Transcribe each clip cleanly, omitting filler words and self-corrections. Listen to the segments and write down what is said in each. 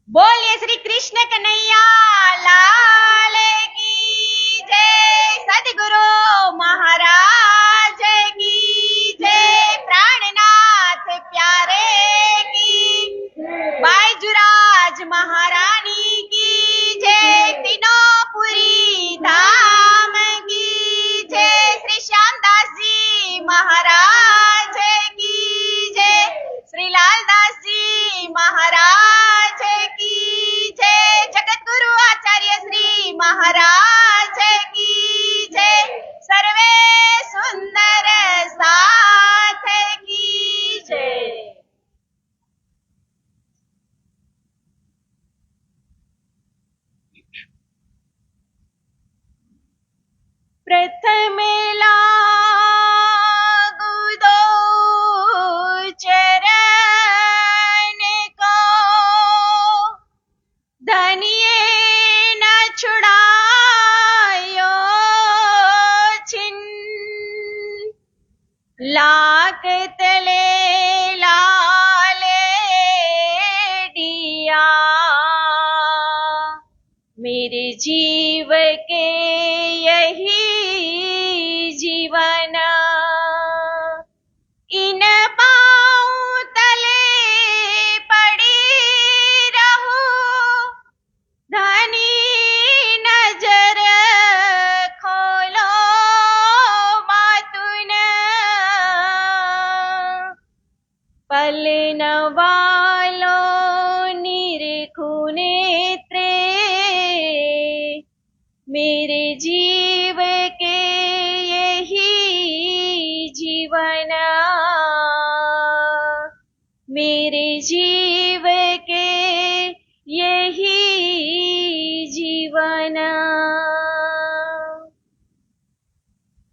बोलिए श्री कृष्ण कन्हैया लाल की जय। सदगुरु महाराज की जय। प्राणनाथ प्यारे की, बाईजुराज महारानी की जय। तीनों धाम की जय। श्री श्यामदास जी महाराज की जय। श्री लालदास जी महाराज की जय। जगत गुरु आचार्य श्री महाराज की जय। सर्वे सुंदर साथ की जय। प्रथम लागू दो चरण को, धनिये न छुड़ायो छिन। लाख तले लाले दिया, मेरे जीव के यही जीवन। इन पाँव तले पड़ी रहूं, धनी नजर खोलो मातुन। पलन वालो निरखु नेत्रे, मेरे जीव के यही जीवन। मेरे जीव के यही जीवन।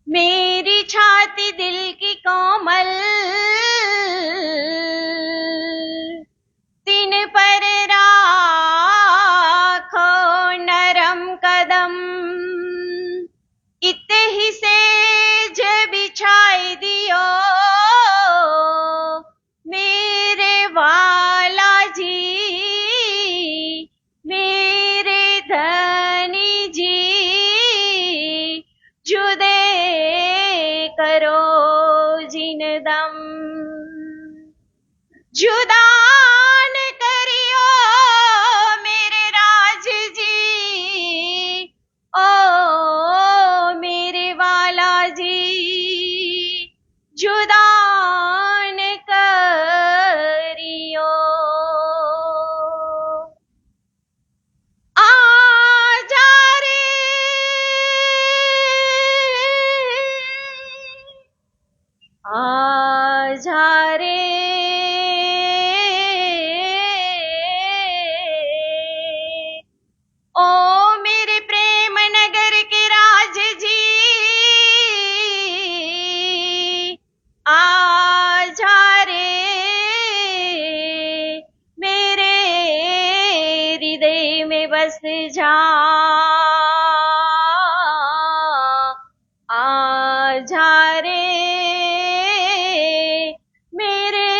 मेरी छाती दिल की कोमल, तिन पर राखो नरम कदम। इत ही सेज बिछाई दियो, मेरे वाला जी, मेरे धनी जी। जुदे करो जिन दम, जुदान करियो मेरे राज जी। ओ मेरे वाला जी, जुदान करियो। आजा रे आजा रे, ओ मेरे प्रेम नगर के राज जी। आजा रे, मेरे हृदय में बस जा। आजा रे, मेरे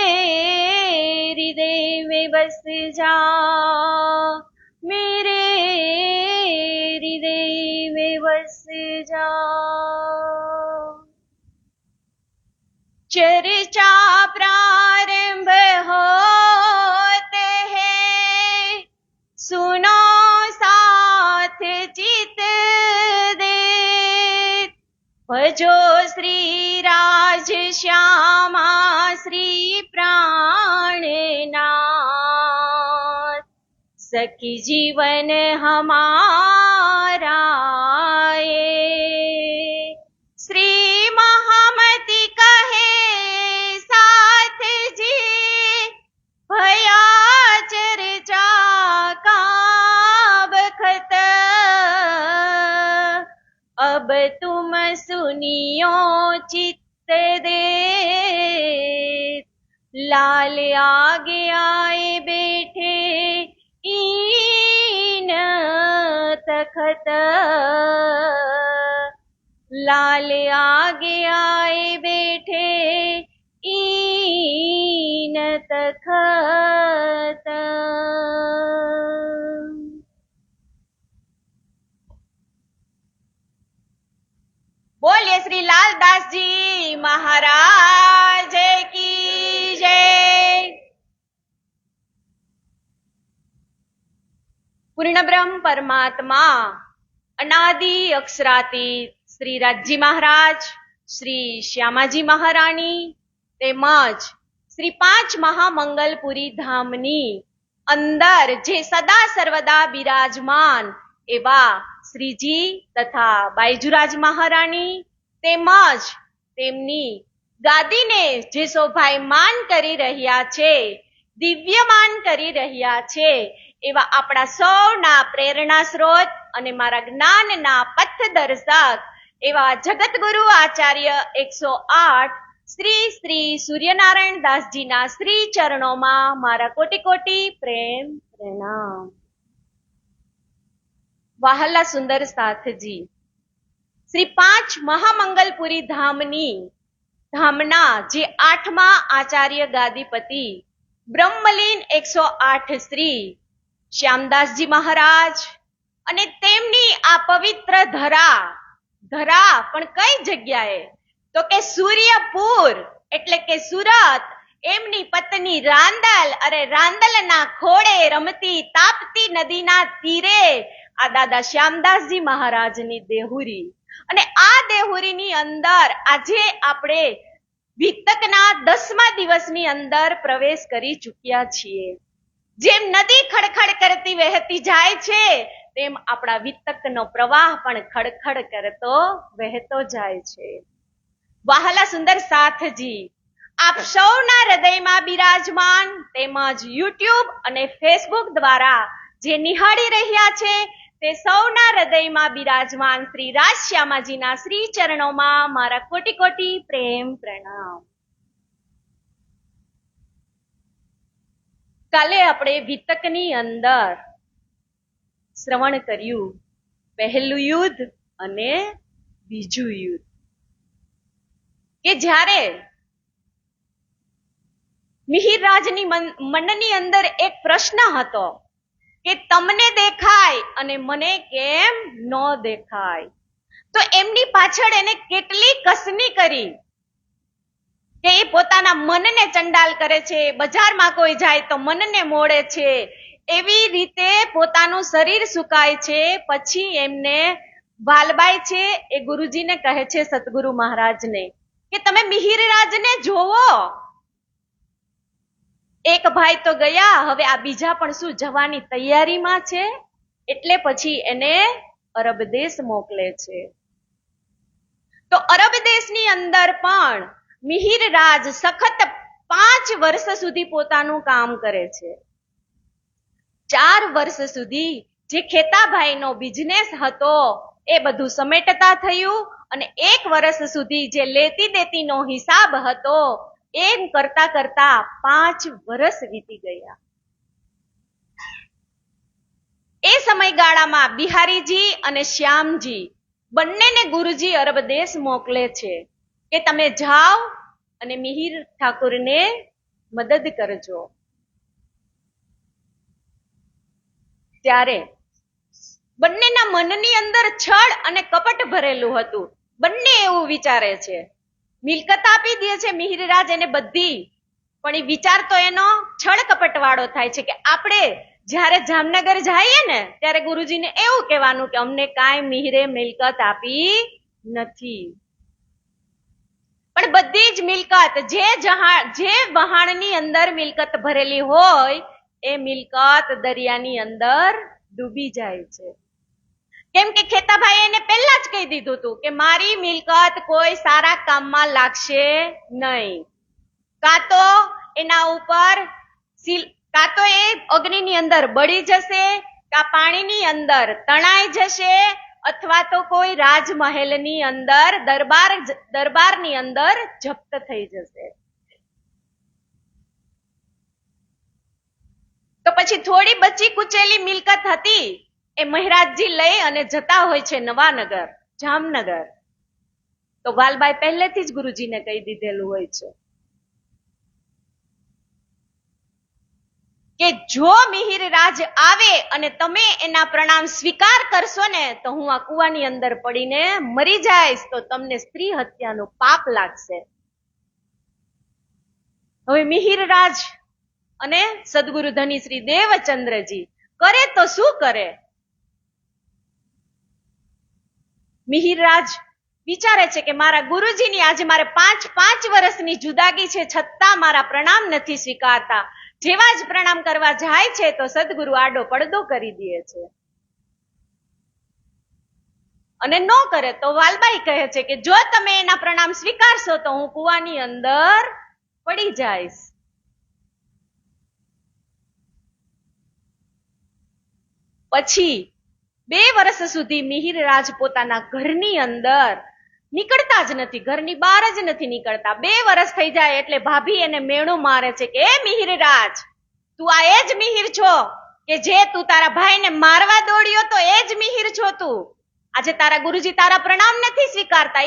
हृदय में बस जा। मेरे हृदय में बस जा। चर्चा प्रारंभ होते हैं, सुनो साथ चित दे। भजो श्री राज श्यामा श्री प्राणनाथ, सखी जीवन हमारा ये। श्री महामति कहे साथ जी, भया चर्चा का बखत। अब तुम सुनियो चित्त दे, लाल आगे आए बैठे ईन तखत। लाल आगे आए बैठे ईन तखत। श्री लालदास जी महाराज की जय। पूर्ण ब्रह्म परमात्मा अनादि अक्षरातीत श्री રાજજી મહારાજ, શ્રી શ્યામાજી મહારાણી તેમજ શ્રી પાંચ મહામંગલપુરી ધામની અંદર જે સદા સર્વદા બિરાજમાન એવા શ્રીજી તથા બાયજુરાજ મહારાણી તેમજ તેમની ગાદીને જે શોભાયમાન કરી રહ્યા છે, દિવ્યમાન કરી રહ્યા છે, એવા આપણા સૌના પ્રેરણા સ્ત્રોત અને મારા જ્ઞાનના પથદર્શક એવા જગતગુરુ આચાર્ય 108 શ્રી શ્રી સૂર્યનારાયણ દાસજીના શ્રી ચરણોમાં મારા કોટી કોટી પ્રેમ પ્રણામ. વહાલા સુંદર સાથજી, શ્રી પાંચ મહામંગલપુરી ધામના જે 8મા આચાર્ય ગાદીપતિ બ્રહ્મલીન 108 શ્રી શ્યામદાસજી મહારાજ અને તેમની આ પવિત્ર ધરા પણ કઈ જગ્યાએ? તો કે સૂર્યપુર એટલે કે સુરત. એમની પત્ની રાંદલ, અરે રાંદલના ખોળે રમતી તાપતી નદીના તીરે આ દાદા શ્યામદાસજી મહારાજની દેહુરી. અને આ દેહુરીની અંદર આજે આપણે વિતકના 10મા દિવસની અંદર પ્રવેશ કરી ચૂક્યા છીએ. જેમ નદી ખડખડ કરતી વહેતી જાય છે, તેમ આપણા વિતકનો પ્રવાહ પણ ખડખડ કરતો વહેતો જાય છે. વહાલા સુંદર સાથજી, આપ સૌના હૃદયમાં બિરાજમાન તેમજ યુટ્યુબ અને ફેસબુક દ્વારા જે નિહાળી રહ્યા છે તે સૌના હૃદયમાં બિરાજમાન શ્રી રાજ શ્યામાજીના શ્રી ચરણોમાં મારા કોટી કોટી પ્રેમ પ્રણામ. કાલે આપણે વિતકની અંદર શ્રવણ કર્યું પહેલું યુદ્ધ અને બીજું યુદ્ધ, કે જ્યારે મિહિરરાજની મનની અંદર એક પ્રશ્ન હતો કે તમને દેખાય અને મને કેમ ન દેખાય? તો એમની પાછળ એને કેટલી કસની કરી કે એ પોતાના મનને ચંડાલ કરે છે, બજારમાં કોઈ જાય તો મનને મોડે છે, એવી રીતે પોતાનું શરીર સુકાય છે. પછી એમને વાલબાઈ છે એ ગુરુજીને કહે છે, સતગુરુ મહારાજને, કે તમે મિહિરરાજને જોવો. એક ભાઈ તો ગયા, હવે આ બીજા પણ શું જવાની તૈયારીમાં છે? એટલે પછી એને અરબ દેશ મોકલે છે. તો અરબ દેશની અંદર પણ મિહિરરાજ સખત 5 વર્ષ સુધી પોતાનું કામ કરે છે. 4 વર્ષ સુધી જે ખેતાભાઈનો બિઝનેસ હતો એ બધું સમેટતા થયું, અને 1 વર્ષ સુધી જે લેતી દેતીનો હિસાબ હતો એમ કરતા કરતા 5 વર્ષ વીતી ગયા. એ સમયગાળામાં બિહારીજી અને શ્યામજી બંનેને ગુરુજી અરબ દેશ મોકલે છે કે તમે જાઓ અને મિહિર ઠાકોરને મદદ કરજો. ત્યારે બંનેના મનની અંદર છળ અને કપટ ભરેલું હતું. બંને એવું વિચારે છે, મિલકત આપી દે છે મિહિરરાજ એને બધી, પણ એ વિચાર તો એનો છળ કપટ વાળો થાય છે કે આપણે જ્યારે જામનગર જઈએ ને ત્યારે ગુરુજીને એવું કહેવાનું કે અમને કાંઈ મિહિરે મિલકત આપી નથી. પણ બધી જ મિલકત જે વહાણની અંદર મિલકત ભરેલી હોય એ મિલકત દરિયાની અંદર ડૂબી જાય છે. કેમ કે ખેતાભાઈ એને પહેલા જ કહી દીધું હતું કે મારી મિલકત કોઈ સારા કામમાં લાગશે નહીં. કાં તો એના ઉપર કાં તો એ અગ્નિની અંદર બળી જશે, કાં પાણીની અંદર તણાઈ જશે, અથવા તો કોઈ રાજમહેલની અંદર દરબારની અંદર જપ્ત થઈ જશે. તો પછી થોડી બચી કુચેલી મિલકત હતી એ મહારાજજી લઈ અને જતા હોય છે નવાનગર, જામનગર. તો વાલબાઈ પહેલેથી જ ગુરુજીને કહી દીધેલું હોય છે કે જો મિહિર રાજ આવે અને તમે એના પ્રણામ સ્વીકાર કરશો ને તો હું આ કુવાની અંદર પડીને મરી જઈશ, તો તમને સ્ત્રી હત્યાનું પાપ લાગશે. હવે મિહિર રાજ અને સદગુરુ ધની શ્રી દેવચંદ્રજી કરે તો શું કરે? મિહિર રાજ વિચારે છે કે મારા ગુરુજીની આજે મારે 5 વર્ષની જુદાગી છે, છતાં મારા પ્રણામ નથી સ્વીકારતા. જેવા જ પ્રણામ કરવા જાય છે તો સદગુરુ આડો પડદો કરી દે છે, અને ન કરે તો વાલબાઈ કહે છે કે જો તમે એના પ્રણામ સ્વીકારશો તો હું કુવાની અંદર પડી જઈશ. પછી 2 વર્ષ સુધી મિહિર રાજ પોતાના ઘરની અંદર નીકળતા જ નથી, ઘરની બહાર જ નથી નીકળતા. 2 વર્ષ થઈ જાય એટલે ભાભી એને મેણું મારે છે કે એ મિહિર રાજ, તું આ એ જ મિહિર છો કે જે તું તારા ભાઈને મારવા દોડ્યો તો એ જ મિહિર છો તું. આજે તારા ગુરુજી તારા પ્રણામ નથી સ્વીકારતા,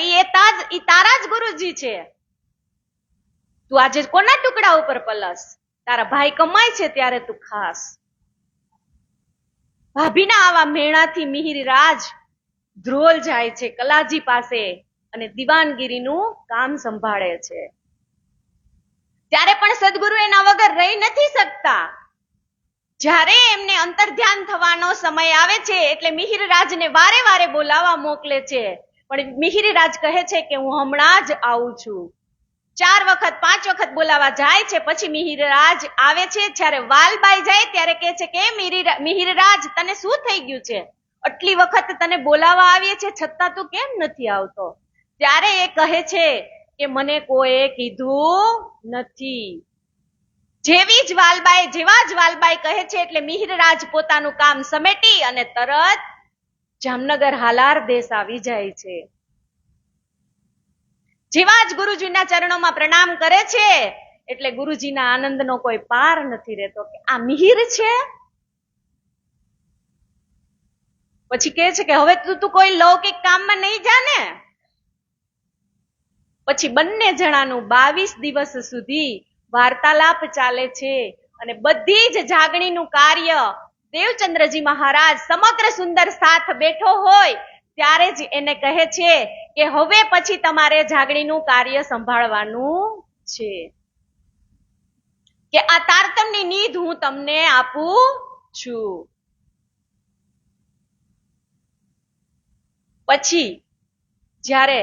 ઈ તારા જ ગુરુજી છે. તું આજે કોના ટુકડા ઉપર પલસ? તારા ભાઈ કમાય છે ત્યારે તું ખાસ. ભાભીના આવા મેણાથી મિહિર રાજ ધ્રોલ જાય છે કલાજી પાસે અને દીવાનગીરીનું કામ સંભાળે છે. ત્યારે પણ સદગુરુ એના વગર રહી નથી શકતા. જ્યારે એમને અંતર્ધ્યાન થવાનો સમય આવે છે એટલે મિહિર રાજને વારે વારે બોલાવવા મોકલે છે, પણ મિહિર રાજ કહે છે કે હું હમણાં જ આવું છું. 4 વખત 5 વખત બોલાવા જાય છે. પછી મિહિર રાજ આવે છે. જ્યારે વાલબાઈ જાય ત્યારે કહે છે કે મિહિર રાજ, તને શું થઈ ગયું છે? આટલી વખત તને બોલાવા આવીએ છે છતાં તું કેમ નથી આવતો? ત્યારે એ કહે છે કે મને કોઈએ કીધું નથી. જેવા જ વાલબાઈ કહે છે એટલે મિહિર રાજ પોતાનું કામ સમેટી અને તરત જામનગર હાલાર દેશ આવી જાય છે. જેવા જ ગુરુજીના ચરણોમાં પ્રણામ કરે છે એટલે ગુરુજીના આનંદનો કોઈ પાર નથી રહેતો કે આ મિહિર છે. પછી કહે છે કે હવે તું કોઈ લૌકિક કામમાં નહીં જા ને. પછી બંને જણાનું 22 દિવસ સુધી વાર્તાલાપ ચાલે છે અને બધી જ જાગણીનું કાર્ય દેવચંદ્રજી મહારાજ સમગ્ર સુંદર સાથ બેઠો હોય ત્યારે જ એને કહે છે કે હવે પછી તમારે જાગણીનું કાર્ય સંભાળવાનું છે, કે આ તારતમની નીધ હું તમને આપું છું. પછી જ્યારે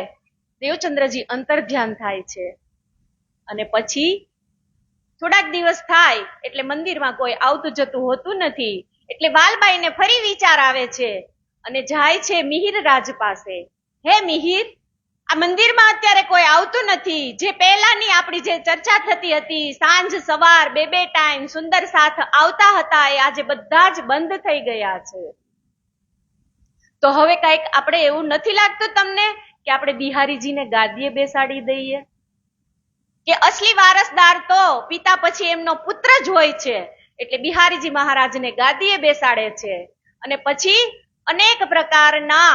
દેવચંદ્રજી અંતર્ધ્યાન થાય છે અને પછી થોડાક દિવસ થાય એટલે મંદિરમાં કોઈ આવતું જતું હોતું નથી, એટલે વાલબાઈને ફરી વિચાર આવે છે અને જાય છે મિહિર રાજ પાસે. હે મિહિર, આ મંદિરમાં અત્યારે કોઈ આવતું નથી. જે પહેલાની આપણી જે ચર્ચા થતી હતી, સાંજ સવાર 2 ટાઈમ સુંદર સાથ આવતા હતા, એ આજે બધા જ બંધ થઈ ગયા છે. તો હવે કઈક આપણે એવું નથી લાગતું તમને કે આપણે બિહારીજીને ગાદીએ બેસાડી દઈએ? કે અસલી વારસદાર તો પિતા પછી એમનો પુત્ર જ હોય છે. એટલે બિહારીજી મહારાજને ગાદીએ બેસાડે છે અને પછી અનેક પ્રકારના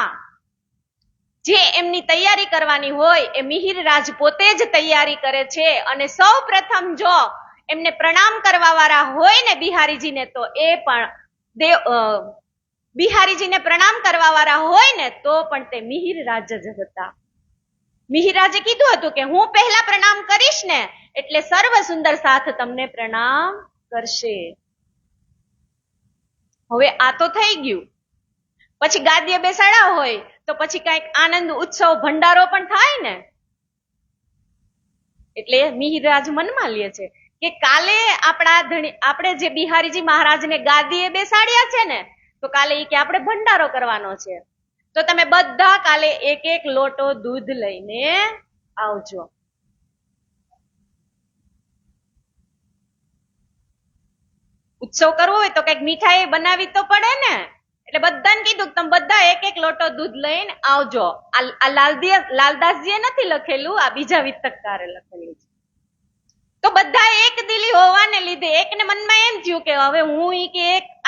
જે એમની તૈયારી કરવાની હોય એ મિહિર રાજ પોતે જ તૈયારી કરે છે. અને સૌ પ્રથમ જો એમને પ્રણામ કરવા વાળા હોય ને બિહારીજીને, તો એ પણ બિહારીજીને પ્રણામ કરવા વાળા હોય ને તો પણ તે મિહિર રાજ જ હતા. મિહિર રાજે કીધું હતું કે હું પહેલા પ્રણામ કરીશ ને એટલે સર્વ સુંદર સાથ તમને પ્રણામ કરશે. હવે આ તો થઈ ગયું. પછી ગાદીએ બેસાડ્યા હોય તો પછી કઈક આનંદ ઉત્સવ ભંડારો પણ થાય ને. એટલે મિહિર રાજ મનમાં લે છે કે કાલે આપણે જે બિહારીજી મહારાજને ગાદીએ બેસાડ્યા છે ને, તો કાલે કે આપણે ભંડારો કરવાનો છે. તો તમે બધા કાલે 1 લોટો દૂધ લઈને આવજો. ઉત્સવ કરવો હોય તો કઈક મીઠાઈ બનાવી તો પડે ને. એટલે બધાને કીધું તમે બધા 1 લોટો દૂધ લઈને આવજો. આ લાલદાસજીએ નથી લખેલું, આ બીજા વિતકકારે લખેલું છે. તો બધા એક દિલી હોવાને લીધે એકને મનમાં એમ થયું કે હવે હું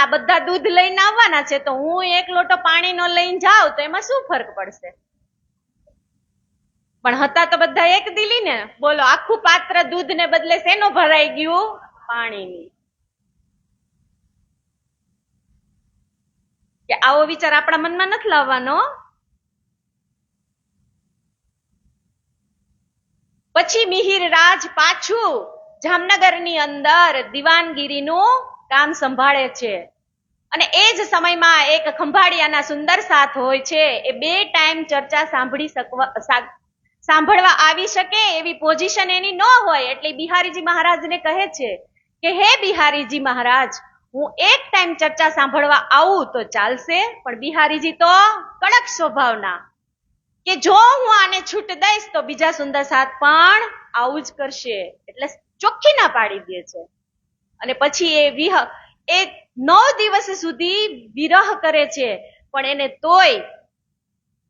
આ બધા દૂધ લઈને આવવાના છે તો હું 1 લોટો પાણીનો લઈને જાઉં તો એમાં શું ફરક પડશે? પણ હતા તો બધા એક દિલી ને. બોલો, આખું પાત્ર દૂધ ને બદલે શેનું ભરાઈ ગયું? પાણીની. આવો વિચાર આપણા મનમાં નથી લાવવાનો. પછી મિહિર રાજ પાછું જામનગરની અંદર દિવાનગીરીનું કામ સંભાળે છે. અને એ જ સમયમાં એક ખંભાળિયાના સુંદર સાથ હોય છે. એ 2 ટાઈમ ચર્ચા સાંભળવા આવી શકે એવી પોઝિશન એની ન હોય. એટલે બિહારીજી મહારાજને કહે છે કે હે બિહારીજી મહારાજ, હું 1 ટાઈમ ચર્ચા સાંભળવા આવું તો ચાલશે, પણ બિહારીજી તો કડક સ્વભાવના કે જો હું આને છૂટ દઈશ તો બીજા સુંદર સાથ પણ આવું જ કરશે. એટલે ચોખ્ખી ના પાડી દે છે. અને પછી એ 9 દિવસ સુધી વિરહ કરે છે, પણ એને તોય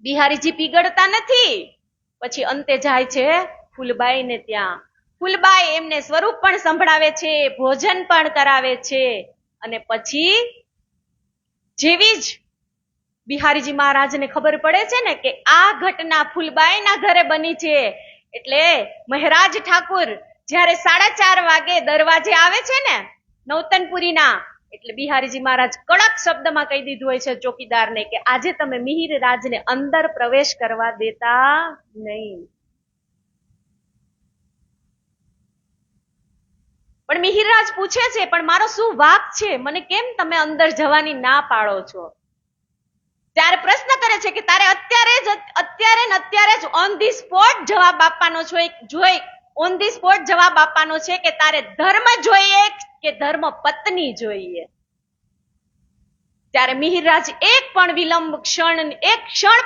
બિહારીજી પીગળતા નથી. પછી અંતે જાય છે ફૂલબાઈ ને ત્યાં. ફૂલબાઈ એમને સ્વરૂપ પણ સંભળાવે છે, ભોજન પણ કરાવે છે. અને પછી જેવી જ બિહારીજી મહારાજને ખબર પડે છે ને કે આ ઘટના ફૂલબાઈના ઘરે બની છે, એટલે મહારાજ ઠાકુર જયારે 4:30 વાગે દરવાજે આવે છે ને નવતનપુરીના, એટલે બિહારીજી મહારાજ કડક શબ્દમાં કહી દીધું હોય છે ચોકીદારને કે આજે તમે મિહિર રાજને અંદર પ્રવેશ કરવા દેતા નહીં. પણ મિહિરરાજ પૂછે છે, પણ મારો શું વાંક છે, મને કેમ તમે અંદર જવાની ના પાડો છો? ત્યારે પ્રશ્ન કરે છે કે તારે અત્યારે જ ઓન ધી સ્પોટ જવાબ આપવાનો છે, ઓન ધી સ્પોટ જવાબ આપવાનો છે કે તારે ધર્મ જોઈએ કે ધર્મ પત્ની જોઈએ. ત્યારે મિહિરરાજ એક ક્ષણ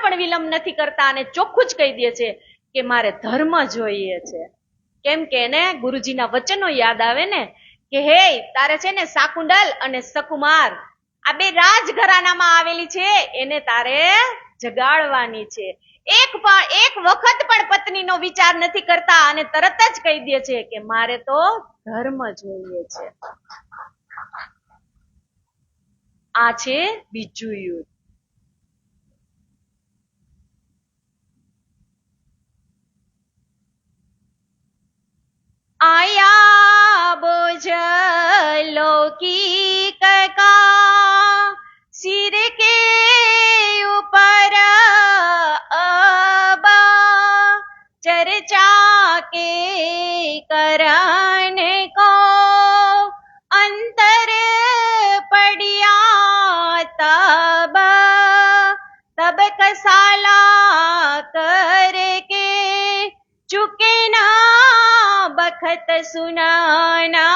પણ વિલંબ નથી કરતા અને ચોખ્ખું જ કહી દે છે કે મારે ધર્મ જોઈએ છે. કેમ કે એને ગુરુજીના વચનો યાદ આવે ને કે હે તારે છે ને શાકુંડલ અને સકુમાર આ 2 રાજઘરાનામાં આવેલી છે, એને તારે જગાડવાની છે. એક વખત પણ પત્નીનો વિચાર નથી કરતા અને તરત જ કહી દે છે કે મારે તો ધર્મ જોઈએ છે. આ છે બીજું યુદ્ધ. आया बोझ लौकिक का सिर के ऊपर अब चर्चा के करण को अंतर पड़िया तब कसाला करके चुके ना बखत सुनाना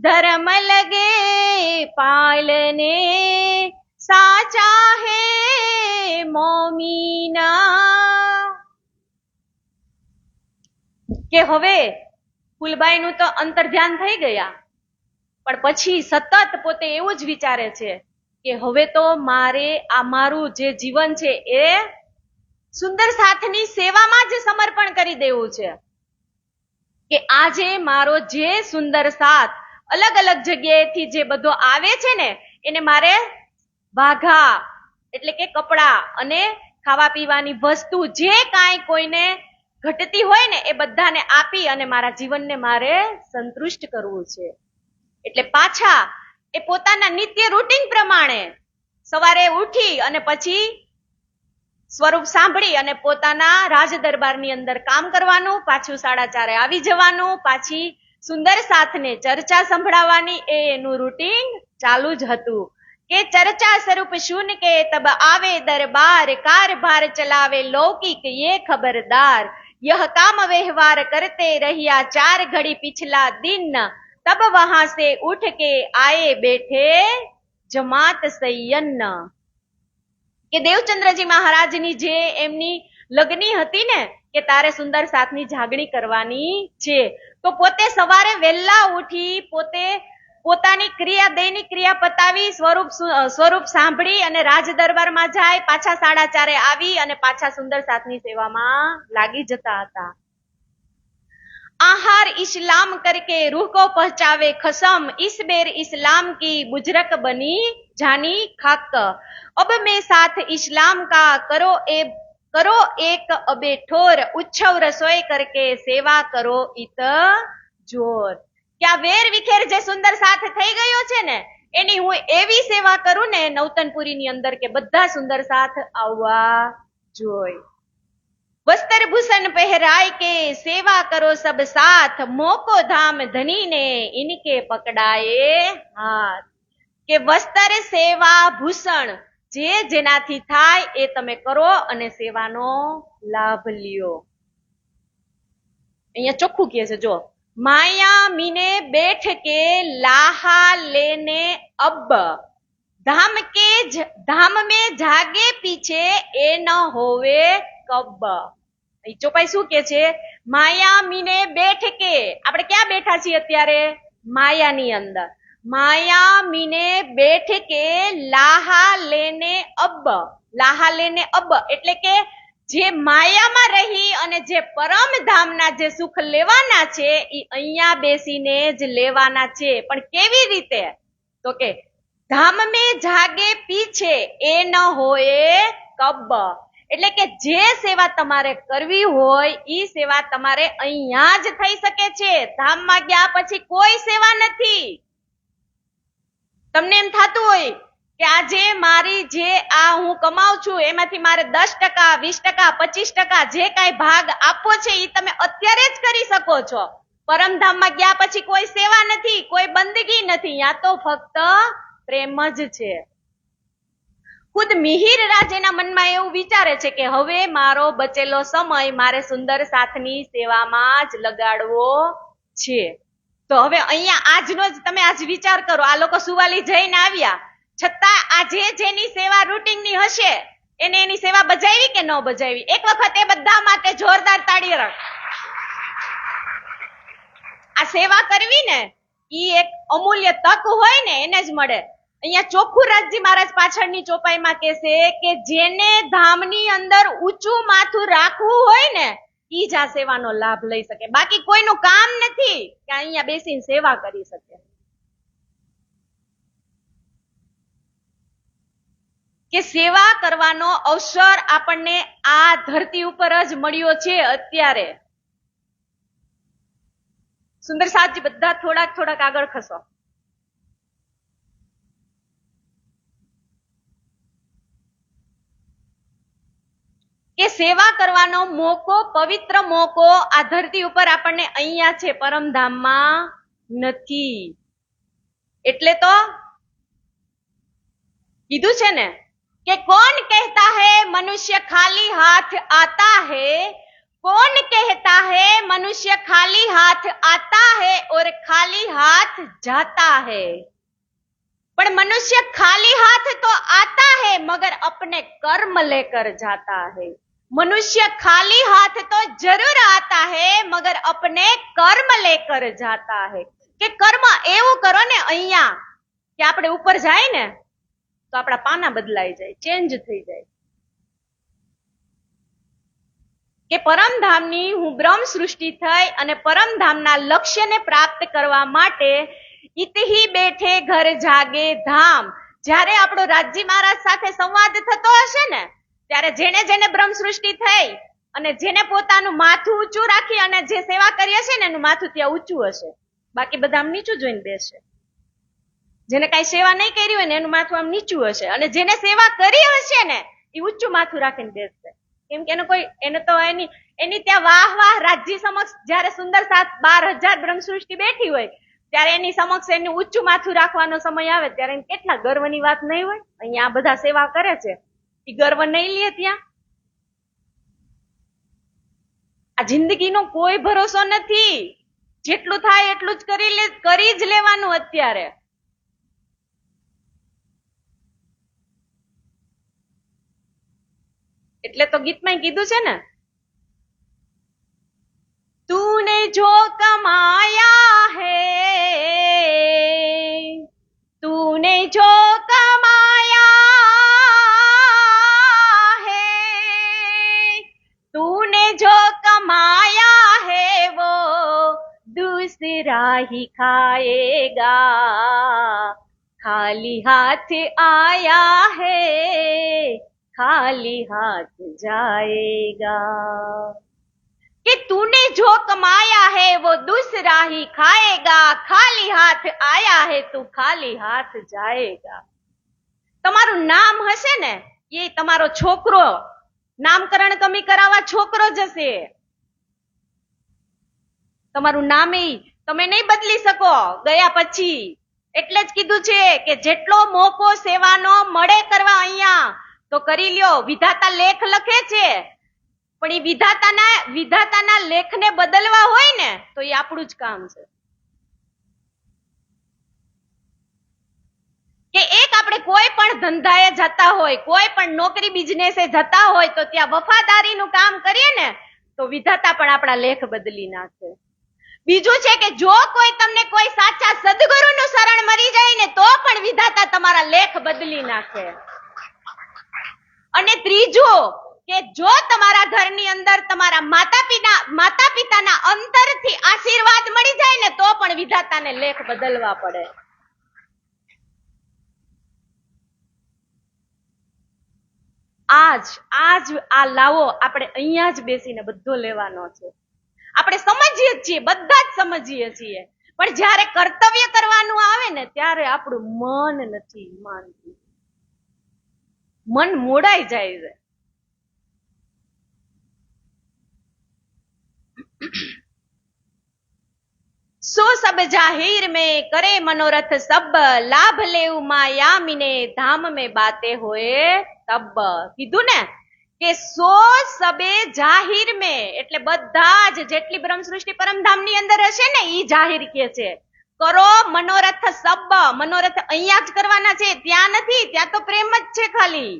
धर्म लगे पालने साचा है मोमीना. કે હવે ફૂલબાઈનું તો અંતર ધ્યાન થઈ ગયા, પણ પછી સતત પોતે એવું જ વિચારે છે કે હવે તો મારે આ મારું જે જીવન છે એ સુંદર સાથની સેવામાં જ સમર્પણ કરી દેવું છે. કે આજે મારો જે સુંદર સાથ અલગ અલગ જગ્યાએથી જે બધો આવે છે ને એને મારે વાઘા એટલે કે કપડા અને ખાવા પીવાની વસ્તુ જે કાંઈ કોઈને ઘટતી હોય ને એ બધાને આપી અને મારા જીવનને મારે સંતુષ્ટ કરવું છે. એટલે પાછા એ પોતાના નિત્ય રૂટીન પ્રમાણે સવારે ઉઠી અને પછી સ્વરૂપ સાંભળી અને પોતાના રાજ દરબારની અંદર કામ કરવાનું, પાછું 4:30 આવી જવાનું, પાછી સુંદર સાથને ચર્ચા સંભળાવવાની, એ એનું રૂટીન ચાલુ જ હતું. કે ચર્ચા સ્વરૂપ શુન કે તબ આવે દરબાર કારભાર ચલાવે લૌકિક ये खबरदार यह काम व्यवहार करते रहिया 4 घड़ी पिछला दिन तब वहां से उठ के आए बैठे जमात सैयन. કે દેવચંદ્રજી મહારાજની જે એમની લગ્ની હતી ને કે તારે સુંદર સાથની જાગણી કરવાની છે, તો પોતે સવારે વહેલા ઉઠી પોતે પોતાની દૈનિક ક્રિયા પતાવી સ્વરૂપ સાંભળી અને રાજ દરબારમાં જાય, પાછા 4:30 આવી અને પાછા સુંદર સાથની સેવામાં લાગી જતા હતા. आहार इस्लाम करके रूह को पहुंचावे खसम इस बेर इस्लाम की बुजरक बनी जानी खाक अब मैं साथ इस्लाम का करो एक अबे ठोर उच्छव रसोई करके सेवा करो इत जोर. કે આ વેર વિખેર જે સુંદર સાથ થઈ ગયો છે ને એની હું એવી સેવા કરું ને નવતનપુરીની અંદર કે બધા સુંદર સાથ આવવા જોઈ. વસ્ત્ર ભૂષણ પહેરાય કે સેવા કરો સબ સાથ, મોકો ધામ ધની ને ઇનકે પકડાએ હાથ. કે વસ્ત્ર સેવા ભૂષણ જે જેનાથી થાય એ તમે કરો અને સેવાનો લાભ લ્યો. અહીંયા ચોખ્ખું કહે છે, જો માયા મીને બેઠ કે લાહા લેને અબ, धाम में जागे पीछे ए न होवे कब. ચોપાઈ શું કે છે? માયા મીને બેઠ કે, આપણે ક્યાં બેઠા છીએ અત્યારે? માયાની અંદર. માયા મીને બેઠ કે લાહા લેને અબ, લાહા લેને અબ એટલે કે જે માયામાં રહી અને જે પરમ ધામના જે સુખ લેવાના છે એ અહીંયા બેસીને જ લેવાના છે. પણ કેવી રીતે? તો કે ધામ में જાગે પીછે એ ન હોય કબ, એટલે કે જે સેવા તમારે કરવી હોય ઈ સેવા તમારે અહીંયા જ થઈ શકે છે. ધામમાં ગયા પછી કોઈ સેવા નથી. તમને એમ થતું હોય કે આજે મારી જે આ હું કમાઉં છું એમાંથી મારે 10%, 20%, 25% જે કાંઈ ભાગ આપવો છે એ તમે અત્યારે જ કરી શકો છો. પરમધામમાં ગયા પછી કોઈ સેવા નથી, કોઈ બંદગી નથી, ત્યાં તો ફક્ત પ્રેમ જ છે. ખુદ મિહિર રાજ એના મનમાં એવું વિચારે છે કે હવે મારો બચેલો સમય મારે સુંદર સાથની સેવામાં જ લગાડવો છે. તો હવે અહીંયા આજનો જ તમે આજ વિચાર કરો, આ લોકો સુવાલી જઈને આવ્યા છતાં આજે જેની સેવા રૂટીનની હશે એને એની સેવા બજાવી કે ન બજાવી? એક વખત એ બધા માટે જોરદાર તાળી રાખ. આ સેવા કરવી ને ઈ એક અમૂલ્ય તક હોય ને એને જ મળે. અહીંયા ચોખ્ખું રાજજી મહારાજ પાછળની ચોપાઈમાં કહેશે કે જેને ધામની અંદર ઊંચું માથું રાખવું હોય ને ઈ જ આ સેવાનો લાભ લઈ શકે. બાકી કોઈનું કામ નથી કે અહીંયા બેસીને સેવા કરી શકે. કે સેવા કરવાનો અવસર આપણને આ ધરતી ઉપર જ મળ્યો છે અત્યારે. સુંદર સાથજી બધા થોડાક આગળ ખસો. કે સેવા કરવાનો મોકો, પવિત્ર મોકો આ ધરતી ઉપર આપણને અહીંયા છે, પરમધામમાં નથી. એટલે તો કીધું છે ને કે કોણ કહેતા હૈ મનુષ્ય ખાલી હાથ આતા હૈ, कौन कहता है मनुष्य खाली हाथ आता है और खाली हाथ जाता है. पर मनुष्य खाली हाथ तो आता है मगर अपने कर्म लेकर जाता है. मनुष्य खाली हाथ तो जरूर आता है मगर अपने कर्म लेकर जाता है. કે કર્મ એવું કરો ને અહીંયા કે આપણે ઉપર જાય ને તો આપણા પાના બદલાઈ જાય, ચેન્જ થઈ જાય. કે પરમધામની હું બ્રહ્મ સૃષ્ટિ થઈ અને પરમધામના લક્ષ્યને પ્રાપ્ત કરવા માટે ઇતહી બેઠે ઘર જાગે ધામ. જ્યારે આપણો રાજજી મહારાજ સાથે સંવાદ થતો હશે ને ત્યારે જેને જેને બ્રહ્મ સૃષ્ટિ થઈ અને જેને પોતાનું માથું ઊંચું રાખી અને જે સેવા કરી હશે ને એનું માથું ત્યાં ઊંચું હશે, બાકી બધા આમ નીચું જોઈને બેસશે. જેને કઈ સેવા નહીં કરી હોય ને એનું માથું આમ નીચું હશે અને જેને સેવા કરી હશે ને એ ઊંચું માથું રાખીને બેસશે. કેમ કે એને તો એની ત્યાં વાહ વાહ રાજ્ય સમક્ષ જયારે સુંદર સાથ 12,000 બ્રહ્મ સૃષ્ટિ બેઠી હોય ત્યારે એની સમક્ષ એનું ઊંચું માથું રાખવાનો સમય આવે ત્યારે એને કેટલા ગર્વની વાત નહીં હોય? અહીંયા આ બધા સેવા કરે છે એ ગર્વ નહીં લે ત્યાં? આ જિંદગીનો કોઈ ભરોસો નથી. જેટલું થાય એટલું જ કરી જ લેવાનું અત્યારે. એટલે તો ગીતમાં કીધું છે ને, तूने जो कमाया है, तूने जो कमाया है, तूने जो कमाया है वो दूसरा ही खाएगा, खाली हाथ आया है खाली हाथ जाएगा. कि तूने जो कमाया है वो दूसरा ही खाएगा, खाली हाथ आया है तू खाली हाथ जाएगा. તમારું નામ હશે ને એ તમારો છોકરો, નામકરણ કમી કરાવવા છોકરો જશે. તમારું નામ તમે નહીં બદલી શકો ગયા પછી. એટલે જ કીધું છે કે જેટલો મોકો સેવાનો મળે કરવા અહીંયા તો કરી લ્યો. વિધાતા લેખ લખે છે, પણ એ વિધાતાના લેખને બદલવા હોય ને તો એ આપણું જ કામ છે. કે એક આપણે કોઈ પણ ધંધાએ જતા હોય, કોઈ પણ નોકરી બિઝનેસે જતા હોય તો ત્યાં વફાદારીનું કામ કરીએ ને તો વિધાતા પણ આપણા લેખ બદલી નાખે. બીજું છે કે જો કોઈ તમને કોઈ સાચા સદગુરુનું શરણ મળી જાય ને તો પણ વિધાતા તમારા લેખ બદલી નાખે. અને ત્રીજું કે જો તમારા ઘરની અંદર તમારા માતા પિતાના અંતરથી આશીર્વાદ મળી જાય ને તો પણ વિધાતાને લેખ બદલવા પડે. આજ આ લાવો આપણે અહીંયા જ બેસીને બધો લેવાનો છે. આપણે સમજીએ છીએ, બધા જ સમજીએ છીએ, પણ જ્યારે કર્તવ્ય કરવાનું આવે ને ત્યારે આપણું મન નથી માનતું. મન મોડાઈ જાય છે. सो सब जाहिर में करे मनोरथ सब, लाभ लेऊ मायामीने धाम में बातें होए तब. કીધું ને કે સો સબે જાહિર में એટલે બધા જ જેટલી બ્રહ્મ સૃષ્ટિ પરમધામ ની અંદર હશે ને ઈ જાહિર કે છે. કરો મનોરથ સબ, મનોરથ અહીંયા જ કરવાના છે, ત્યાં નથી. ત્યાં તો પ્રેમ જ છે ખાલી.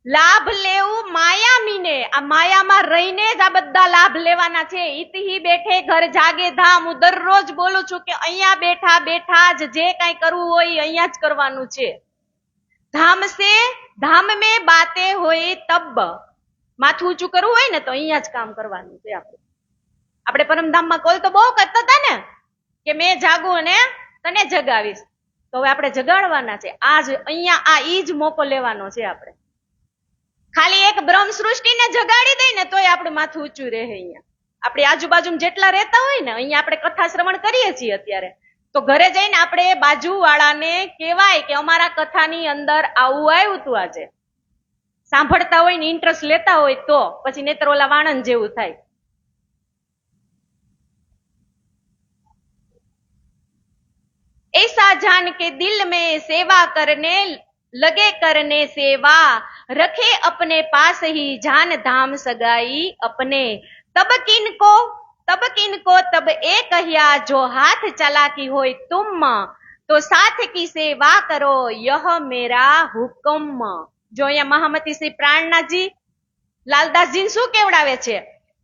લાભ લેવું માયામીને, આ માયામાં રહીને જ આ બધા લાભ લેવાના છે. ઇતહી બેઠે ઘર જાગે ધામ. હું દરરોજ બોલું છું કે અહીંયા બેઠા બેઠા જ જે કઈ કરવું હોય અહીંયા જ કરવાનું છે. ધામ સે ધામ મેં બાતે હોય તબ. માથું ઊંચું કરવું હોય ને તો અહીંયા જ કામ કરવાનું છે. આપણે પરમધામમાં કોલ તો બહુ કરતા હતા ને કે મેં જાગું અને તને જગાવીશ. તો હવે આપણે જગાડવાના છે. આજ અહીંયા આ ઈ જ મોકો લેવાનો છે. આપણે ખાલી એક બ્રહ્મ સૃષ્ટિને જગાડી દઈ ને તોય આપણું માથું ઊંચું રહે. અહીંયા આપણી આજુબાજુ જેટલા રહેતા હોય ને, અહીંયા આપણે કથા શ્રવણ કરીએ છીએ અત્યારે, તો ઘરે જઈને આપણે બાજુ વાળાને કહેવાય કે અમારા કથાની અંદર આવું આવ્યું હતું આજે. સાંભળતા હોય ને ઇન્ટરેસ્ટ લેતા હોય તો પછી નેત્ર ઓલા વાણંદ જેવું થાય. ऐसा जान के दिल में सेवा करने लगे करने सेवा, रखे अपने पास ही जान धाम सगाई अपने. तब किनको तब ए कहिया जो हाथ चलाकी होय तुम, तो साथ की सेवा करो यह मेरा हुक्म. जो અહીંયા મહામતી શ્રી પ્રાણનાથજી લાલદાસજી શું કેવડાવે છે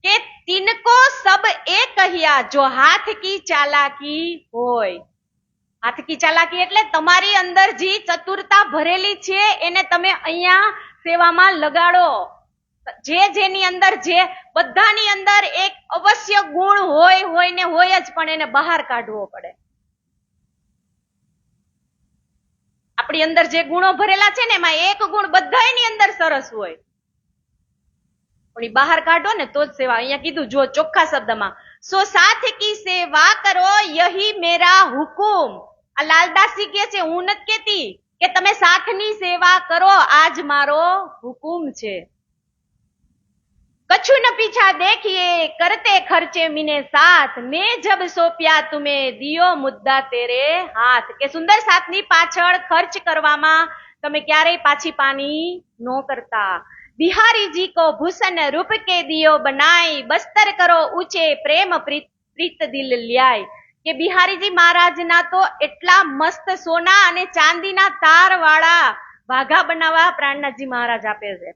કે તિનકો સબ એ કહ્યા જો હાથ કી ચાલાકી હોય. હાથ કી ચાલાકી એટલે તમારી અંદર જે ચતુરતા ભરેલી છે એને તમે અહીંયા સેવામાં લગાડો. જેની અંદર જે બધાની અંદર એક અવશ્ય ગુણ હોય ને હોય જ, પણ એને બહાર કાઢવો પડે. આપણી અંદર જે ગુણો ભરેલા છે ને એમાં એક ગુણ બધાની અંદર સરસ હોય, પણ એ બહાર કાઢો ને તો જ સેવા. અહીંયા કીધું જો ચોખ્ખા શબ્દમાં, સો સાથ કી સેવા કરો યહી મેરા હુકુમ. આ લાલદાસજી કે છે, હું નથી કેતી કે તમે સાથની સેવા કરો, આજ મારો હુકુમ છે. कछु न पीछा देखिए करते खर्चे मिने साथ, मैं जब सोप्या तुम्हें दियो मुद्दा तेरे हाथ. કે સુંદર સાથની પાછળ ખર્ચ કરવામાં તમે ક્યારેય પાછી પાની નો કરતા. बिहारी जी को भूषण रूप के दियो बनाई, बस्तर करो ऊंचे प्रेम प्रीत दिल ल्याय. કે બિહારીજી મહારાજના તો એટલા મસ્ત સોના અને ચાંદીના તાર વાળા વાઘા બનાવવા પ્રાણનાથજી મહારાજ આપે છે.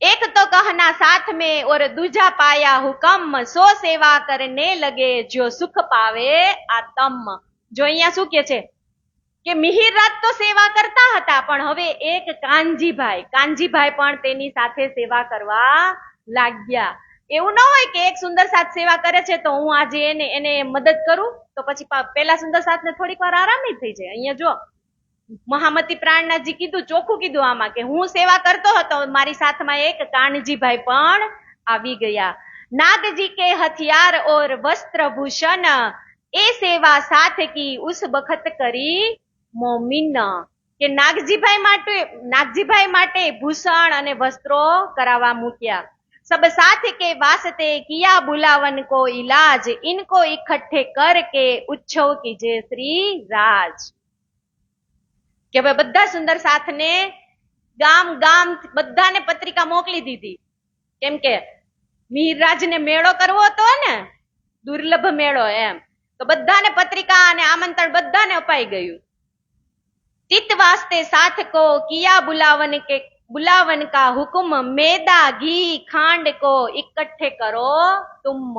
एक तो कहना साथ में और दूजा पाया हुकम, सो सेवा करने लगे जो सुख पावे आतम. જો અહીંયા શું કે છે કે મિહિરરાજ તો સેવા કરતા હતા, પણ હવે એક કાનજીભાઈ પણ તેની સાથે સેવા કરવા લાગ્યા. એવું ન હોય કે એક સુંદર સાથ સેવા કરે છે તો હું આજે એને મદદ કરું તો પછી પેલા સુંદર સાથને થોડીક વાર આરામ થઈ જાય. અહીંયા જો મહામતી પ્રાણનાથજી કીધું, ચોખ્ખું કીધું આમાં કે હું સેવા કરતો હતો, મારી સાથમાં એક કાનજીભાઈ પણ આવી ગયા. नागजी के हथियार और वस्त्र भूषण ए सेवा साथ की उस बखत કરી મોમીન કે નાગજીભાઈ માટે ભૂષણ અને વસ્ત્રો કરાવવા મૂક્યા. सब साथ के वास्ते किया बुलावन को इलाज इनको इकट्ठे करके उत्सव कीजे श्री राज. કે હવે બધા સુંદર સાથને ગામ ગામ બધાને પત્રિકા મોકલી દીધી, કેમ કે મિહિરરાજને મેળો કરવો હતો ને, દુર્લભ મેળો એમ, તો બધાને પત્રિકા અને આમંત્રણ બધાને અપાઈ ગયું. तित वास्ते साथ को किया बुलावन का हुक्म मैदा घी खांड को इकट्ठे करो तुम.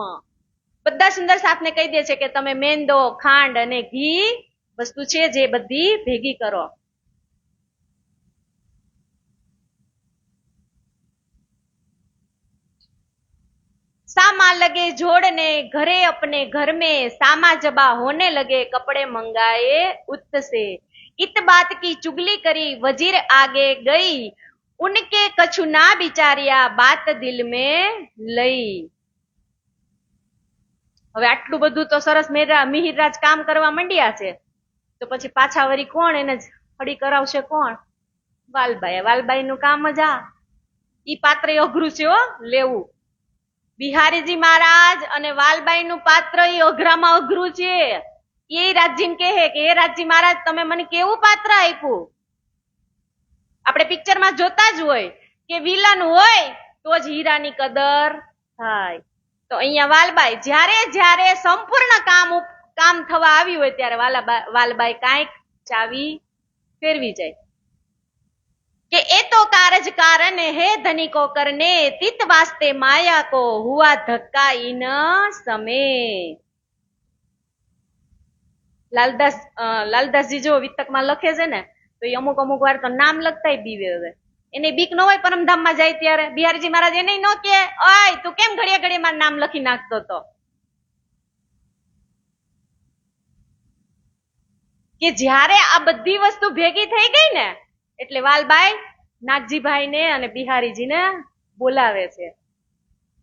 બધા સુંદર સાથને કહી દે છે કે તમે મેંદો ખાંડ અને ઘી વસ્તુ છે જે બધી ભેગી કરો. सामा लगे जोड़ने घरे अपने घर में सामा जबा होने लगे कपड़े मंगाए उत्त से. इत बात की चुगली करी वजीर आगे गई उनके कछु ना बिचारिया बात दिल में लई. હવે આટલું બધું તો સરસ મિહિરરાજ કામ કરવા માંડ્યા છે, તો પછી પાછા વળી કોણ એને હળી કરાવશે? કોણ? વાલબાઈ. વાલબાઈ નું કામ જ આ. ઈ પાત્ર અઘરું છે હો લેવું. બિહારીજી મહારાજ અને વાલબાઈ નું પાત્ર એ અઘરામાં અઘરું છે. એ રાજજી કહે કે હે રાજજી મહારાજ તમે મને કેવું પાત્ર આપ્યું. આપણે પિક્ચરમાં જોતા જ હોય કે વિલન હોય તો જ હીરાની કદર થાય. તો અહીંયા વાલબાઈ જ્યારે સંપૂર્ણ કામ થવા આવ્યું હોય ત્યારે વાલબાઈ કાંઈક ચાવી ફેરવી જાય કે એ તો कारज कारण है धनी को करने तित वास्ते माया को हुआ धक्का इन समय. લાલદાસજી જો વિતકમાં લખે છે ને, તો એ અમુક વાર તો નામ લખતા બીવે. હવે એને બીક ન હોય પરમધામમાં જાય ત્યારે બિહારીજી મહારાજ એને ન કે ઓય તું કેમ ઘડિયા ઘડિયામાં નામ લખી નાખતો તો. કે જ્યારે આ બધી વસ્તુ ભેગી થઈ ગઈ ને એટલે વાલબાઈ નાગજીભાઈ ને અને બિહારીજીને બોલાવે છે.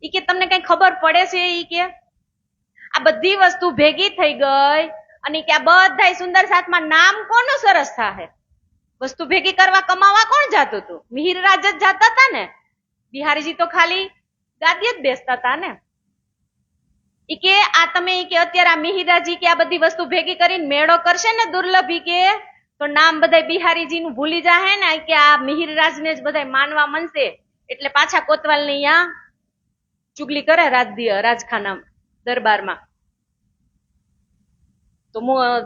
ઈ કે તમને કઈ ખબર પડે છે? ઈ કે આ બધી વસ્તુ ભેગી થઈ ગઈ અને કે આ બધા સુંદર સાથમાં નામ કોનું સરસ થાય? વસ્તુ ભેગી કરવા કમાવા કોણ જાતું હતું? મિહિરરાજ જ જાતા હતા ને. બિહારીજી તો ખાલી ગાદી જ બેસતા હતા ને. ઈ કે આ તમે કે અત્યારે આ મિહિરરાજી કે આ બધી વસ્તુ ભેગી કરીને મેળો કરશે ને દુર્લભ, કે તો નામ બધા બિહારીજી નું ભૂલી જાહે ને, કે આ મિહિરરાજ ને જ બધા માનવા મનશે એટલે પાછા કોતવાલ ને અહીંયા ચુગલી કરે રાજખાના દરબારમાં. તો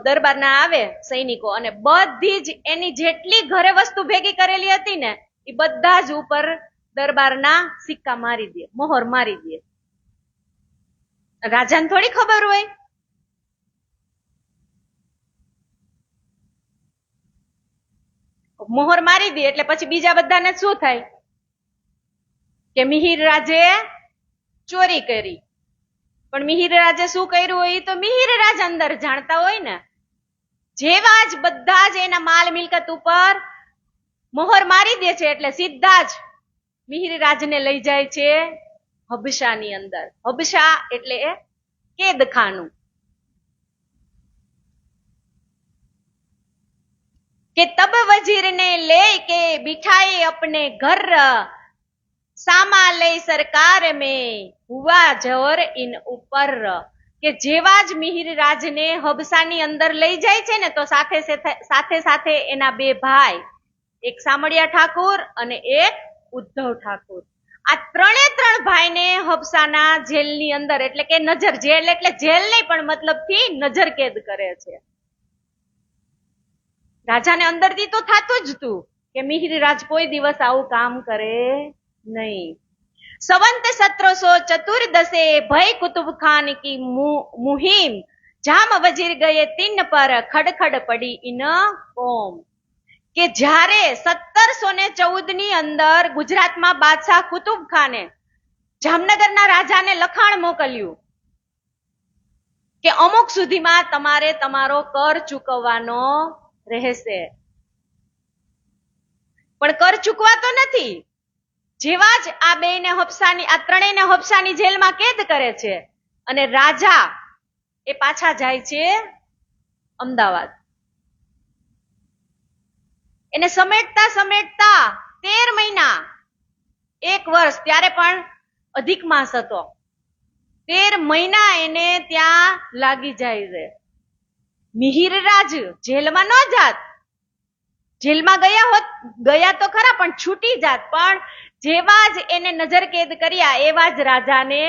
દરબારના આવે સૈનિકો અને બધી જ એની જેટલી ઘરે વસ્તુ ભેગી કરેલી હતી ને એ બધા જ ઉપર દરબારના સિક્કા મારી દે, મોહર મારી દે. રાજાને થોડી ખબર હોય. મોહર મારી દે એટલે પછી બીજા બધાને શું થાય કે મિહિરરાજે ચોરી કરી. પણ મિહિરરાજે શું કર્યું હોય તો મિહિરરાજ અંદર જાણતા હોય ને. જેવા જ બધા જ એના માલ મિલકત ઉપર મોહર મારી દે છે એટલે સીધા જ મિહિરરાજને લઈ જાય છે હબશાની અંદર. હબશા એટલે કેદખાનું. કે તબ વજીર ને લે કે બિઠાए अपने घर सामा ले सरकार में हुआ जोर इन ऊपर. કે જેવા જ મિહિરરાજ ને હબસાની અંદર લઈ જાય છે ને તો સાથે એના બે ભાઈ, એક સામળિયા ઠાકુર અને એક ઉદ્ધવ ઠાકુર, આ ત્રણ ભાઈને હબસાના જેલની અંદર એટલે કે નજર જેલ એટલે જેલ નહીં પણ મતલબ થી નજર કેદ કરે છે. રાજાને અંદરથી તો થાતું જ તું કે મિહિરરાજ કોઈ દિવસ આવું કામ કરે નહીં. संवत 1714 भय कुतुब खान की मुहिम जाम वजीर गए 3 पर खड़खड़ पड़ी इन कोम. કે જ્યારે 1714 ની અંદર ગુજરાતમાં બાદશાહ કુતુબ ખાને જામનગરના રાજાને લખાણ મોકલ્યું કે અમુક સુધીમાં તમારે તમારો કર ચૂકવવાનો રહેશે. પણ કર ચૂકવાતો નથી. જેવા જ આ બેયને હબસાની, આ ત્રણેયને હબસાની જેલમાં કેદ કરે છે અને રાજા એ પાછા જાય છે અમદાવાદ. એને સમેટતા સમેટતા 13 મહિના, 1 વર્ષ, ત્યારે પણ અધિક માસ હતો, 13 મહિના એને ત્યાં લાગી જાય છે. મિહિરરાજ જેલમાં ન જાત, જેલમાં ગયા તો ખરા પણ છૂટી જાત, પણ જેવા જ એને નજર કેદ કર્યા એવા જ રાજાને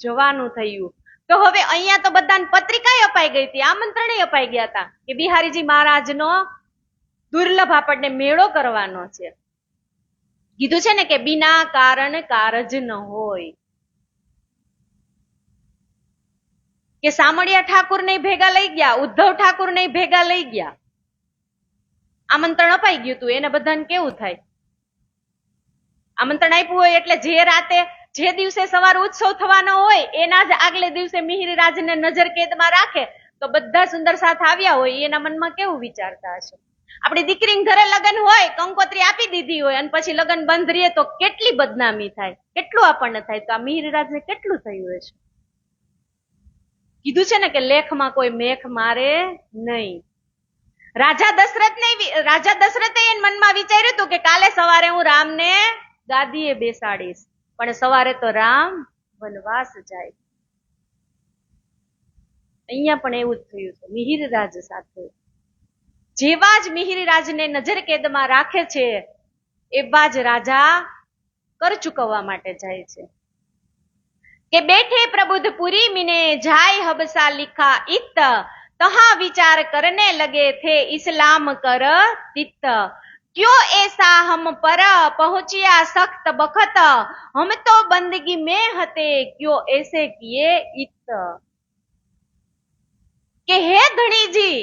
જવાનું થયું. તો હવે અહીંયા તો બધાને પત્રિકા અપાઈ ગઈ હતી, આમંત્રણે અપાઈ ગયા હતા કે બિહારીજી મહારાજનો દુર્લભ આપણને મેળો કરવાનો છે. કીધું છે ને કે બિના કારણ કારજ ન હોય. કે સામળિયા ઠાકુર ને ભેગા લઈ ગયા, ઉદ્ધવ ઠાકુર ને ભેગા લઈ ગયા, આમંત્રણ અપાઈ ગયું હતું. એને બધાને કેવું થાય? આમંત્રણ આપ્યું હોય એટલે જે રાતે, જે દિવસે સવાર ઉત્સવ થવાનો હોય એના જ આગલે દિવસે મિહિરરાજને નજર કેદમાં રાખે તો બધા સુંદર સાથ આવ્યા હોય એના મનમાં કેવું વિચારતા હશે? આપણી દીકરીને ઘરે લગ્ન હોય, કંકોત્રી આપી દીધી હોય અને પછી લગ્ન બંધ રહીએ તો કેટલી બદનામી થાય, કેટલું આપણને થાય. તો આ મિહિરરાજને કેટલું થયું હશે? કીધું છે ને કે લેખમાં કોઈ મેખ મારે નહીં. રાજા દશરથે એને મનમાં વિચાર્યું હતું કે કાલે સવારે હું રામને ગાદીએ બેસાડીશ, પણ સવારે તો રામ વનવાસ જાય. અહીંયા પણ એવું જ થયું છે મિહિરરાજ સાથે. જેવા જ મિહિરરાજને નજર કેદમાં રાખે છે એવા જ રાજા કર ચૂકવવા માટે જાય છે કે બેઠે પ્રબુદ્ધપુરી મીને જાય હબસા लिखा इत तहा विचार करने लगे थे इस्लाम कर तित क्यों ऐसा हम पर पहुंचिया सख्त बखत हम तो बंदगी में हते क्यों ऐसे किए इत. કે હે ધણીજી,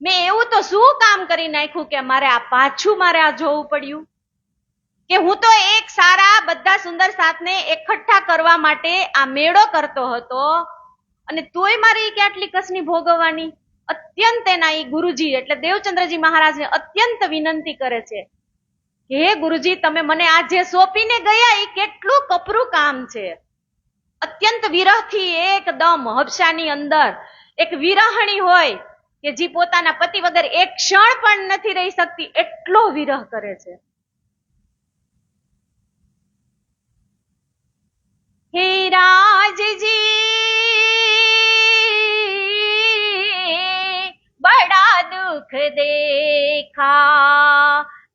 મેં એવું તો શું કામ કરી નાખ્યું કે મારે આ જોવું પડ્યું? કે હું તો એક સારા બધા સુંદર સાથને એકઠા કરવા માટે આ મેળો કરતો હતો અને તોય મારે કે આટલી કસની ભોગવવાની. અત્યંત એના એ ગુરુજી એટલે દેવચંદ્રજી મહારાજને અત્યંત વિનંતી કરે છે કે હે ગુરુજી, તમે મને આ જે સોંપીને ગયા એ કેટલું કપરું કામ છે. અત્યંત વિરહથી એકદમ હબસાની અંદર એક વિરહણી હોય કે જે પોતાના પતિ વગર એક ક્ષણ પણ નથી રહી શકતી, એટલો વિરહ કરે છે. हे राज जी बड़ा दुख देखा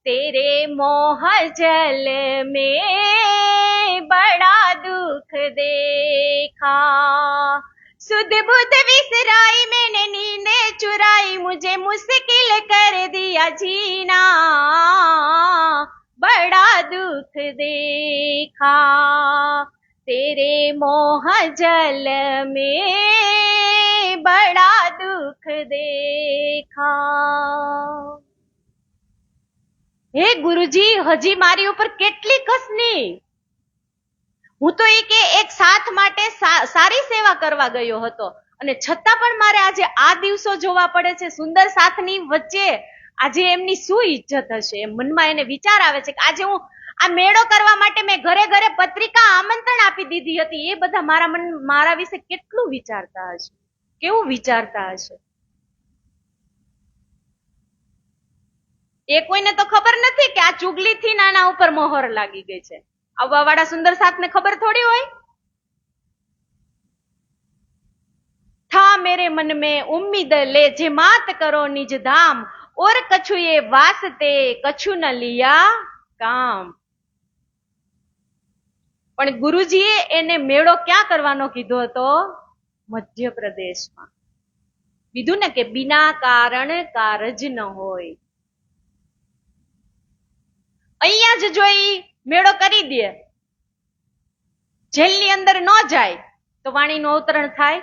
तेरे मोह जल में बड़ा दुख देखा सुध बुध विसराई मैंने नींद चुराई मुझे मुश्किल कर दिया जीना बड़ा दुख देखा तेरे मोह जल में बड़ा दुख देखा. હે ગુરુજી, હજી મારી ઉપર કેટલી કસની. હું તો એક સાથ માટે સારી સેવા કરવા ગયો હતો અને છતાં પણ મારે આજે આ દિવસો જોવા પડે છે. સુંદર સાથની વચ્ચે આજે એમની શું ઇજ્જત હશે? મનમાં એને વિચાર આવે છે કે આજે હું આ મેળો કરવા માટે મેં ઘરે ઘરે પત્રિકા આમંત્રણ આપી દીધી હતી. એ બધા મારા વિશે કેટલું વિચારતા હશે, કેવું વિચારતા હશે? એ કોઈને તો ખબર નથી કે આ ચુગલી થી નાના ઉપર મોહર લાગી ગઈ છે. આવવા વાળા સુંદર સાથ ને ખબર થોડી હોય. था मेरे मन में उम्मीद ले जे मात करो निज धाम और कछु ये वास्ते कछु न लिया काम. પણ ગુરુજીએ એને મેળો ક્યાં કરવાનો કીધો હતો? મધ્યપ્રદેશમાં. કીધું ને કે બિના કારણ કારજ ન હોય. અહીંયા જ જો મેળો કરી દે, જેલની અંદર ન જાય તો વાણીનું અવતરણ થાય?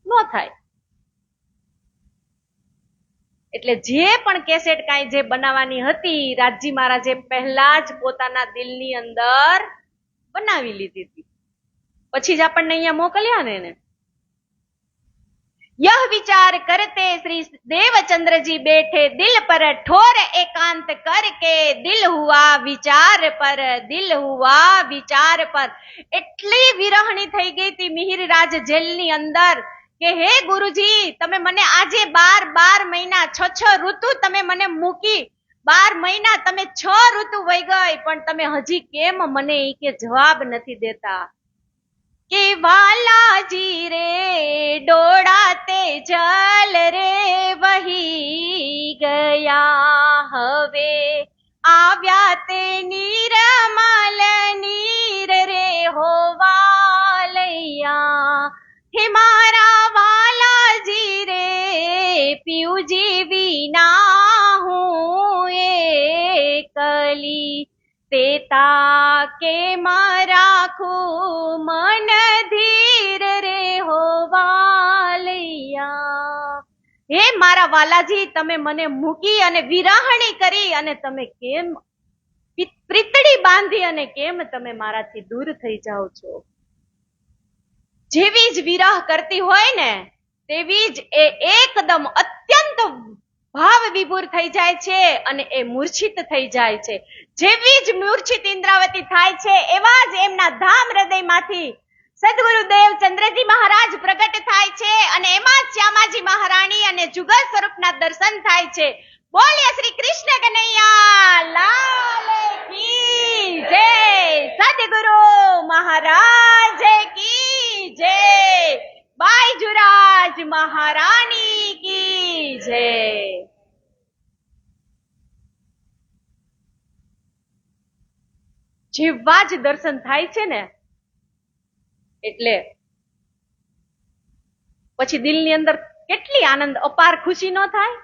ન થાય. એટલે જે પણ કેસેટ કાંઈ જે બનાવવાની હતી રાજજી મહારાજે પહેલા જ પોતાના દિલની અંદર બનાવી લીધી હતી, પછી જ આપણને અહીંયા મોકલ્યા ને એને. यह विचार करते श्री देवचंद्र जी बैठे दिल पर ठोर एकांत करके दिल हुआ विचार पर दिल हुआ विचार पर એટલી વિરહણી થઈ ગઈ હતી મિહિરરાજ જેલની અંદર કે હે ગુરુજી તમે મને આજે 12 મહિના 6 ઋતુ તમે મને મૂકી 12 મહિના તમે 6 ઋતુ વહી ગઈ પણ તમે હજી કેમ મને ઈ કે જવાબ નથી દેતા કે વાલાજી રે ડોળાતે જલ રે વહી ગયા હવે આવ્યા તે નિરમલ નીર રે હોવાલૈયા હે મારા વાલાજી રે પીયુજી વિના હું એકલી તેતા કે રાખું મન ધીર રે હોવાલૈયા હે મારા વાલાજી તમે મને મૂકી અને વિરહણી કરી અને તમે કેમ પ્રીતડી બાંધી અને કેમ તમે મારાથી દૂર થઈ જાઓ છો જેવી જ વિરહ કરતી હોય ને તેવી જ એ એકદમ અત્યંત ભાવ વિભોર થઈ જાય છે અને એ મૂર્છિત થઈ જાય છે જેવી જ મૂર્છિત ઇન્દ્રાવતી થાય છે એવા જ એમના ધામ હૃદયમાંથી સદગુરુદેવ ચંદ્રજી મહારાજ પ્રગટ થાય છે અને એમાં શ્યામાજી મહારાણી અને જુગલ સ્વરૂપના દર્શન થાય છે બોલીએ શ્રી કૃષ્ણ કનૈયા લાલ કી જય સદગુરુ મહારાજ કી જય બાઈજુરાજ મહારાણી કી જય જેવા જ દર્શન થાય છે ને એટલે પછી દિલની અંદર કેટલી આનંદ અપાર ખુશી નો થાય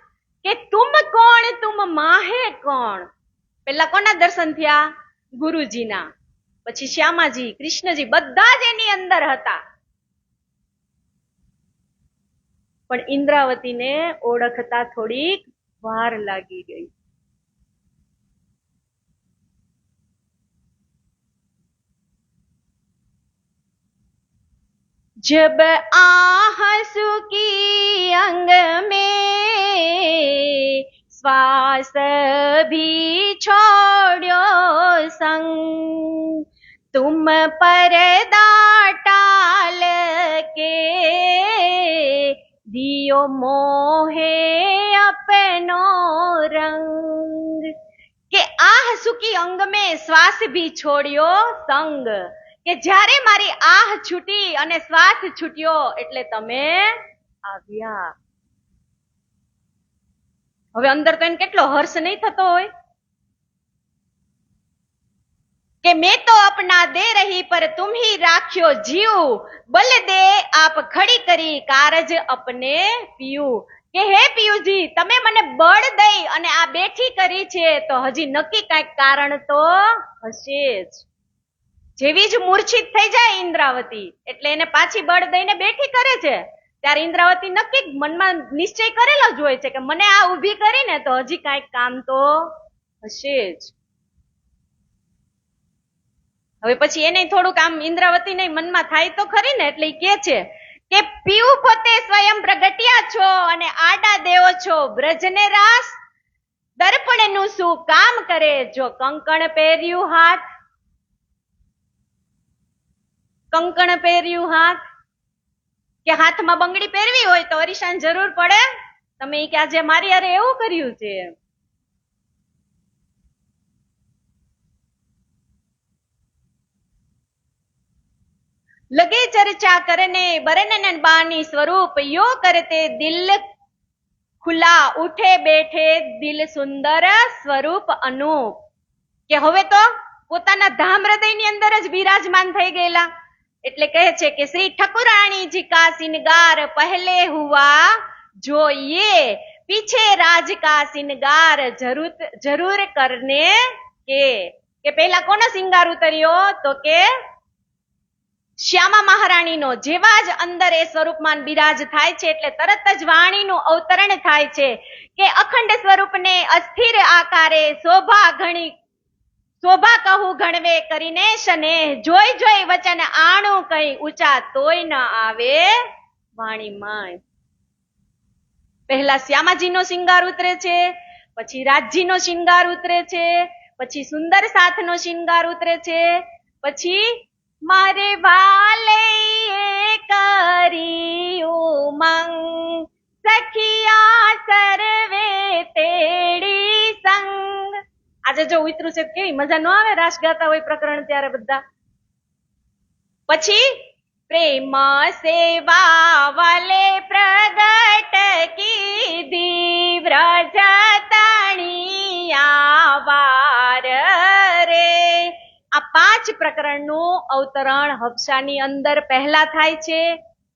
કે તુમ કોણ તુમ માહે કોણ પેલા કોના દર્શન થયા ગુરુજીના પછી શ્યામાજી કૃષ્ણજી બધા જ એની અંદર હતા પણ ઇન્દ્રાવતીને ઓળખતા થોડીક વાર લાગી ગઈ जब आहसु की अंग में श्वास भी छोड़ो संग तुम पर्दा टाल के दियो मोहे अपनो रंग के आहसु की अंग में श्वास भी छोड़्यो संग કે જ્યારે મારી આહ છૂટી અને શ્વાસ છૂટ્યો એટલે તમે આવ્યા હવે અંદર તો એને કેટલો હર્ષ નહીં થતો હોય કે મેં તો અપના દે રહી પર तुम ही राख्यो जीव बल दे आप खड़ी करी कारज अपने पीयू કે હે પિયુજી તમે મને બળ દઈ અને આ બેઠી કરી છે તો હજી નક્કી કાંઈક કારણ તો હશે જ જેવી જ મૂર્છિત થઈ જાય ઇન્દ્રાવતી એટલે એને પાછી બળ દઈને બેઠી કરે છે ત્યારે ઇન્દ્રાવતી નક્કી મનમાં નિશ્ચય કરેલો જ હોય છે કે મને આ ઊભી કરીને તો હજી કાંઈક કામ તો હશે જ હવે પછી એને થોડુંક આમ ઇન્દ્રાવતીને મનમાં થાય તો ખરી ને એટલે કે છે કે પીયુ પોતે સ્વયં પ્રગટ્યા છો અને આડા દેવો છો બ્રજને રાસ દર્પણનું શું કામ કરે જો કંકણ પહેર્યું હાથ કંકણ પહેર્યું હાથ કે હાથમાં બંગડી પહેરવી હોય તો અરીસાની જરૂર પડે તમે કે આજે મારી હારે એવું કર્યું છે लगे चर्चा करने बरनन बानी स्वरूप यो करते दिल खुला उठे बैठे दिल सुंदर स्वरूप अनूप કે હવે તો પોતાના ધામ હૃદયની અંદર જ બિરાજમાન થઈ ગયેલા એટલે કહે છે કે શ્રી ઠकुरानी जी का सिंगार पहले हुआ जो ये पीछे राज का सिंगार जरूर करने के પેલા કોનો સિંગાર ઉતર્યો તો કે શ્યામા મહારાણીનો જેવા જ અંદર એ સ્વરૂપમાન બિરાજ થાય છે એટલે તરત જ વાણીનું અવતરણ થાય છે કે અખંડ સ્વરૂપને અસ્થિર આકારે શોભા ઘણી શોભા કહું ગણવે કરીને શને જોઈ જોઈ વચન આણું કઈ ઊંચા તોય ન આવે વાણીમાં પહેલા શ્યામાજીનો શિંગાર ઉતરે છે, પછી રાજજીનો શિંગાર ઉતરે છે, પછી સુંદર સાથનો શિંગાર ઉતરે છે, પછી મારે વાલે કરી ઉમંગ સખિયા સર્વે તેડી સંગ. આજે જો ઉતરું છે કેવી મજા ન આવે રાસ ગાતા હોય પ્રકરણ ત્યારે બધા. પછી પ્રેમ સેવા વાલે પ્રગટ કીધી વ્રજ તણિયા વાર રે. આ 5 પ્રકરણનું અવતરણ હબસાની અંદર પહેલા થાય છે,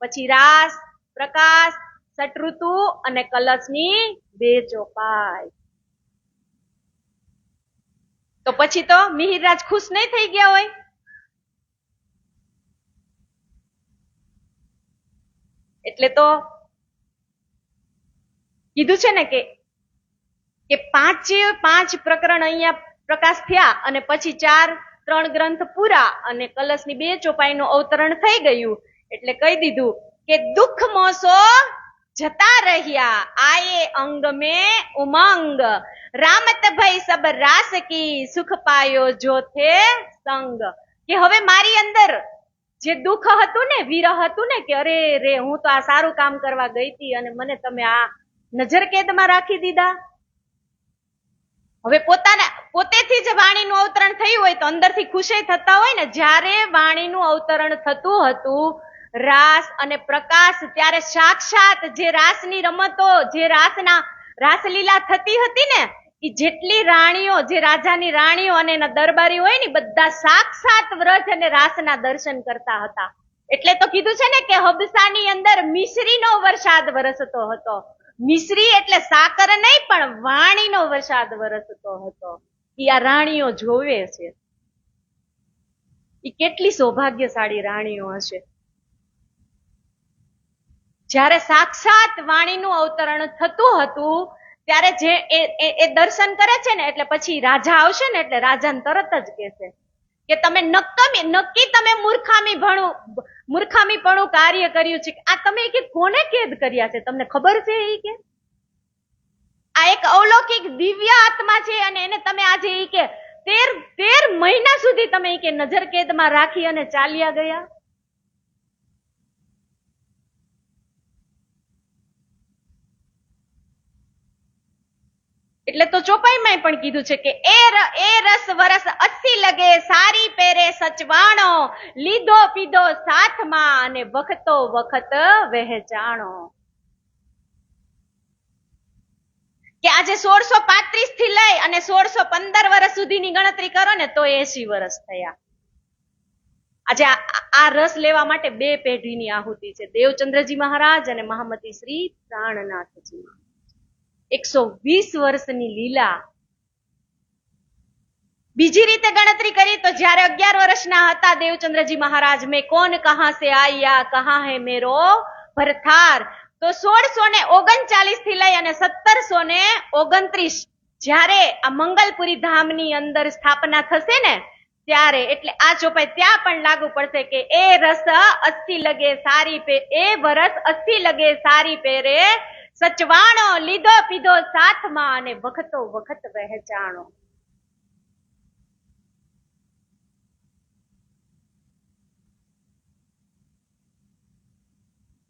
પછી રાસ, પ્રકાશ, સટઋતુ અને કલશની 2 ચોપાઈ. તો પછી તો મિહિરરાજ ખુશ નહીં થઈ ગયા હોય. એટલે તો કીધું છે ને કે 5 પ્રકરણ અહીંયા પ્રકાશ થયા અને પછી 3 ગ્રંથ પૂરા અને કલશની 2 ચોપાઈનું અવતરણ થઈ ગયું. એટલે કહી દીધું કે દુઃખ મોસો જતા રહ્યા આયે અંગ में उमंग रामत भई सब रास की सुख पायो जो थे संग. કે હવે મારી અંદર જે દુઃખ હતું ને, વિરહ હતું ને, કે અરે રે હું તો આ સારું કામ કરવા ગઈ હતી અને મને તમે આ નજર કેદમાં રાખી દીધા. હવે પોતેથી જ વાણીનું અવતરણ થયું હોય તો અંદરથી ખુશી થતા હોય ને. જ્યારે વાણીનું અવતરણ થતું હતું રાસ અને પ્રકાશ, ત્યારે સાક્ષાત જે રાસની રમતો, જે રાસલીલા થતી હતી ને, એ જેટલી રાણીઓ, જે રાજાની રાણીઓ અને એના દરબારી હોય ને, બધા સાક્ષાત વ્રજ અને રાસના દર્શન કરતા હતા. એટલે તો કીધું છે ને કે હબસાની અંદર મિશ્રીનો વરસાદ વરસતો હતો. મિશ્રી એટલે સાકર નહીં, પણ વાણીનો વરસાદ વરસતો હતો. એ આ રાણીઓ જોવે છે. એ કેટલી સૌભાગ્યશાળી રાણીઓ હશે. જ્યારે સાક્ષાત વાણીનું અવતરણ થતું હતું ત્યારે જે એ દર્શન કરે છે ને, એટલે પછી રાજા આવશે ને, એટલે રાજાને તરત જ કહેશે કે તમે નક્કી તમે મૂર્ખામીપણું કાર્ય કર્યું છે. આ તમે કે કોને કેદ કર્યા છે તમને ખબર છે? એ કે આ એક અલૌકિક દિવ્ય આત્મા છે અને એને તમે આજે એ કે 13 મહિના સુધી તમે કે નજર કેદમાં રાખી અને ચાલ્યા ગયા. એટલે તો ચોપાઈમાં પણ કીધું છે કે એ રસ વરસ 80 લગે સારી પેરે સચવાણો લીધો પીધો સાથમાં અને વખતો વખત વહેંચાણો. કે આજે 1635 થી લઈ અને 1615 વર્ષ સુધીની ગણતરી કરો ને તો 80 વર્ષ થયા. આજે આ રસ લેવા માટે 2 પેઢીની આહુતિ છે, દેવચંદ્રજી મહારાજ અને મહામતી શ્રી પ્રાણનાથજી. 120 વર્ષની લીલા. બીજી રીતે ગણતરી કરી તો જ્યારે 11 વર્ષના હતા દેવચંદ્રજી મહારાજ, મેં કોણ કહા સે આયા કહા હે મેરો ભરથાર, તો 1639 થી લઈ અને 1729 જ્યારે આ મંગલપુરી ધામની અંદર સ્થાપના થશે ને ત્યારે, એટલે આ ચોપાઈ ત્યાં પણ લાગુ પડશે કે એ રસ 80 લગે સારી પે, એ વરસ 80 લગે સારી પેરે સચવાણો લીધો પીધો સાથમાં અને વખતો વખત વહેંચાણો.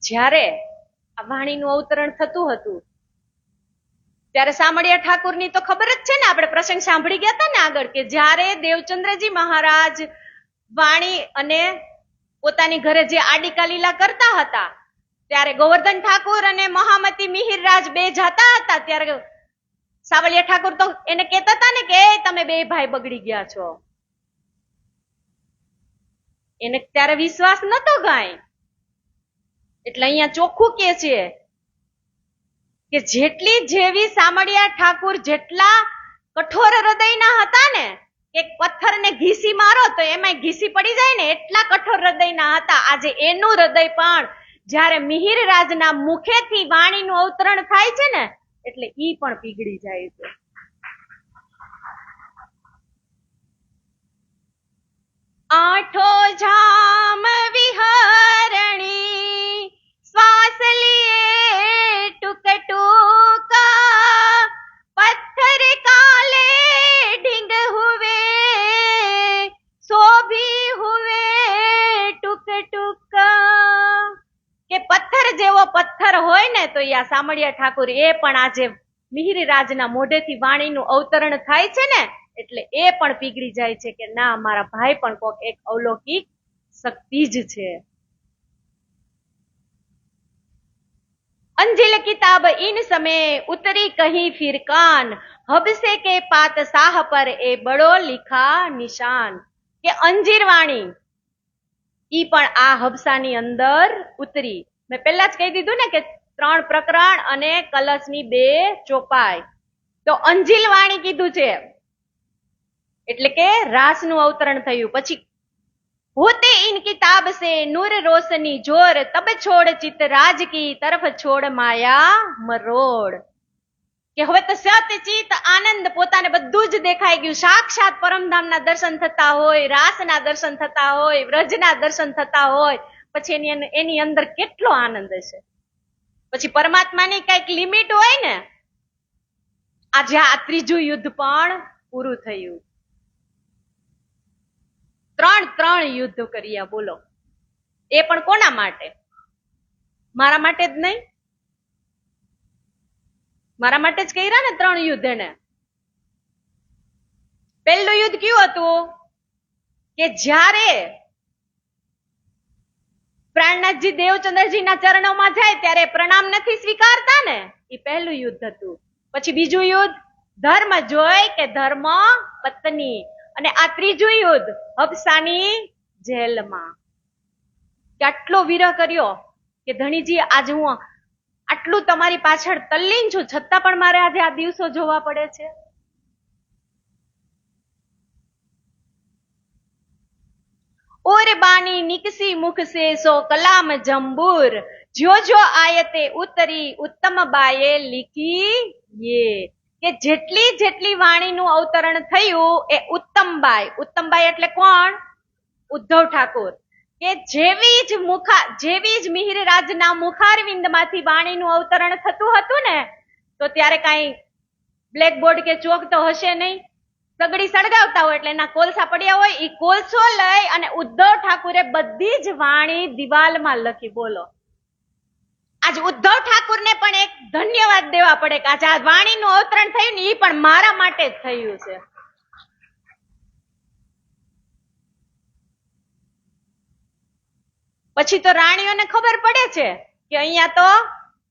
જ્યારે આ વાણીનું અવતરણ થતું હતું ત્યારે સામળિયા ઠાકુરની તો ખબર જ છે ને, આપણે પ્રસંગ સાંભળી ગયા હતા ને આગળ, કે જ્યારે દેવચંદ્રજી મહારાજ વાણી અને પોતાની ઘરે જે આડિકા લીલા કરતા હતા ત્યારે ગોવર્ધન ઠાકુર અને મહામતી મિહિરરાજ 2 જાતા હતા. ત્યારે સાવલિયા ઠાકુર તો એને કહેતા હતા ને કે તમે 2 ભાઈ બગડી ગયા છો. એને ત્યારે વિશ્વાસ નતો ગાય. એટલે અહીંયા ચોખ્ખું કે છે કે જેવી સામળિયા ઠાકુર જેટલા કઠોર હૃદયના હતા ને, કે પથ્થરને ઘીસી મારો તો એમાં ઘીસી પડી જાય ને, એટલા કઠોર હૃદયના હતા. આજે એનું હૃદય પણ જ્યારે મિહિરરાજના મુખેથી વાણીનું અવતરણ થાય છે ને, એટલે ઈ પણ પીગળી જાય છે. આઠો જામ વિહરણી શ્વાસ લીએ ટુક ટુક તો આ સામળિયા ઠાકુર એ પણ આજે મિહિર રાજના મોઢેથી વાણીનું અવતરણ થાય છે ને એટલે એ પણ પીગળી જાય છે કે ના મારા ભાઈ પણ કોક એક અલૌકિક શક્તિ જ છે. અંજિલ કિતાબ ઇન समय उतरी कहीं फिर कान हबसे के पात साह पर ए बड़ो लिखा निशान. કે અંજીર વાણી ઈ પણ આ હબસાની અંદર ઉતરી. મેં પહેલા જ કહી દીધું ને કે 3 પ્રકરણ અને કલશની 2 ચોપાઈ. તો અંજીલ વાણી કીધું છે એટલે કે રાસનું અવતરણ થયું. પછી होते इन किताब से नूर रोशनी जोर तब छोड़ चित राज की तरफ छोड़ माया मरोड़. કે હવે તો સત ચિત આનંદ પોતાને બધું જ દેખાઈ ગયું. સાક્ષાત પરમધામના દર્શન થતા હોય, રાસના દર્શન થતા હોય, વ્રજના દર્શન થતા હોય, પછી એની અંદર કેટલો આનંદ હશે. પછી પરમાત્માની કઈક લિમિટ હોય ને. આજે આ 3જું યુદ્ધ પણ પૂરું થયું. 3 યુદ્ધ કર્યા બોલો. એ પણ કોના માટે? મારા માટે જ નહીં, મારા માટે જ કર્યા ને 3 યુદ્ધ એને. પહેલું યુદ્ધ કયું હતું કે જ્યારે પ્રાણનાથજી દેવચંદ્રજીના ચરણોમાં જાય ત્યારે પ્રણામ નથી સ્વીકારતા ને, એ પહેલું યુદ્ધ હતું. પછી બીજું યુદ્ધ ધર્મ જોય કે ધર્મ પત્ની, અને આ 3જું યુદ્ધ હબસાની જેલમાં. કેટલો વિરહ કર્યો કે ધણીજી આજે હું આટલું તમારી પાછળ તલ્લીન છું છતાં પણ મારે આજે આ દિવસો જોવા પડે છે. ઓર બાની નિકસી મુખ સે સો કલામ જંબૂર જો જો આયતે ઉતરી ઉત્તમ બાએ લીખી યે. કે જેટલી જેટલી વાણીનું અવતરણ થયું એ ઉત્તમબાઈ. ઉત્તમબાઈ એટલે કોણ? ઉદ્ધવ ઠાકોર. કે જેવી જ મિહિર રાજના મુખારવિંદમાંથી વાણીનું અવતરણ થતું હતું ને તો ત્યારે કાંઈ બ્લેકબોર્ડ કે ચોક તો હશે નહીં. સગડી સળગાવતા હોય એટલે એના કોલસા પડ્યા હોય, એ કોલસો લઈ અને ઉદ્ધવ ઠાકુરે બધી જ વાણી દિવાલમાં લખી. બોલો, આજ ઉદ્ધવ ઠાકુરને પણ એક ધન્યવાદ દેવા પડે કે આજે આ વાણીનું અવતરણ થયું ને એ પણ મારા માટે જ થયું છે. પછી તો રાણીઓને ખબર પડે છે કે અહીંયા તો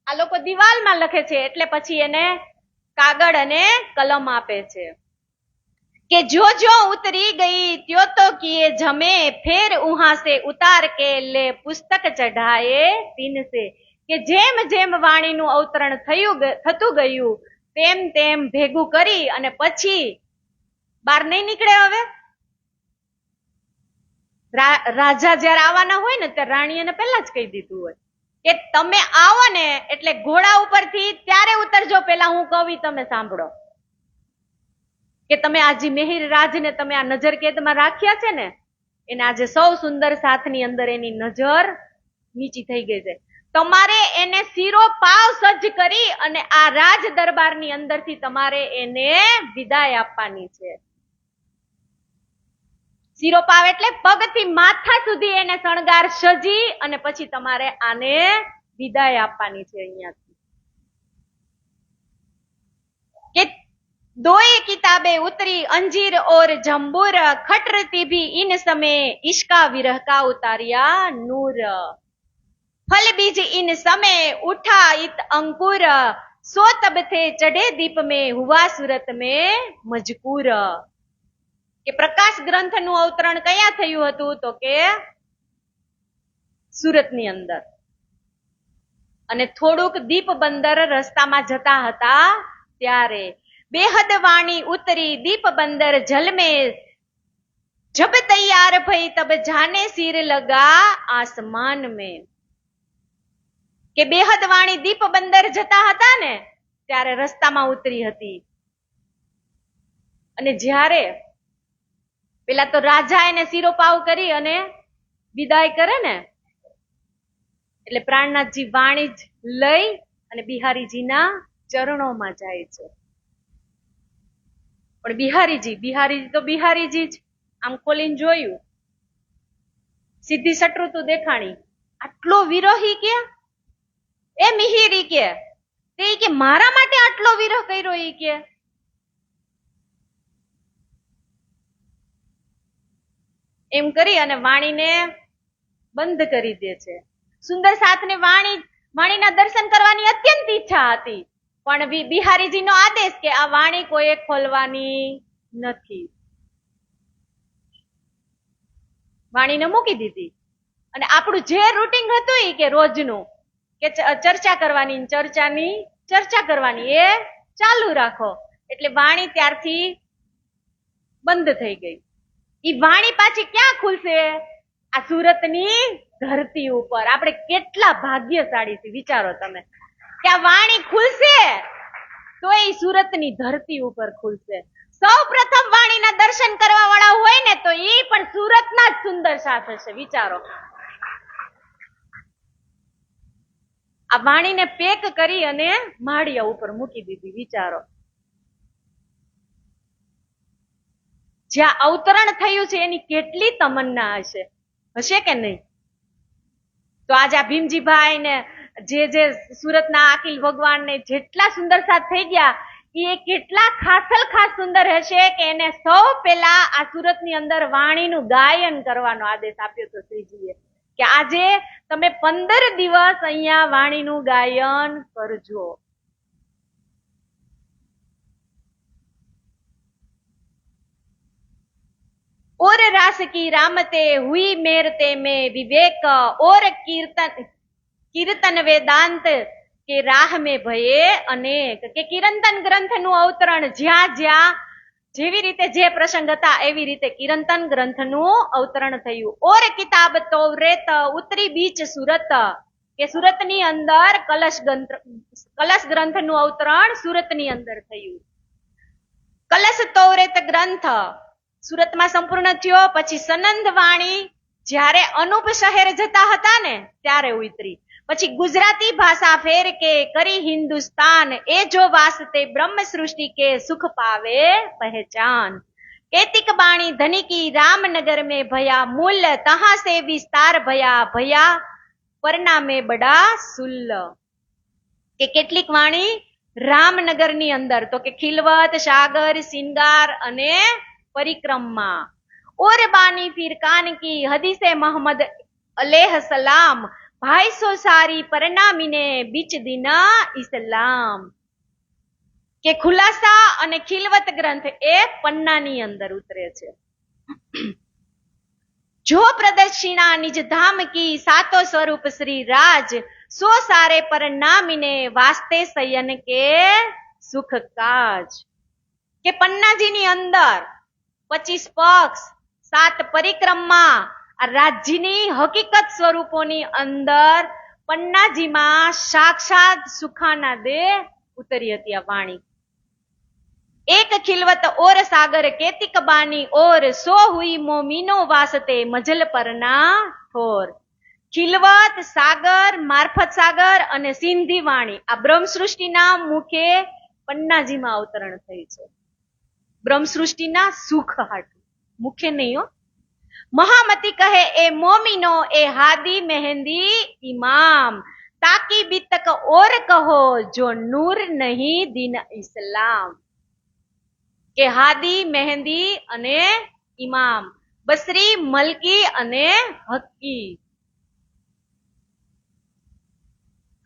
આ લોકો દિવાલમાં લખે છે એટલે પછી એને કાગળ અને કલમ આપે છે કે જો જો ઉતરી ગઈ ત્યો તો કિએ જમે ફેર ઉહા સે ઉતાર કે લે પુસ્તક ચઢાએ તીન સે. કે જેમ જેમ વાણીનું અવતરણ થતું ગયું તેમ તેમ ભેગું કરી અને પછી બહાર નહીં નીકળે. હવે રાજા જયારે આવવાના હોય ને ત્યારે રાણીએ પહેલા જ કહી દીધું હોય કે તમે આવો ને એટલે ઘોડા ઉપરથી ત્યારે ઉતરજો, પેલા હું કહું તમે સાંભળો. કે તમે આજે મિહિર રાજને તમે આ નજર કેદમાં રાખ્યા છે ને એને આજે સૌ સુંદર સાથની અંદર એની નજર નીચી થઈ ગઈ છે. તમારે એને શીરો પાવ સજ્જ કરી અને આ રાજ દરબારની અંદરથી તમારે એને વિદાય આપવાની છે. શીરો પાવ એટલે પગથી માથા સુધી એને શણગાર સજી અને પછી તમારે આને વિદાય આપવાની છે. અહીંયાથી કે दोए किताबे उतरी अंजीर और जम्बूर खटरती भी इन समय इश्का विरह का उतारिया नूर. फल बीज इन समय उठा इत अंकुर सो तब थे चढ़े दीप में हुआ सूरत में मजकूर. કે પ્રકાશ ગ્રંથનું અવતરણ કયા થયું હતું તો કે સુરતની અંદર. અને થોડુંક દીપ બંદર રસ્તામાં જતા હતા ત્યારે बेहद वाणी उतरी दीप बंदर जल में जब तैयार भई तब जाने सिर लगा आसमान में. કે બેહદ વાણી દીપ બંદર જતા હતા ને ત્યારે રસ્તામાં ઉતરી હતી અને જ્યારે પેલા તો રાજા એને શિરોપાવ કરી અને વિદાય કરે ને એટલે પ્રાણનાથજી વાણી જ લઈ અને બિહારીજીના ચરણોમાં જાય છે. પણ બિહારીજી તો બિહારીજી જ આમ ખોલીને જોયું, સીધી શત્રુતું દેખાણી. આટલો વિરોહી કે એ મિહિર કે મારા માટે આટલો વિરહ કર્યો કે એમ કરી અને વાણીને બંધ કરી દે છે. સુંદર સાથને વાણીના દર્શન કરવાની અત્યંત ઈચ્છા હતી, પણ બિહારીજીનો આદેશ કે આ વાણી કોઈએ ખોલવાની નથી. વાણીને મૂકી દીધી અને આપણું જે રૂટિંગ હતું કે રોજનું કે ચર્ચા કરવાની એ ચાલુ રાખો. એટલે વાણી ત્યારથી બંધ થઈ ગઈ. ઈ વાણી પાછી ક્યાં ખુલશે? આ સુરતની ધરતી ઉપર. આપણે કેટલા ભાગ્યશાળી છીએ વિચારો તમે, કે આ વાણી ખુલશે તો એ સુરતની ધરતી ઉપર ખુલશે. સૌ પ્રથમ વાણીના દર્શન કરવા વાળા હોય ને તો એ પણ સુરતના જ સુંદર સાથ હશે. વિચારો, આ વાણીને પેક કરી અને માળિયા ઉપર મૂકી દીધી. વિચારો, જ્યાં અવતરણ થયું છે એની કેટલી તમન્ના હશે કે નહીં? તો આજે આ ભીમજીભાઈ ને જે સુરતના અખિલ ભગવાન ને જેટલા સુંદર સાથ થઈ ગયા એ કેટલા ખાસ સુંદર હશે કે એને સૌ પહેલા આ સુરતની અંદર વાણીનું ગાયન કરવાનો આદેશ આપ્યો હતો શ્રીજીએ, કે આજે તમે 15 દિવસ અહીંયા વાણીનું ગાયન કરજો. और रास की रामते हुई मेरते में विवेक और कीर्तन वेदांत કે રાહ મેં ભયે અનેક. કે કિરંતન ગ્રંથનું અવતરણ જ્યાં જેવી રીતે જે પ્રસંગ હતા એવી રીતે કિરંતન ગ્રંથનું અવતરણ થયું. ઓર કિતાબ તૌરેત ઉતરી બીચ સુરત, કે સુરતની અંદર કલશ ગ્રંથનું અવતરણ સુરતની અંદર થયું. કલશ તૌરેત ગ્રંથ સુરતમાં સંપૂર્ણ થયો. પછી સનંદ વાણી જ્યારે અનુપ શહેર જતા હતા ને ત્યારે ઉતરી. પછી ગુજરાતી ભાષા ફેર કે કરી હિન્દુસ્તાન, એ જો વાસ્તે બ્રહ્મ સૃષ્ટિ કે સુખ પાવે પહેચાન. કેતિક બાણી ધનિકી રામનગર में भया मूल, तहां से विस्तार भया પરનામે બડા સુલ્લ. કે કેટલીક વાણી રામનગરની અંદર, તો કે ખિલવત, સાગર, સિંગાર અને પરિક્રમા. ઓર બાની ફિર કાન કી હદીસે મોહમ્મદ અલેહ સલામ, ભાઈ સો સારી પરનામીને બીચ દિના ઇસ્લામ. કે ખુલાસા અને ખિલવત ગ્રંથ એ પન્નાની અંદર ઉતરે છે. જો પ્રદક્ષિણા નિજ ધામ કી સાતો સ્વરૂપ શ્રી રાજ, સો સારે પરનામીને વાસ્તે સયન કે સુખ કાજ. કે પન્નાજીની અંદર 25 પક્ષ, 7 પરિક્રમા, આ રાજ્યની હકીકત સ્વરૂપોની અંદર પન્નાજીમાં સાક્ષાત સુખાના દે ઉતરી હતી આ વાણી. એક ખિલવત ઓર સાગર કેતિક બાની ઓર, સો હુઈ મોમીનો વાસતે મજલ પરના થોર. ખિલવત, સાગર, મારફત સાગર અને સિંધી વાણી આ બ્રહ્મ સૃષ્ટિના મુખે પન્નાજીમાં અવતરણ થઈ છે. બ્રહ્મ સૃષ્ટિના સુખ હાટું, મુખે નહીં હો. મહામતી કહે એ મોમીનો એ હાદી મહેંદી ઇમામ, તાકી બીતક ઓર કહો જો નૂર નહીં દિન ઇસ્લામ. કે હાદી, મહેંદી અને ઇમામ, બસરી, મલકી અને હક્કી.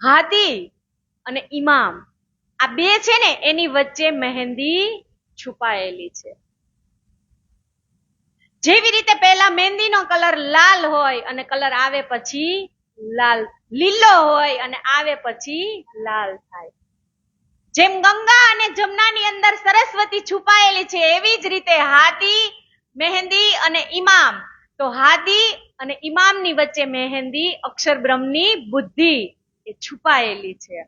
હાદી અને ઇમામ આ બે છે ને એની વચ્ચે મહેંદી છુપાયેલી છે. જેવી રીતે પહેલા મહેંદીનો કલર લાલ હોય અને કલર આવે પછી લીલો હોય અને આવે પછી લાલ થાય. જેમ ગંગા અને જમનાની અંદર સરસ્વતી છુપાયેલી છે એવી જ રીતે હાદી, મહેંદી અને ઇમામ. તો હાદી અને ઇમામની વચ્ચે મહેંદી અક્ષર બ્રહ્મની બુદ્ધિ એ છુપાયેલી છે.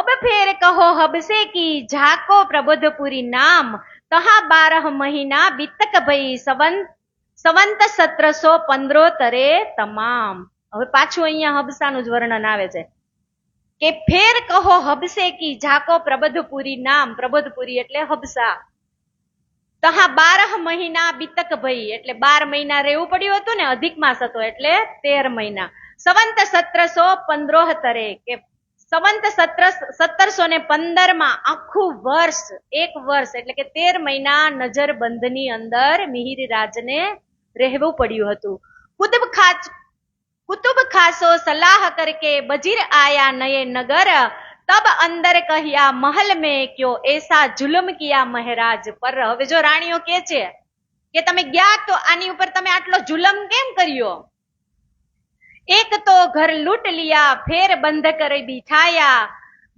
अब फिर कहो हबसे की झाको प्रबोधपुरी नाम, तहा 12 महीना बीतक भई संवत 1715 તમામ. હવે પાછું અહીંયા હબસાનું જ વર્ણન આવે છે કે ફેર કહો હબસે કી ઝાકો પ્રબોધપુરી નામ. પ્રબોધપુરી એટલે હબસા. તહા 12 મહિના બીતક ભઈ એટલે 12 મહિના રહેવું પડ્યું હતું ને, અધિક માસ હતો એટલે 13 મહિના. સંવંત 1775 કે સંવંત 1715 માં આખું વર્ષ, એક વર્ષ એટલે કે 13 મહિના નજરબંધની અંદર મિહિર રાજને રહેવું પડ્યું હતું. कुतुब खासो सलाह करके बजीर आया नए नगर, तब अंदर कहिया महल में क्यों ऐसा जुल्म किया महाराज पर. હવે જો રાણીઓ કે છે કે તમે ગયા તો આની ઉપર તમે આટલો જુલમ કેમ કર્યો? एक तो घर लूट लिया फिर बंद कर बिठाया,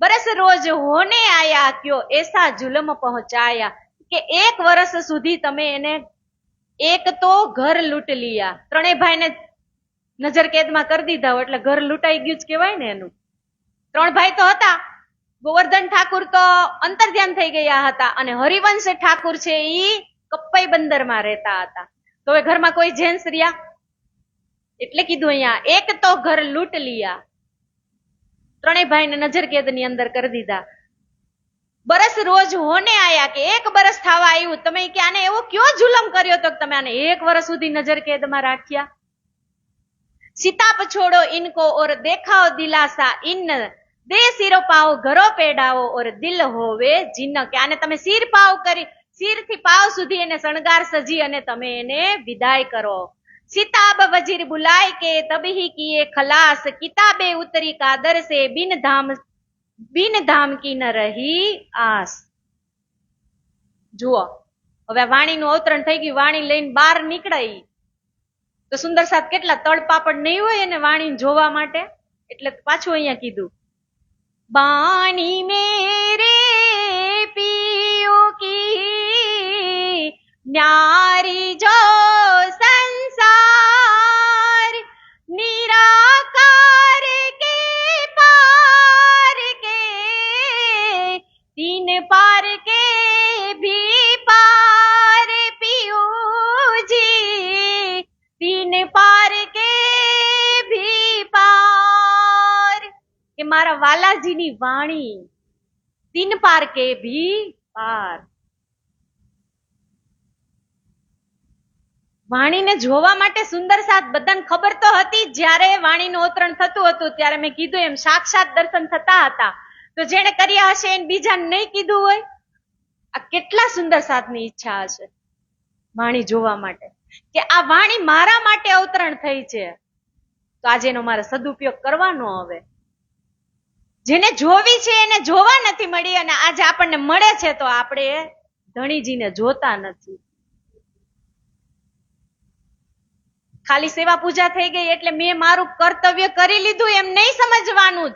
बरस रोज होने आया क्यों ऐसा जुल्म पहुंचाया. કે એક વર્ષ સુધી તમે એને એક તો ઘર લૂંટ लिया, ત્રણેય ભાઈને નજર કેદમાં કરી દીધા એટલે ઘર લૂંટાઈ ગયું જ કહેવાય ને એનું. ત્રણ ભાઈ તો હતા, ગોવર્ધન ઠાકુર તો અંતર્ધ્યાન થઈ ગયા હતા અને હરિવંશ ઠાકુર છે ઈ કપ્પાઈ બંદરમાં રહેતા હતા. તો હવે ઘરમાં કોઈ જેન્ટ્સ રહ્યા એટલે કીધું અહીંયા એક તો ઘર લૂંટ लिया, ત્રણેય ભાઈને નજર કેદની અંદર કરી દીધા. બરસ રોજ હોને આયા કે એક બરસ થવા આવ્યું, તમે કે આને એવો કયો જુલમ કર્યો તો તમે આને એક વર્ષ સુધી નજર કેદમાં રાખ્યા. सीताप छोड़ो इनको और देखाओ दिलासा इन, दे सिरो पाव घरो पेडाओ और दिल होवे जिन. કે આને તમે સિર પાવ કરી, સિર થી પાવ સુધી એને શણગાર સજી અને તમે એને વિદાય કરો. सीताब वजीर बुलाए के तभी किए खलास, किताबे उतरी कादर से बिन धाम की न रही आस. જુઓ હવે વાણીનું અવતરણ થઈ ગયું, વાણી લઈને બહાર નીકળાઈ તો સુંદર સાથ કેટલા તળપાપડ નહીં હોય એને વાણી જોવા માટે, એટલે પાછું અહીંયા કીધું બાણી મેરે પીઓ કી ન્યારી જો संसार निराकार के पार के तीन पार के भी पार पियो जी, तीन पार के भी पार. કે મારા વાલાજીની વાણી તીન પાર કે ભી પાર. વાણીને જોવા માટે સુંદર સાથ બધાને ખબર તો હતી, જ્યારે વાણીનું અવતરણ થતું હતું ત્યારે મેં કીધું એમ સાક્ષાત દર્શન થતા હતા, તો જેને કર્યા હશે એને બીજાને નહીં કીધું હોય. આ કેટલા સુંદર સાથની ઈચ્છા હશે વાણી જોવા માટે કે આ વાણી મારા માટે અવતરણ થઈ છે, તો આજે એનો મારે સદુપયોગ કરવાનો. હવે જેને જોવી છે એને જોવા નથી મળી અને આજે આપણને મળે છે તો આપણે ધણીજીને જોતા નથી. ખાલી સેવા પૂજા થઈ ગઈ એટલે મેં મારું કર્તવ્ય કરી લીધું એમ નહીં સમજવાનું.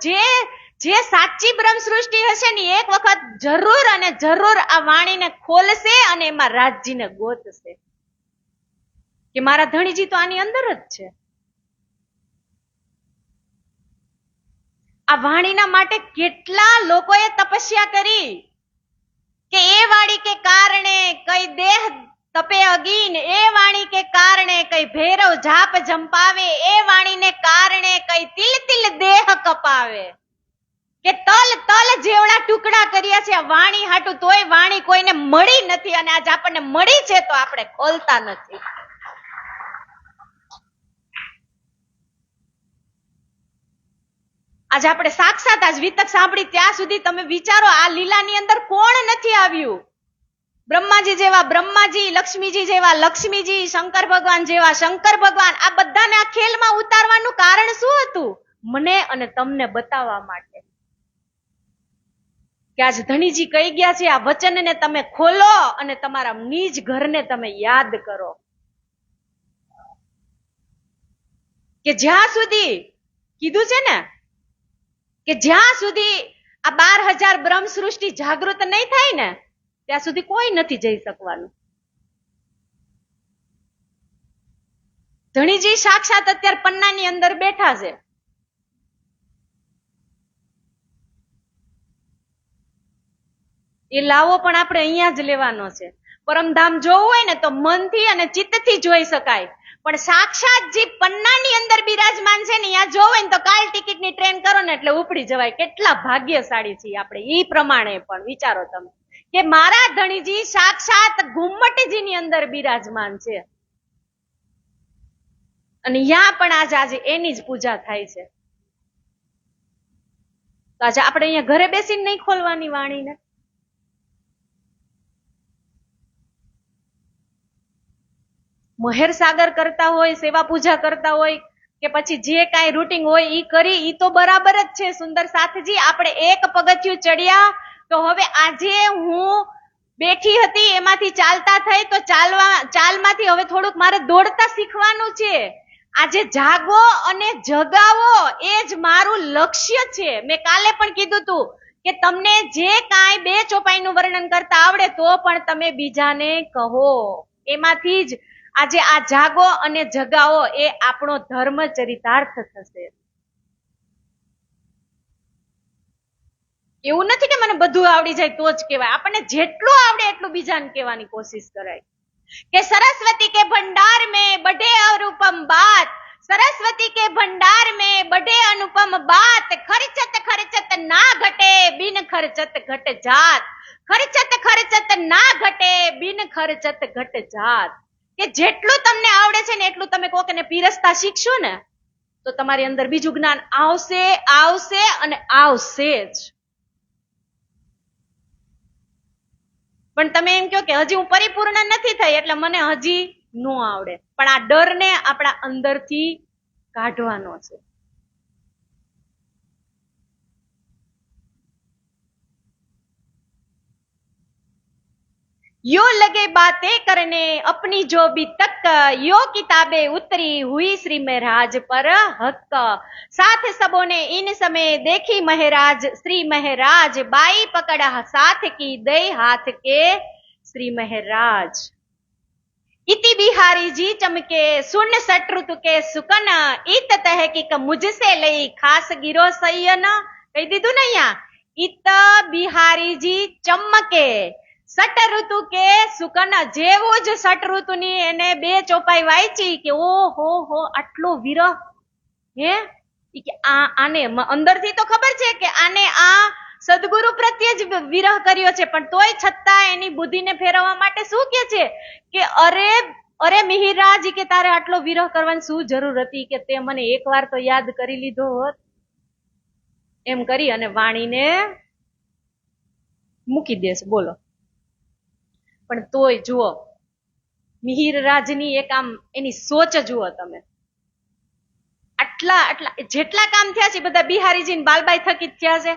જે સાચી બ્રહ્મ સૃષ્ટિ હશે ને એક વખત જરૂર અને જરૂર આ વાણીને ખોલશે અને એમાં રાજજીને ગોતશે કે મારા ધણીજી તો આની અંદર જ છે. આ વાણીના માટે કેટલા લોકોએ તપસ્યા કરી કે એ વાણી કે કારણે કઈ દેહ તપે અગીન, એ વાણી કે કારણે કઈ ભૈરવ જાપ જંપાવે, એ વાણીને કારણે કઈ તિલ તિલ દેહ કપાવે. કે તલ તલ જેવડા ટુકડા કર્યા છે વાણી હાટું, તોય વાણી કોઈને મળી નથી અને આજ આપણને મળી છે તો આપણે ખોલતા નથી. આજે આપણે સાક્ષાત આજ વિતક સાંભળી ત્યાં સુધી તમે વિચારો આ લીલાની અંદર કોણ નથી આવ્યું? બ્રહ્માજી જેવા બ્રહ્માજી, લક્ષ્મીજી જેવા લક્ષ્મીજી, શંકર ભગવાન જેવા શંકર ભગવાન, આ બધાને આ ખેલમાં ઉતારવાનું કારણ શું હતું? મને અને તમને બતાવવા માટે કે આજ ધણીજી કહી ગયા છે આ વચનને તમે ખોલો અને તમારા નિજ ઘરને તમે યાદ કરો. કે જ્યાં સુધી કીધું છે ને કે જ્યાં સુધી આ 12,000 બ્રહ્મ સૃષ્ટિ જાગૃત નહીં થાય ને ત્યાં સુધી કોઈ નથી જઈ શકવાનું. ધણીજી સાક્ષાત અત્યારે પન્નાની અંદર બેઠા છે. એ લાવો પણ આપણે અહીંયા જ લેવાનો છે. પરમધામ જોવું હોય ને તો મનથી અને ચિત્તથી જોઈ શકાય, પણ સાક્ષાત જે પન્નાની અંદર બિરાજમાન છે ને ત્યાં જોવું ને તો કાલ ટિકિટની ટ્રેન કરો ને એટલે ઉપડી જવાય. કેટલા ભાગ્યશાળી છીએ આપણે. એ પ્રમાણે પણ વિચારો તમે કે મારા ધણીજી સાક્ષાત ઘુમ્મટજીની અંદર બિરાજમાન છે અને ત્યાં પણ આજે એની જ પૂજા થાય છે. તો આજે આપણે અહીંયા ઘરે બેસીને નહીં ખોલવાની વાણીને. મહેર સાગર કરતા હોય, સેવા પૂજા કરતા હોય કે પછી જે કાંઈ રૂટિંગ હોય ઈ કરી, ઈ તો બરાબર જ છે. સુંદર સાથજી, આપણે એક પગથિયું ચડ્યા તો હવે આજે હું બેઠી હતી એમાંથી ચાલતા થઈ તો ચાલમાંથી હવે થોડુંક મારે દોડતા શીખવાનું છે. આજે જાગો અને જગાવો એ જ મારું લક્ષ્ય છે. મેં કાલે પણ કીધું હતું કે તમને જે કાંઈ 2 ચોપાઈનું વર્ણન કરતા આવડે તો પણ તમે બીજાને કહો. એમાંથી જ આજે આ જાગો અને જગાવો એ આપણો ધર્મ ચરિતાર્થ થશે. એવું નથી કે મને બધું આવડી જાય તો જ કહેવાય. આપણને જેટલું આવડે એટલું બીજાને કહેવાની કોશિશ કરાય કે सरस्वती के भंडार में बढ़े अनुपम बात, सरस्वती के भंडार में बढ़े अनुपम बात, खर्चत खर्चत ना घटे बिन खर्चत घट जात, खर्चत खर्चत ना घटे बिन खर्चत घट जात. કે જેટલું તમને આવડે છે ને એટલું તમે કોકને પીરસતા શીખશો ને તો તમારી અંદર બીજું જ્ઞાન આવશે આવશે અને આવશે જ. પણ તમે એમ કહો કે હજી હું પરિપૂર્ણ નથી થઈ એટલે મને હજી ન આવડે, પણ આ ડરને આપણા અંદરથી કાઢવાનો છે. यो लगे बातें करने अपनी जो भी तक, यो किताबें उतरी हुई श्री महराज पर हक, साथ सबों ने इन समय देखी महराज श्री महराज, बाई पकड़ा साथ की दे हाथ के श्री महराज. इति बिहारी जी चमके सुन सट ऋतु के सुकन, इत तहकीक मुझसे लई खास गिरो सैयन. કહી દીધું ને અહીંયા, इत बिहारीजी चमके સટ ઋતુ કે સુકન. જેવું જ સટ ઋતુની એને 2 ચોપાઈ વાંચી કે ઓહો હો આટલો વિરહ, હે કે આને અંદરથી તો ખબર છે કે આને આ સદગુરુ પ્રત્યે જ વિરહ કર્યો છે, પણ તોય છતાં એની બુદ્ધિને ફેરવવા માટે શું કે છે કે અરે અરે મિહિરરાજ કે તારે આટલો વિરહ કરવાની શું જરૂર હતી કે તે મને એકવાર તો યાદ કરી લીધો હોત. એમ કરી અને વાણીને મૂકી દેશે. બોલો. પણ તોય જુઓ મિહિરરાજની એક આમ એની સોચ જુઓ તમે. આટલા જેટલા કામ થયા છે બધા બિહારીજી ને બાલબાઈ થકી જ થયા છે.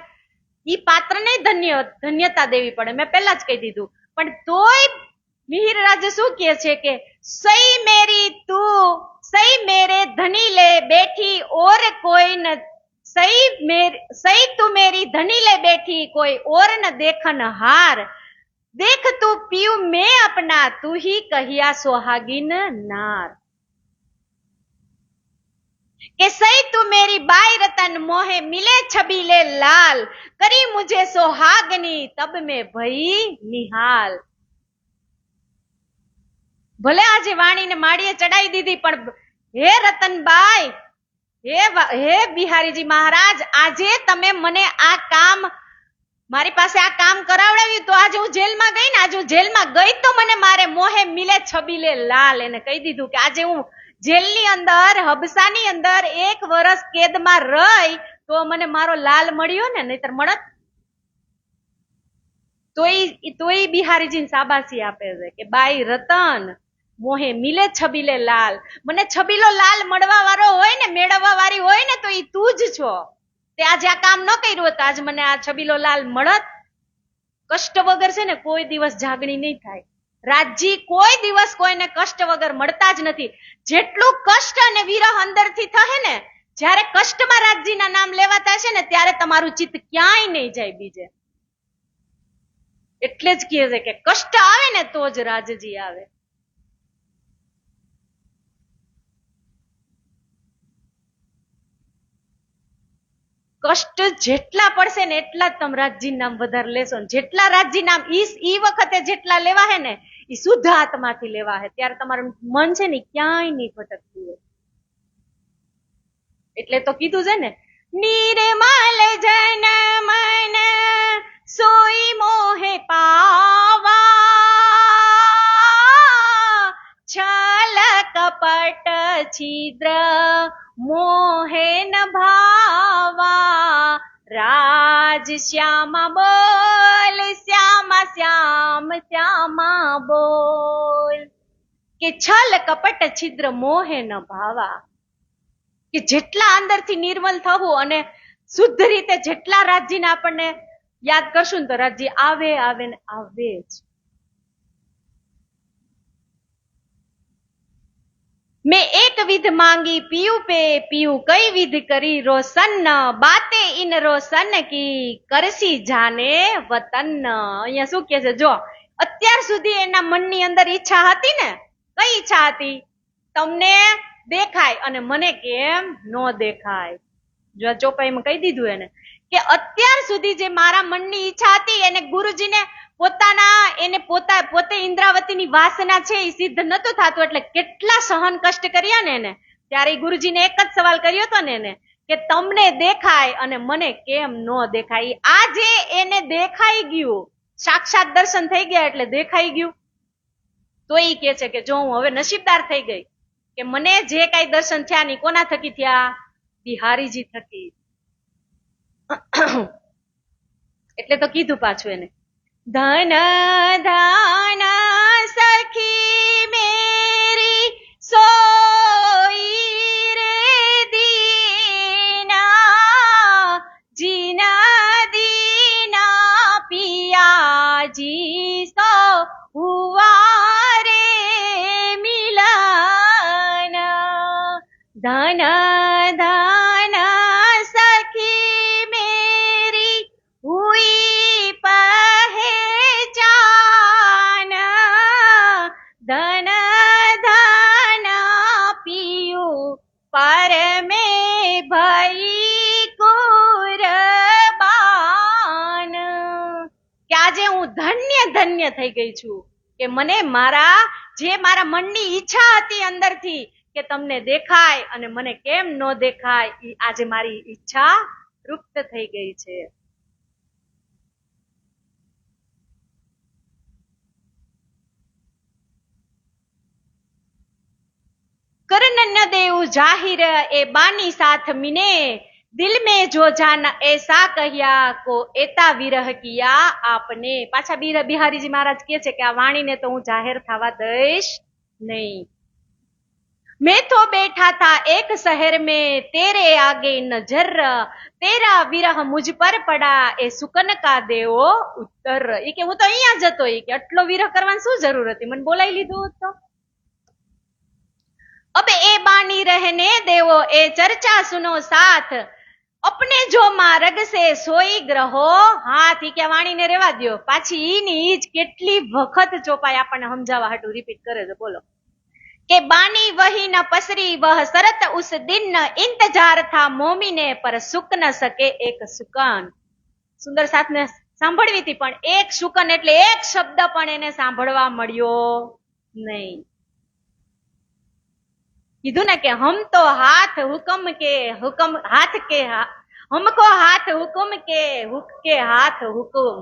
ઈ પાત્રને ધન્યતા દેવી પડે, મેં પહેલા જ કહી દીધું. પણ તોય મિહિરરાજ શું કહે છે કે સઈ મેરી તું સઈ મેરે ધની લે બેઠી ઓર કોઈ ન, સઈ તું મેરી ધની લે બેઠી કોઈ ઓર ન દેખન હાર, देख तू पीयू मैं अपना तू ही कहिया सुहागिन नार. के सही तू मेरी बाई रतन मोहे मिले छबीले लाल, करी मुझे सुहागनी तब मैं भई निहाल. ભલે આજે વાણીને માળીએ ચડાવી દીધી પણ હે રતનબાઈ, હે બિહારીજી મહારાજ, આજે તમે મને આ કામ, મારી પાસે આ કામ કરાવડાવ્યું તો આજે હું જેલમાં ગઈ ને, આજે હું જેલમાં ગઈ તો મને મારે મોહે મિલે છબીલે લાલ. એને કહી દીધું કે આજે હું જેલની અંદર હબસાની અંદર 1 વર્ષ કેદમાં રહી તો મને મારો લાલ મળ્યો ને, નહીતર મળત. તોય બિહારીજીને શાબાશી આપે છે કે બાઈ રતન મોહે મિલે છબીલે લાલ. મને છબીલો લાલ મળવા વાળો હોય ને, મેળવવા વાળી હોય ને તો ઈ તું જ છો. તે આજે આ કામ ન કર્યું હોત આજે મને આ છબીલો લાલ મળત. કષ્ટ વગર છે ને કોઈ દિવસ જાગણી નહીં થાય. રાજજી કોઈ દિવસ કોઈને કષ્ટ વગર મળતા જ નથી. જેટલું કષ્ટ અને વિરહ અંદરથી થશે ને, જ્યારે કષ્ટમાં રાજજીના નામ લેવાતા છે ને ત્યારે તમારું ચિત્ત ક્યાંય નહીં જાય બીજે. એટલે જ કહે છે કે કષ્ટ આવે ને તો જ રાજજી આવે. કષ્ટ જેટલા પડશે ને એટલા જ તમે રાજજી નામ વધારે લેશો. જેટલા રાજજી નામ ઈ વખતે જેટલા લેવા હે ને એ શુદ્ધ આત્માથી લેવા હે, ત્યારે તમારું મન છે ને ક્યાંય નહીં ભટકતું હોય. એટલે તો કીધું છે ને, નિર્મલ જન મન સોઈ મોહે પાવા, છલ કપટ छिद्र मोहे न भावा राज श्यामा बोल श्यामा श्याम श्यामा बोल કે છલ કપટ છિદ્ર મોહે ન ભાવા કે જેટલા અંદરથી નિર્મલ થવું અને શુદ્ધ રીતે જેટલા રાજ્યને આપણને યાદ કરશું ને તો રાજ્ય આવે આવે ને આવે જ. મેં એક વિધ માંગી પીયું પે પીયું કઈ વિધ કરી રોશન બાતે ઇન રોશન કી કરસી જાને વતન. અહીંયા શું કે છે જો અત્યાર સુધી એના મનની અંદર ઈચ્છા હતી ને, કઈ ઈચ્છા હતી? તમને દેખાય અને મને કેમ નો દેખાય. જો ચોપાઈમાં કહી દીધું એને કે અત્યાર સુધી જે મારા મનની ઈચ્છા હતી એને ગુરુજીને પોતે ઇન્દ્રાવતીની વાસના છે એ સિદ્ધ નતું થતું, એટલે કેટલા સહન કષ્ટ કર્યા ને એને. ત્યારે ગુરુજીને એક જ સવાલ કર્યો હતો ને એને કે તમને દેખાય અને મને કેમ નો દેખાય. આજે એને દેખાઈ ગયું, સાક્ષાત દર્શન થઈ ગયા એટલે દેખાઈ ગયું. તો એ કે છે કે જો હું હવે નસીબદાર થઈ ગઈ કે મને જે કઈ દર્શન થયા ની કોના થકી થયા? બિહારીજી થકી. એટલે તો કીધું પાછું એને ધન ધન સખી મેરી સોઈ રે દીના જીના દીના પિયાજી સો હુઆ રે મિલન. ધન ધન સખી મેરી હુઈ પહેચાન ધન ધન પિયું પર મેં ભઈ કુરબાન. કે આજે હું ધન્ય ધન્ય થઈ ગઈ છું કે મને મારા મનની ઈચ્છા હતી અંદરથી કે તમને દેખાય અને મને કેમ ન દેખાય, આજે મારી ઈચ્છા તૃપ્ત થઈ ગઈ છે. करन न देऊ जाहिर ए बानी साथ मिने दिल में जो जाना ऐसा कहिया को एता विरह किया आपने. પાછા બિહારીજી મહારાજ કહે છે કે આ વાણીને તો હું જાહેર થવા દઈશ નહીં. मैं तो बैठा था एक शहर में तेरे आगे नजर तेरा विरह मुझ पर पड़ा ए सुकन का देવો ઉત્તર. એ કે હું તો અહીંયા જતો, એ કે આટલો વિરહ કરવાની શું જરૂર હતી, મને બોલાવી લીધું તો. अब ए बानी रहने देवो ए चर्चा सुनो साथ अपने जो मार्ग से सोई ग्रहो हाथ. ઈ કે વાણીને રેવા દ્યો. પાછી ઈની ઈ જ કેટલી વખત ચોપાઈ આપણને સમજાવવા હાટું રિપીટ કરે છે. બોલો કે बानी वही न पसरी वह सरत उस दिन इंतजार था मोमीने पर सुक न सके एक सुकन. સુંદર સાથને સાંભળવી હતી પણ એક સુકન એટલે એક શબ્દ પણ એને સાંભળવા મળ્યો નહીં. કીધું ને કે હમ તો હાથ હુકમ કે હુકમ હાથ કે हमको हाथ हुकुम के हाथ हुकुम.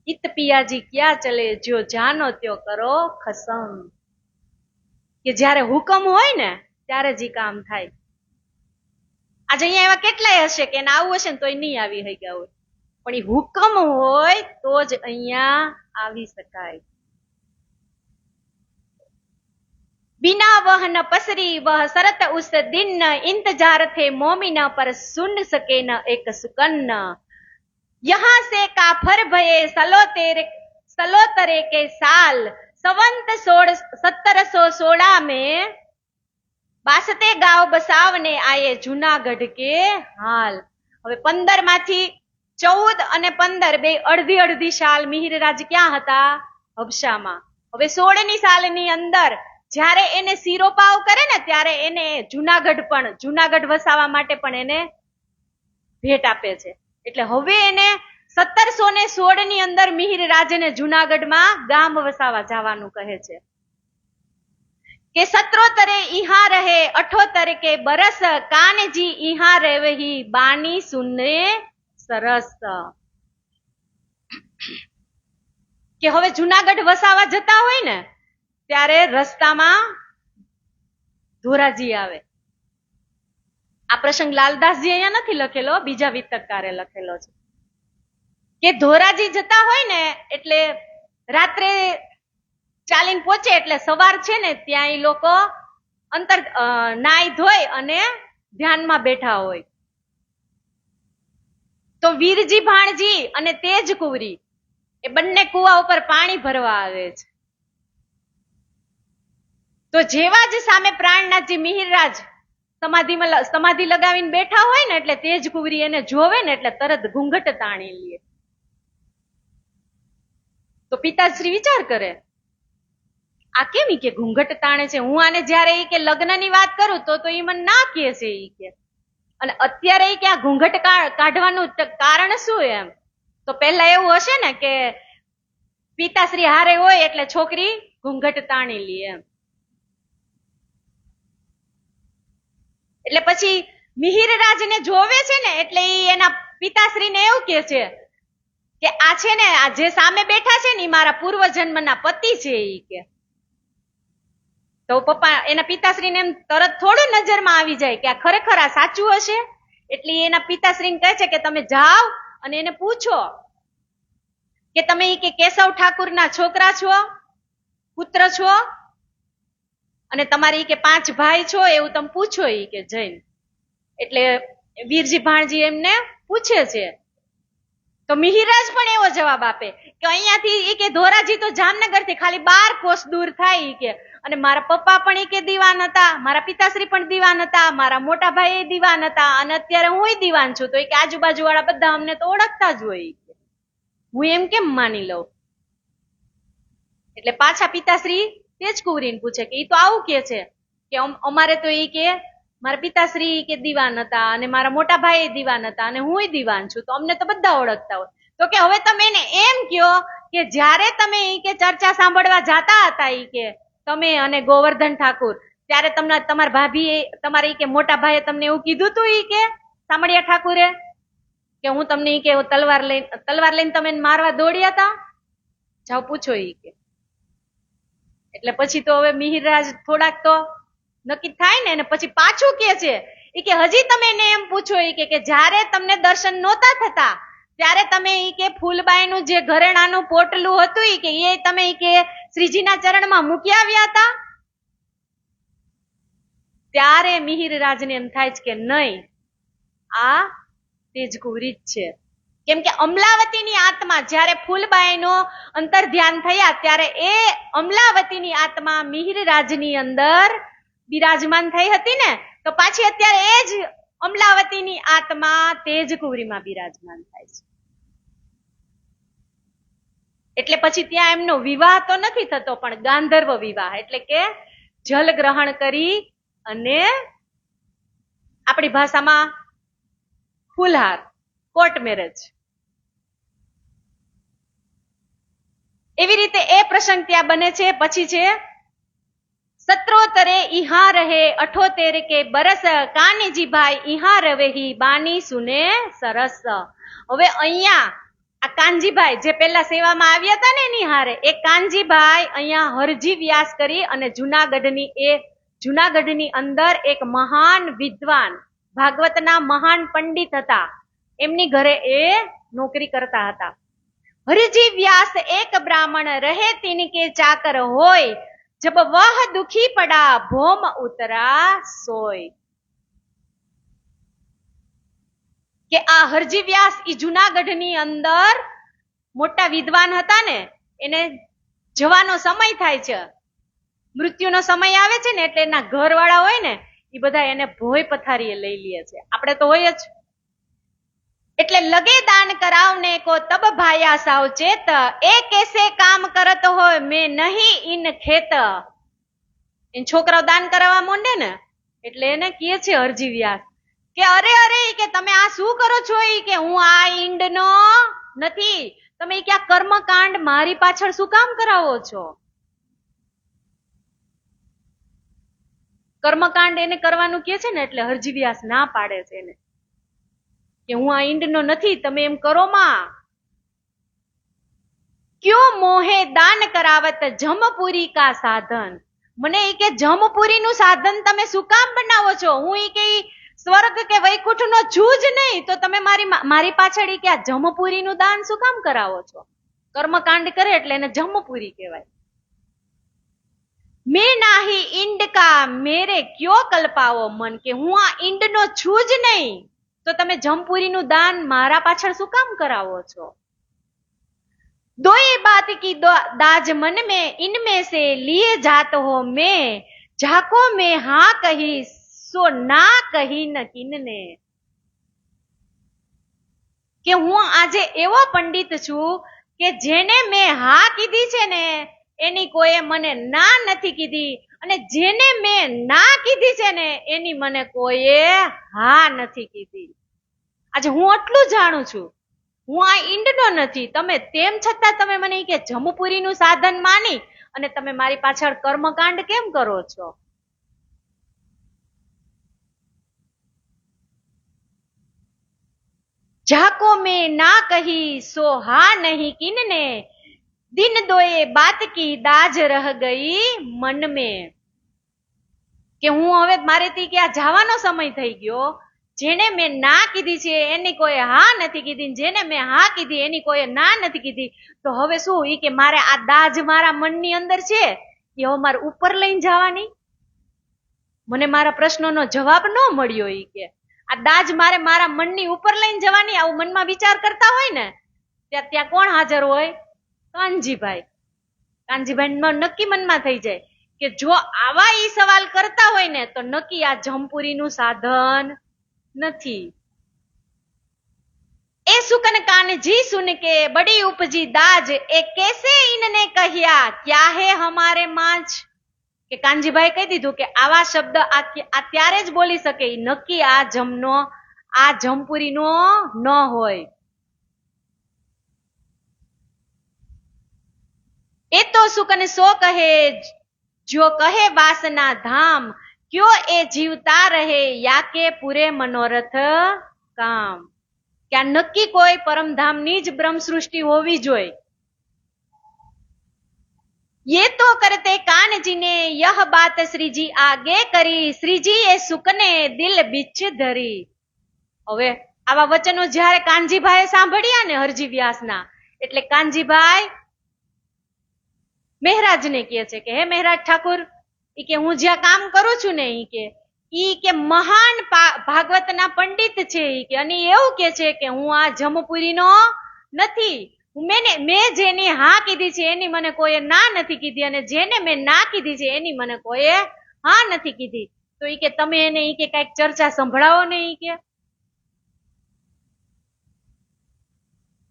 इत पिया जी क्या चले जो जानो त्यो करो खसम. કે જયારે હુકમ હોય ને ત્યારે જ કામ થાય. આજે અહીંયા એવા કેટલાય હશે કે એને આવું હશે ને તોય નહીં આવી થઈ ગયા હોય, પણ એ હુકમ હોય તો જ અહીંયા આવી શકાય. बिना वह न पसरी वह सरत उस दिन इंतजार थे मोमिना पर सुन सके न एक सुकन. यहाँ से काफर भये सलोतरे के साल संवत 1716 में बासते गांव बसावने आये जूनागढ़ के हाल. હવે 15 માંથી 14 અને 15 બે અડધી અડધી સાલ મિહિરરાજ ક્યાં હતા? હબશામાં. હવે 16ની સાલની અંદર જ્યારે એને સિરોપાવ કરે ને ત્યારે એને જૂનાગઢ વસાવા માટે પણ એને ભેટ આપે છે. એટલે હવે એને 1716 ની અંદર મિહિરરાજને જૂનાગઢમાં ગામ વસાવા જવાનું કહે છે કે 17 ઈહા રહે 78 के बरस कानजी ईहा रेवही बानी सुने सरस. કે હવે જૂનાગઢ વસાવા જતા હોય ને ત્યારે રસ્તામાં ધોરાજી આવે. આ પ્રસંગ લાલદાસજી અહીંયા નથી લખેલો, બીજા વિતકકારે લખેલો છે કે ધોરાજી જતા હોય ને એટલે રાત્રે ચાલીને પહોંચે એટલે સવાર છે ને ત્યાં એ લોકો નાઈ ધોઈ અને ધ્યાનમાં બેઠા હોય. તો વીરજી ભાણજી અને તેજ કુંવરી એ બંને કુવા ઉપર પાણી ભરવા આવે છે. તો જેવા જ સામે પ્રાણનાથજી મિહિરરાજ સમાધિ લગાવીને બેઠા હોય ને એટલે તેજ કુંવરી એને જોવે ને એટલે તરત ઘૂંઘટ તાણી લે. તો પિતાશ્રી વિચાર કરે, આ કેમ કે ઘૂંઘટ તાણે છે? હું આને જયારે કે લગ્નની વાત કરું તો ઈ મને ના કહે છે ઈ કે, અને અત્યારે કે આ ઘૂંઘટ કાઢવાનું કારણ શું એમ? તો પહેલા એવું હશે ને કે પિતાશ્રી હારે હોય એટલે છોકરી ઘૂંઘટ તાણી લે એમ. એટલે પછી મિહિરરાજને જોવે છે ને એટલે એના પિતાશ્રીને એવું કે છે કે આ છે ને આ જે સામે બેઠા છે ને એ મારા પૂર્વજન્મના પતિ છે ઈ કે. તો પપ્પા એના પિતાશ્રીને એમ તરત થોડું નજરમાં આવી જાય કે આ ખરેખર આ સાચું હશે. એટલે એના પિતાશ્રીને કહે છે કે તમે જાઓ અને એને પૂછો કે તમે કે કેશવ ઠાકુરના છોકરા છો, પુત્ર છો, અને તમારી કે 5 ભાઈ છો એવું તમે પૂછો ઈ કે જઈને. એટલે વીરજી ભાણજી એમને પૂછે છે. તો મિહિરરાજ પણ એવો જવાબ આપે કે અહીંયાથી ઈ કે ધોરાજી તો જામનગર થી ખાલી 12 કોસ દૂર થાય ઈ કે, અને મારા પપ્પા પણ ઈ કે દીવાન હતા, મારા પિતાશ્રી પણ દીવાન હતા, મારા મોટા ભાઈ દીવાન હતા, અને અત્યારે હું દીવાન છું. તો ઈ કે આજુબાજુ વાળા બધા અમને તો ઓળખતા જ હોય, હું એમ કેમ માની લઉં? એટલે પાછા પિતાશ્રી તેજ કુંવરીને પૂછે કે ઈ તો આવું કે છે કે અમારે તો ઈ કે મારા પિતાશ્રી કે દીવાન હતા અને મારા મોટા ભાઈ દીવાન હતા અને હું દીવાન છું, તો અમને તો બધા ઓળખતા હોય. તો કે હવે તમે એને એમ કયો કે જ્યારે તમે ઈ કે ચર્ચા સાંભળવા જાતા હતા ઈ કે તમે અને ગોવર્ધન ઠાકુર, ત્યારે તમને તમારા ભાભી તમારા ઈ કે મોટા ભાઈએ તમને એવું કીધું તું ઈ કે સામળિયા ઠાકુરે કે હું તમને ઈ કે તલવાર લઈને તમે મારવા દોડ્યા હતા? જાઓ પૂછો ઈ કે. એટલે પછી તો હવે મિહિરરાજ થોડાક તો નક્કી થાય ને, પછી પાછું કે છે ઈ કે હજી તમે એને એમ પૂછો ઈ કે જ્યારે તમને દર્શન નહોતા થતા ત્યારે તમે ઈ કે ફૂલબાઈનું જે ઘરેણાનું પોટલું હતું ઈ કે એ તમે ઈ કે શ્રીજીના ચરણમાં મૂકી આવ્યા હતા? ત્યારે મિહિરરાજને એમ થાય છે કે નહીં, આ તેજ કુંવરી જ છે. કેમ કે અમલાવતીની આત્મા જ્યારે ફૂલબાઈનો અંતર ધ્યાન થયા ત્યારે એ અમલાવતીની આત્મા મિહિરરાજની અંદર બિરાજમાન થઈ હતી ને, તો પાછી અત્યારે એ જ અમલાવતીની આત્મા તેજ કુંવરીમાં બિરાજમાન થાય છે. એટલે પછી ત્યાં એમનો વિવાહ તો નથી થતો, પણ ગાંધર્વ વિવાહ એટલે કે જલ ગ્રહણ કરી અને આપણી ભાષામાં ફૂલહાર, કોર્ટ મેરેજ, એવી રીતે એ પ્રસંગ ત્યાં બને છે. પછી છે સત્રોતરે ઈહા રહે 78 કે બરસ, કાનજી ભાઈ ઈહા રવેહી બાની સુને સરસ. હવે અહીંયા આ કાનજીભાઈ જે પેલા સેવામાં આવ્યા હતા ને એની હારે, એ કાનજીભાઈ અહીંયા હરજી વ્યાસ કરી અને જુનાગઢની અંદર એક મહાન વિદ્વાન, ભાગવતના મહાન પંડિત હતા, એમની ઘરે એ નોકરી કરતા હતા. હરજી વ્યાસ એક બ્રાહ્મણ રહે તિનકે ચાકર હોય, જબ વહ દુખી પડા ભોમ ઉતરા સોય. કે આ હરજી વ્યાસ ઈ જુનાગઢની અંદર મોટા વિદ્વાન હતા ને, એને જવાનો સમય થાય છે, મૃત્યુનો સમય આવે છે ને, એટલે એના ઘરવાળા હોય ને એ બધા એને ભોય પથારીએ લઈ લે છે. આપણે તો હોય જ. એટલે લગે દાન કરાવને કો તબ ભાયા સાવચેત, એ કેસે કામ કરત હોય મેં નહીં ઇન ખેત. એ છોકરાઓ દાન કરાવવા માંડે ને એટલે એને કહે છે હરજી વ્યાસ કે અરે કે તમે આ શું કરો છો? કે હું આ ઈંડનો નથી, તમે ક્યાં કર્મકાંડ મારી પાછળ શું કામ કરાવો છો? કર્મકાંડ એને કરવાનું કે છે ને એટલે હરજી વ્યાસ ના પાડે છે એને કે હું આ ઈંડનો નથી, તમે એમ કરો માં. ક્યો મોહે દાન કરાવત જમપુરી કા સાધન, મને ઈ કે જમપુરીનું સાધન તમે શું કામ બનાવો છો? હું ઈ કે સ્વર્ગ કે વૈકુંઠ નો છું જ નહીં, તો તમે મારી પાછળ ઈ કે આ જમપુરીનું દાન શું કામ કરાવો છો? કર્મકાંડ કરે એટલે એને જમપુરી કહેવાય. મેં નાહી ઈંડ કા મેરે ક્યો કલ્પાવો મન, કે હું આ ઈંડ નો છું જ નહીં, તો તમે જમપુરીનું દાન મારા પાછળ શું કામ કરાવો છો? દોઈ बात की दाज मन में इनमें से लिए जात हो मैं, जाको में हाँ कही सो ना कही न किनने. કે હું આજે એવો પંડિત છું કે જેને મેં હા કીધી છે ને એની કોઈએ મને ના નથી કીધી, અને જેને મેં ના કીધી છે ને એની મને કોઈએ હા નથી કીધી. આજે હું આટલું જાણું છું, હું આ ઈંડનો નથી, તમે તેમ છતાં તમે મને કે જમપુરીનું સાધન માની અને તમે મારી પાછળ કર્મકાંડ કેમ કરો છો? जाको में ना कही सो हा नहीं किनने, दिन दोए बात की दाज रह गई मन में. કે હું હવે મારેથી કે આ જવાનો સમય થઈ ગયો, જેને મેં ના કીધી છે એની કોઈ હા નથી કીધી, જેને મેં હા કીધી એની કોઈ ના નથી કીધી, તો હવે શું ઈ કે મારે આ દાજ મારા મનની અંદર છે એ હવે મારે ઉપર લઈને જવાની? મને મારા પ્રશ્નોનો જવાબ ન મળ્યો. ઈ કે આ દાજ મારે મારા મનની ઉપર લઈને જવાની, આવું મનમાં વિચાર કરતા હોય ને ત્યાં કોણ હાજર હોય? કાનજીભાઈ. કાનજીભાઈ નક્કી મનમાં થઈ જાય કે જો આવા ઈ સવાલ કરતા હોય ને તો નક્કી આ જમપુરીનું સાધન નથી. એ સુકન કાનજી સુન કે બડી ઉપજી દાજ, એ કેસે ઇનને કહ્યા ક્યા હે હમારે માંચ. કે કાનજીભાઈ કહી દીધું કે આવા શબ્દ આ ત્યારે જ બોલી શકે, નક્કી આ જમપુરીનો ન હોય. એ તો સુકન સો કહે જો કહે વાસના ધામ, ક્યો એ જીવતા રહે યા કે પૂરે મનોરથ કામ. કે આ નક્કી કોઈ પરમધામની જ બ્રહ્મ સૃષ્ટિ હોવી જોઈએ. ये तो करते कान जी ने यह बात श्री जी आगे કરી, શ્રીજી એ સુકને દિલ બીચ ધરી. હવે આવા વચનો જ્યારે કાનજીભાઈ સાંભળ્યા ને હરજી વ્યાસના, એટલે કાનજીભાઈ મહેરાજને કહે છે કે હે મહેરાજ ઠાકુર, ઈ કે હું જ્યાં કામ કરું છું ને ઈ કે મહાન ભાગવતના પંડિત છે, ઈ કે અને એવું કે છે કે હું આ જમપુરીનો નથી, મેં જેની હા કીધી છે એની મને કોઈએ ના નથી કીધી, અને જેને મેં ના કીધી છે એની મને કોઈએ હા નથી કીધી. તો ઈ કે તમે એને ઈ કે કઈક ચર્ચા સંભળાવો ને. ઈ કે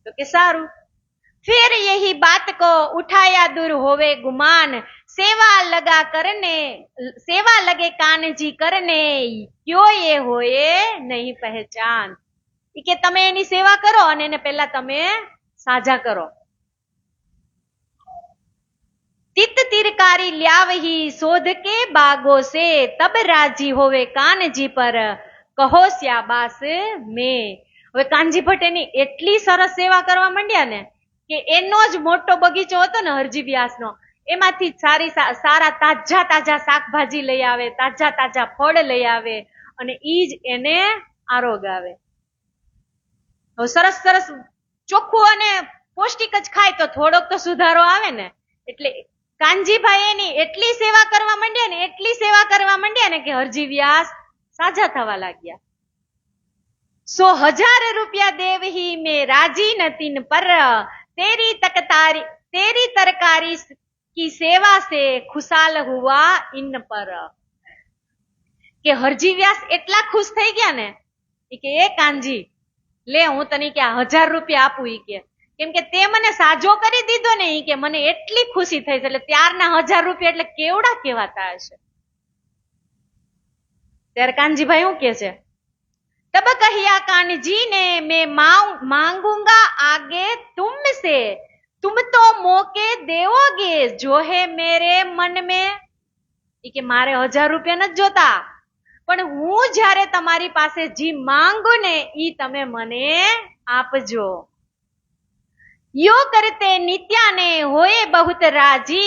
તો કે સારું. फिर यही बात को उठाया दूर होवे गुमान, सेवा लगे कान जी करने, क्यों ये होए नहीं पहचान. ઈ કે તમે એની સેવા કરો અને એને પેલા તમે સાજા કરો. तित तिरकारी ल्यावही शोध के बागो से, तब राजी होवे कानजी पर કહો શ્યાબાસ મેં. હવે કાનજી ભટ્ટ એની એટલી સરસ સેવા કરવા માંડ્યા ને કે એનો જ મોટો બગીચો હતો ને હરજી વ્યાસનો, એમાંથી સારા તાજા શાકભાજી લઈ આવે, તાજા ફળ લઈ આવે અને ઈ જ એને આરોગાવે. સરસ ચોખ્ખું અને પૌષ્ટિક જ ખાય તો થોડોક તો સુધારો આવે ને. એટલે કાનજીભાઈ એની એટલી સેવા કરવા માંડ્યા ને કે હરજી વ્યાસ સાજા થવા લાગ્યા. 100,000 રૂપિયા દેવહી મેં રાજી નતીન પર, तेरी तरकारी की सेवा से खुशाल हुआ इन पर. કે હરજી વ્યાસ એટલા ખુશ થઈ ગયા ને કે એ કાનજી લે હું તને કે 1,000 રૂપિયા આપું. ઈ કે કેમ કે તે મને સાજો કરી દીધો ને, ઈ કે મને એટલી ખુશી થઈ છે. એટલે ત્યારના 1,000 રૂપિયા એટલે કેવડા કહેવાતા હશે. ત્યારે કાનજીભાઈ શું કે છે? तब कहिया कानजी ने मैं मांगूंगा आगे तुमसे, तुम तो मौके देवोगे जो है मेरे मन में. ઈ કે મારે 1,000 રૂપિયા નથી જોતા, પણ હું જ્યારે તમારી પાસે જી માંગુ ને ઈ તમે મને આપજો. यो करते नित्या ने होए बहुत राजी,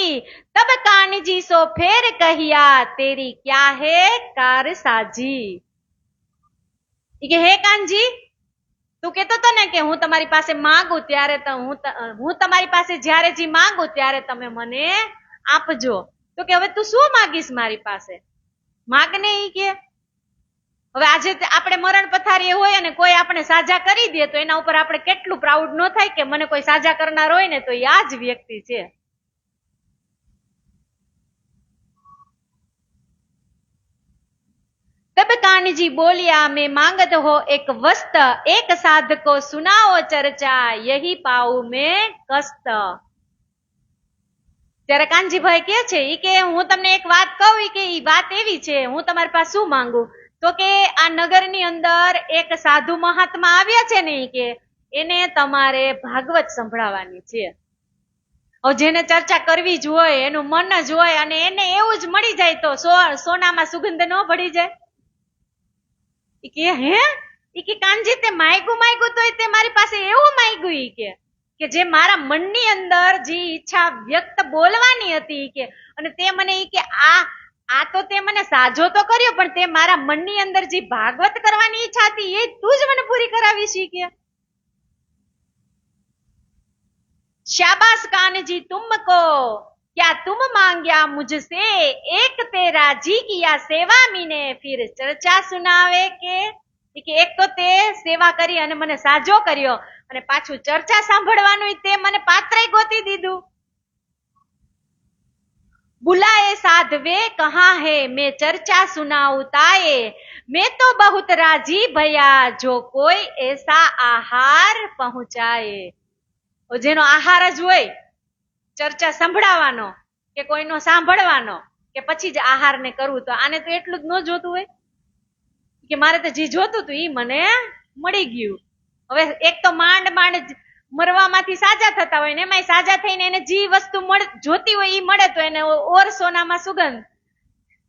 तब कानजी सो फेर कहिया तेरी क्या है कार साजी। કે હે કાનજી, તું કેતો તો ને કે હું તમારી પાસે માંગુ ત્યારે હું તમારી પાસે જ્યારે જી માંગુ ત્યારે તમે મને આપજો. તો કે હવે તું શું માંગીશ મારી પાસે? માગને ઈ કે હવે આજે આપણે મરણ પથારીએ હોય અને કોઈ આપણે સાજા કરી દે તો એના ઉપર આપણે કેટલું પ્રાઉડ ન થાય કે મને કોઈ સાજા કરનાર હોય ને તો એ આ જ વ્યક્તિ છે. तब कानजी बोलिया मैं मांगत हो एक वस्त, एक साध को सुनाओ चर्चा, यही पाऊं मैं कष्ट. ત્યારે કાનજીભાઈ કે છે ઈ કે હું તમને એક વાત કહું કે ઈ વાત એવી છે, હું તમારી પાસે શું માંગુ? તો કે આ નગરની અંદર એક સાધુ મહાત્મા આવ્યા છે ને ઈ કે એને તમારે ભાગવત સંભળાવવાની છે. હવે જેને ચર્ચા કરવી જ હોય, એનું મન જ હોય અને એને એવું જ મળી જાય તો સોનામાં સુગંધ ન ભળી જાય. ઈ કે હે? ઈ કે કાનજી તે માગ્યું તોય તે મારી પાસે એવું માગ્યું ઈ કે જે મારા મનની અંદર જે ઈચ્છા વ્યક્ત બોલવાની હતી કે અને તે મને ઈ કે આ તો તે મને સાજો તો કર્યો પણ તે મારા મનની અંદર જે ભાગવત કરવાની ઈચ્છા હતી એ તું જ મને પૂરી કરાવીશ ઈ કે. शाबाश कानजी तुमको, क्या तुम मांग्या मुझसे एक तेरा जी किया सेवा मीने फिर चर्चा सुनावे के એક તો તે સેવા કરી અને મને સાજો કર્યો અને પાછું ચર્ચા સાંભળવાનું તે મને પાત્રે ગોતી દીધું. बुलाए साधवे कहाँ है मैं चर्चा सुनाऊं ताए, मैं तो बहुत राजी भया जो कोई ऐसा आहार पहुंचाए. જેનો આહાર જ હોય ચર્ચા સંભળાવાનો કે કોઈનો સાંભળવાનો કે પછી જ આહાર ને કરવું, તો આને તો એટલું જ ન જોતું હોય કે મારે તો જે જોતું હતું ઈ મને મળી ગયું. હવે એક તો માંડ મરવામાંથી સાજા થતા હોય ને એમાંય સાજા થઈને એને જે વસ્તુ જોતી હોય ઈ મળે તો એને ઓર સોનામાં સુગંધ.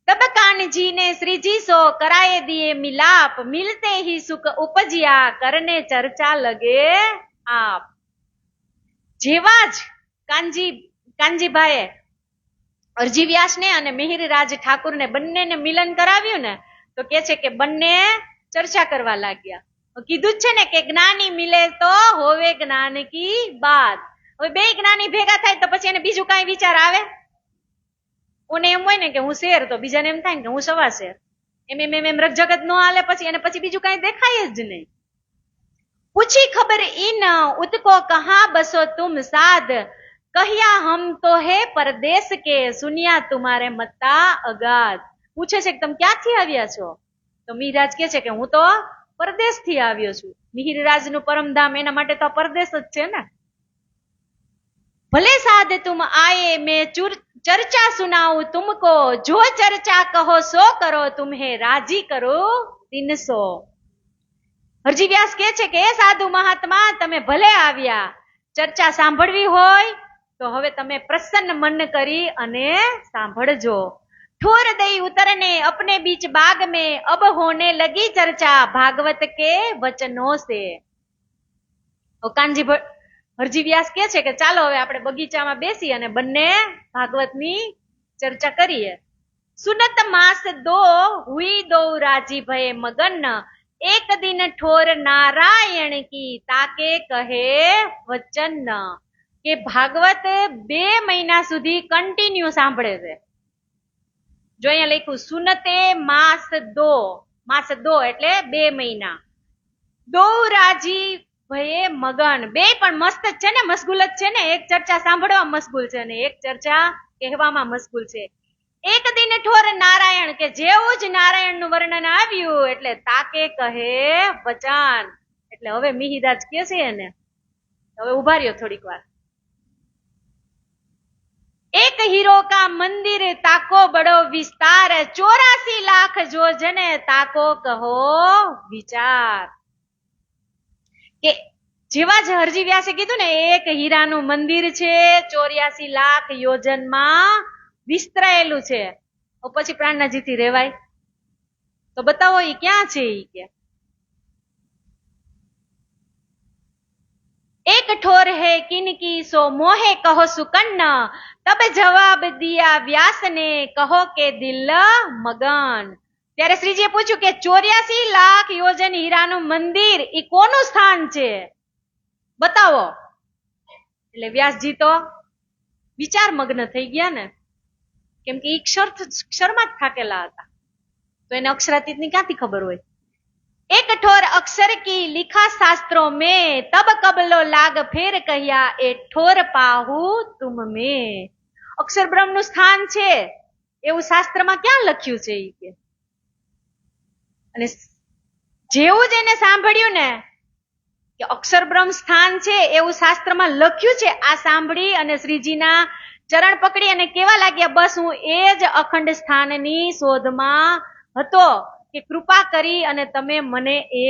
तब कानजी ने श्रीजी सो कराए दिए मिलाप, मिलते ही सुख उपजिया करने चर्चा लगे आप. જેવા જ કાનજીભાઈએ અરજી વ્યાસ ને અને મિહિરરાજ ઠાકુર ને બંનેને મિલન કરાવ્યું ને તો કે છે કે બંને ચર્ચા કરવા લાગ્યા. કીધું જ છે ને કે જ્ઞાની મિલે તો હોવે જ્ઞાન કી બાત. હવે બે જ્ઞાની ભેગા થાય તો પછી એને બીજું કઈ વિચાર આવે? ઓને એમ હોય ને કે હું શેર, તો બીજાને એમ થાય ને કે હું સવા શેર. એમ જગત નો હાલે પછી એને પછી બીજું કઈ દેખાય જ નહીં. पूछी खबर इन उतको कहाँ बसो तुम साध, कहिया हम तो है परदेश के सुनिया तुम्हारे मत्ता अगाध. પૂછે છે કે તમે ક્યાંથી આવ્યા છો? તો મિહિરરાજ કે છે કે હું તો પરદેશ થી આવ્યો છું. મિહિરરાજ નું પરમધામ એના માટે તો પરદેશ જ છે ને. ભલે સાધ તુમ આયે મેં ચર્ચા સુનાઉં તુમકો, જો ચર્ચા કહો સો કરો તુમ્હે રાજી કરો 300. હરજી વ્યાસ કે છે કે એ સાધુ મહાત્મા તમે ભલે આવ્યા, ચર્ચા સાંભળવી હોય તો હવે તમે પ્રસન્ન મન કરી અને સાંભળજો. ठोर दई उतरने अपने बीच बाग में अब होने लगी चर्चा भागवत के वचनों से. હરજી વ્યાસ કે છે કે ચાલો હવે આપણે બગીચામાં બેસી અને બંને ભાગવતની ચર્ચા કરીએ. સુનત માસ દો હુઈ દો રાજી ભય મગન, एक दिन ठोर नारायण की ताके कहे वचन. કે ભાગવત 2 મહિના સુધી કન્ટિન્યુ સાંભળે છે. જો અહીંયા લખ્યું સુનતે માસ દો એટલે 2 મહિના. દો રાજી ભયે મગન, બે પણ મસ્ત જ છે ને, મશગુલ જ છે ને. એક ચર્ચા સાંભળવા મશગુલ છે ને એક ચર્ચા કહેવામાં મશગુલ છે. એક દિન ઠોર નારાયણ, કે જેવું જ નારાયણ નું વર્ણન આવ્યું એટલે તાકે કહે વચન. એટલે હવે મિહિરરાજ કે છે ને હવે ઉભા રહ્યો થોડીક વાર. એક હીરો કા મંદિર તાકો બડો વિસ્તાર, 84 લાખ જો જને તાકો કહો વિચાર. કે જેવા જ હરજી વ્યાસે કીધું ને એક હીરાનું મંદિર છે 84 લાખ યોજનમાં વિસ્તરાયેલું છે, પછી પ્રાણનાજી થી રેવાય? તો બતાવો ઈ ક્યાં છે ઈ કે. एक ठोर है किनकी सो मोहे कहो सुकन्न तब जवाब दिया व्यास ने कहो के दिल मगन. ત્યારે શ્રીજીએ પૂછ્યું કે 84 લાખ યોજન હીરાનું મંદિર ઈ કોનું સ્થાન છે બતાવો. એટલે વ્યાસજી તો વિચાર મગ્ન થઈ ગયા ને, કેમ કે ઈ ક્ષરમાં જ થાકેલા હતા, તો એને અક્ષરાતીતની ક્યાંથી ખબર હોય. एक ठोर अक्षर की लिखा शास्त्रों में तब कबलो लाग फेर कहिया ए ठोर पाहू तुम में. अक्षर ब्रह्म નું સ્થાન છે એવું શાસ્ત્રમાં ક્યાં લખ્યું છે ઈ કે. અને જેવું જ એને સાંભળ્યું ને કે અક્ષર બ્રહ્મ સ્થાન છે એવું શાસ્ત્રમાં લખ્યું છે, આ સાંભળી અને શ્રીજીના ચરણ પકડી અને કેવા લાગ્યા, બસ હું એ જ અખંડ સ્થાનની શોધમાં હતો કે કૃપા કરી અને તમે મને એ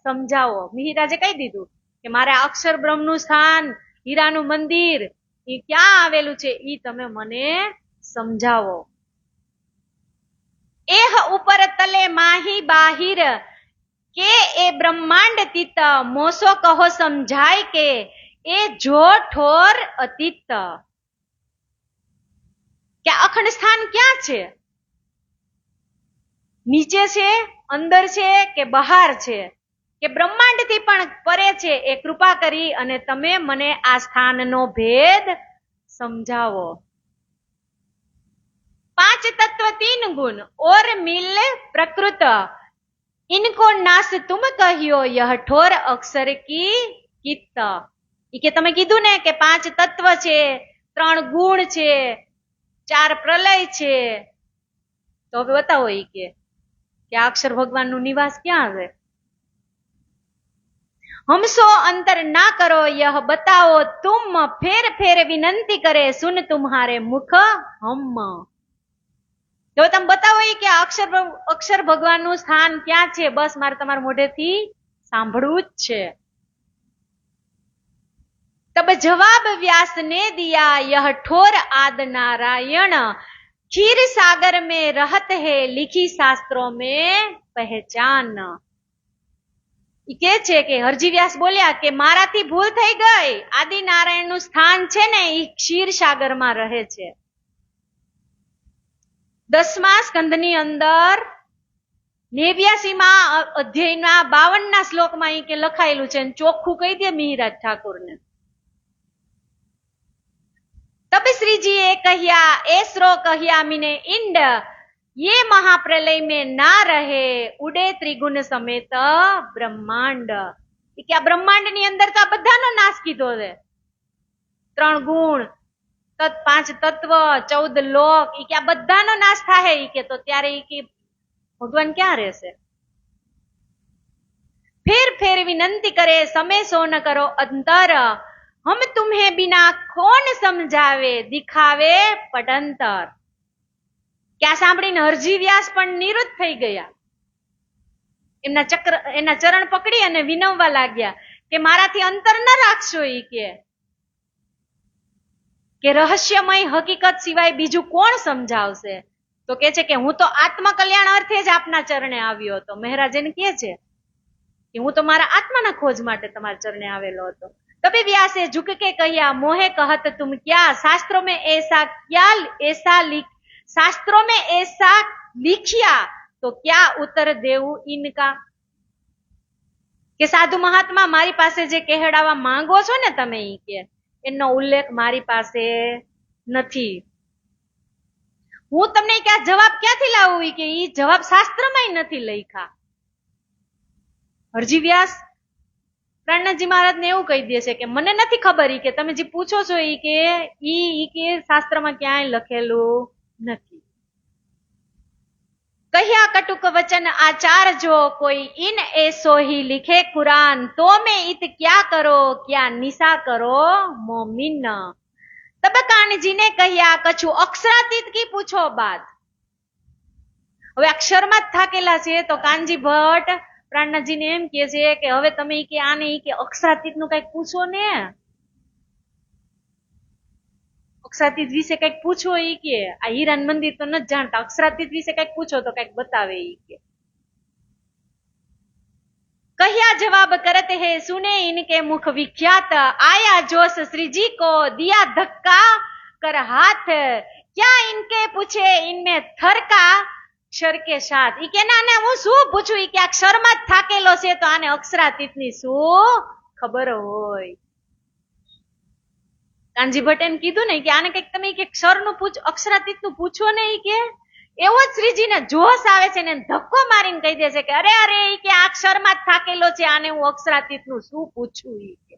સમજાવો. મિહિરાજે કહી દીધું કે મારે અક્ષર બ્રહ્મનું સ્થાન, હીરાનું મંદિર એ ક્યાં આવેલું છે ઈ તમે મને સમજાવો. એહ ઉપર તલે માહી બાહિર કે એ બ્રહ્માંડ તીત મોસો કહો સમજાય કે એ જો ઠોર અતીત. કે અખંડ સ્થાન ક્યાં છે, નીચે છે, અંદર છે કે બહાર છે, કે બ્રહ્માંડ થી પણ પરે છે, એ કૃપા કરી અને તમે મને આ સ્થાનનો ભેદ સમજાવો. 5 तत्व 3 गुण और मिल प्रकृत इनको नास तुम कहियो यह ठोर अक्षर की कित. ઈ કે તમે કીધું ને કે 5 તત્વ છે, 3 ગુણ છે, 4 પ્રલય છે, તો હવે બતાવો ઈ કે આ અક્ષર ભગવાન નું નિવાસ ક્યાં છે. हमसो अंतर ना करो यह बताओ तुम फेर फेर विनंती करे सुन तुम्हारे मुख हम. જો તમે બતાવો કે અક્ષર ભગવાન નું સ્થાન ક્યાં છે, બસ મારે તમારા મોઢેથી સાંભળવું જ છે. तब जवाब व्यास ने दिया यह ठोर आद नारायण क्षीर सागर में रहत है लिखी शास्त्रों में पहचान. કે છે કે હરજી વ્યાસ બોલ્યા કે મારાથી ભૂલ થઈ ગઈ, આદિ નારાયણ નું સ્થાન છે ને એ ક્ષીર સાગર માં રહે છે. 10મા સ્કંદની અંદર 89મા અધ્યાયના 52ના શ્લોકમાં એ કે લખાયેલું છે, ચોખ્ખું કહી દે મિહિરાજ ઠાકોરને. तब श्री जी ए कहिया ऐसरो कहिया मिने इंड ये महाप्रलय में ना रहे उड़े त्रिगुण समेत ब्रह्मांड. કે આ બ્રહ્માંડ ની અંદર તો આ બધાનો નાશ કીધો છે. 3 ગુણ, 5 તત્વ, 14 લોક, ઈ કે આ બધાનો નાશ થાય ઈ કે, તો ત્યારે ઈ કે ભગવાન ક્યાં રહેશે. ફેર ફેર વિનંતી કરે समय सो न करो अंतर हम तुम्हें बिना कौन समझावे दिखावे पटंतर. કે આ સાંભળીને હરજી વ્યાસ પણ નિવૃત્ત થઈ ગયા, એના ચરણ પકડી અને વિનવવા લાગ્યા કે મારાથી અંતર ન રાખશો ઈ કે રહસ્યમય હકીકત સિવાય બીજું કોણ સમજાવશે. તો કે છે કે હું તો આત્મકલ્યાણ અર્થે જ આપના ચરણે આવ્યો હતો. મહારાજ એને કહે છે કે હું તો મારા આત્માના ખોજ માટે તમારા ચરણે આવેલો હતો. तभी व्यासे झुक के कहिया मोहे कहत तुम क्या शास्त्रों में ऐसा शास्त्रों में ऐसा लिखिया तो क्या उत्तर देવું इनका. કે સાધુ મહાત્મા મારી પાસે જે કહેડાવા માંગો છો ને તમે ઈ કે એનો ઉલ્લેખ મારી પાસે નથી. હું તમને ક્યાં જવાબ ક્યાંથી લાવું ઈ કે ઈ જવાબ શાસ્ત્રમાં નથી લખ્યા. હરજી વ્યાસ પ્રાણનાથજી મહારાજ ને એવું કહી દે છે કે મને નથી ખબર ઈ કે તમે જે પૂછો છો ઈ કે શાસ્ત્રમાં ક્યાંય લખેલું નથી. કહ્યા કટુક વચન આચાર જો કોઈ ઇન એસો ही लिखे कुरान तो मैं इत क्या करो क्या निशा करो मोमिन. तब कानजी ने કહ્યા કछु અક્ષરાતીત કી પૂછો બાત. હવે અક્ષરમાં જ થાકેલા છે તો કાનજી ભટ્ટ પ્રાણનાથજીને એમ કે છે કે હવે તમે કે આને કે અક્ષરાતીત નું કઈક પૂછો ને, અક્ષરાતીત વિશે કઈક પૂછો ઈ કે આ હીરાન મંદિર તો નથી જાણતા, અક્ષરાતીત વિશે કઈક પૂછો તો કઈક બતાવે ઈ કે. कहिया जवाब करते हैं सुने इनके मुख विख्यात, आया जोश श्री जी को दिया धक्का कर हाथ, क्या इनके पूछे इनमें थर का अक्षर के साथ. ઈ કે ના હું શું પૂછું, ઈ કે આ અક્ષરમાં જ થાકેલો છે તો આને અક્ષરાતીતની શું ખબર હોય. કાનજી ભટ્ટ એમ કીધું ને કે આને કઈક તમે કે અક્ષરનું અક્ષરાતીતનું પૂછો ને, ઈ કે એવો જ શ્રીજીને જોશ આવે છે ને ધક્કો મારીને કહી દે છે કે અરે અરે ઈ કે આ અક્ષરમાં જ થાકેલો છે, આને હું અક્ષરાતીતનું શું પૂછું. ઈ કે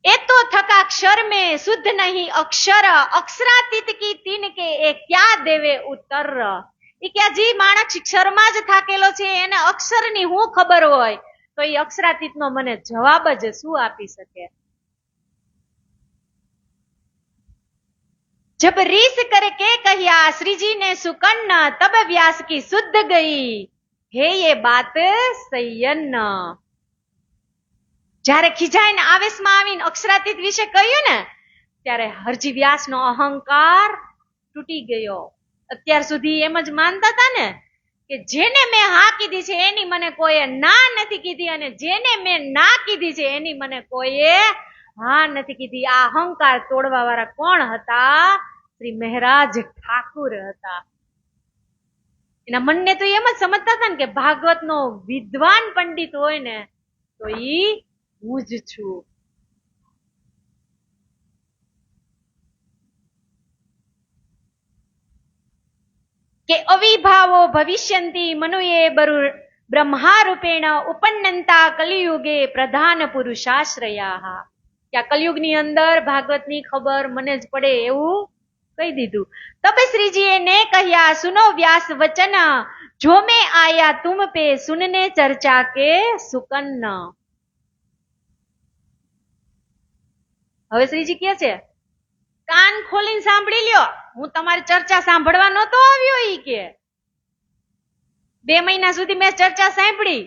એ તો थका अक्षर में शुद्ध नहीं अक्षर, अक्षरातीत की तीन के ए क्या देवे उत्तर. ઈ કે જી માણસ અક્ષરમાં જ થાકેલો છે એને અક્ષરની હું ખબર હોય તો એ અક્ષરાતીતનો મને જવાબ જ શું આપી શકે. जब रीस करके कहिया श्री जी ने सुकन्न, तब व्यास की शुद्ध गई हे ये बात सयन. જ્યારે ખીજાઈને આવેશમાં આવીને અક્ષરાતીત વિશે કહ્યું ને ત્યારે હરજી વ્યાસનો અહંકાર તૂટી ગયો. અત્યાર સુધી એમ જ માનતા હતા ને કે જેને મેં હા કીધી છે એની મને કોઈએ ના નથી કીધી, અને જેને મેં ના કીધી છે એની મને કોઈએ હા નથી કીધી. આ અહંકાર તોડવા વાળા કોણ હતા? શ્રી મહારાજ ઠાકુર હતા. એના મનને તો એમ જ સમજતા હતા ને કે ભાગવતનો વિદ્વાન પંડિત હોય ને તો ઈ હું જ છું. કે અવિભાવો ભવિષ્યંતી મનુએ બ્રહ્મા રૂપેણ ઉપન્નંતા કલિયુગે પ્રધાન પુરુષાશ્રયા. કે આ કલયુગની અંદર ભાગવતની ખબર મને જ પડે એવું કહી દીધું. તબ શ્રીજીએ ને કહ્યા સુનો વ્યાસ વચન, જો મેં આયા તુમ પે સુનને ચર્ચા કે સુકન્ન. હવે શ્રીજી કે છે કાન ખોલીને સાંભળી લ્યો, હું તમારી ચર્ચા સાંભળવા નહોતો આવ્યો. ઈ કે 2 મહિના સુધી મેં ચર્ચા સાંભળી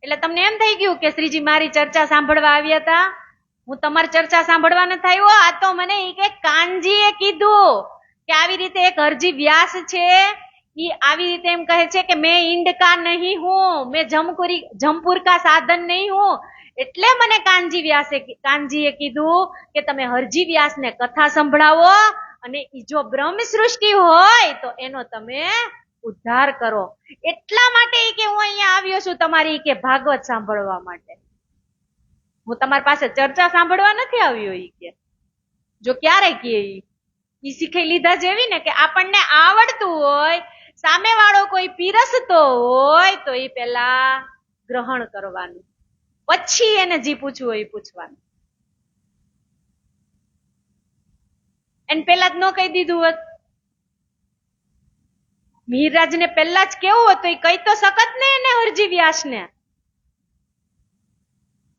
એટલે તમને એમ થઈ ગયું કે શ્રીજી મારી ચર્ચા સાંભળવા આવ્યા હતા. હું તમારી ચર્ચા સાંભળવા નથી આવ્યો. આ તો મને ઈ કે કાનજીએ કીધું કે આવી રીતે એક હરજી વ્યાસ છે ઈ આવી રીતે એમ કહે છે કે મેં ઈંડ કા નહીં હું, મેં જમપુર કા સાધન નહીં હું. એટલે મને કાનજીએ કીધું કે તમે હરજી વ્યાસને કથા સંભળાવો અને ઈ જો બ્રહ્મ સૃષ્ટિ હોય તો એનો તમે ઉદ્ધાર કરો. એટલા માટે ઈ કે હું અહીંયા આવ્યો છું તમારી કે ભાગવત સાંભળવા માટે. હું તમારી પાસે ચર્ચા સાંભળવા નથી આવ્યો. ઈ કે જો ક્યારે કે ઈ શીખી લીધા જેવી ને કે આપણને આવડતું હોય, સામે વાળો કોઈ પીરસતો હોય તો ઈ પેલા ગ્રહણ કરવાનું, પછી એને જે પૂછવું હોય એ પૂછવાનું. એને પેલા જ ન કહી દીધું હોત, મીરરાજ ને પેલા જ કેવું હતું એ કહી તો શકત ને એને હરજી વ્યાસ ને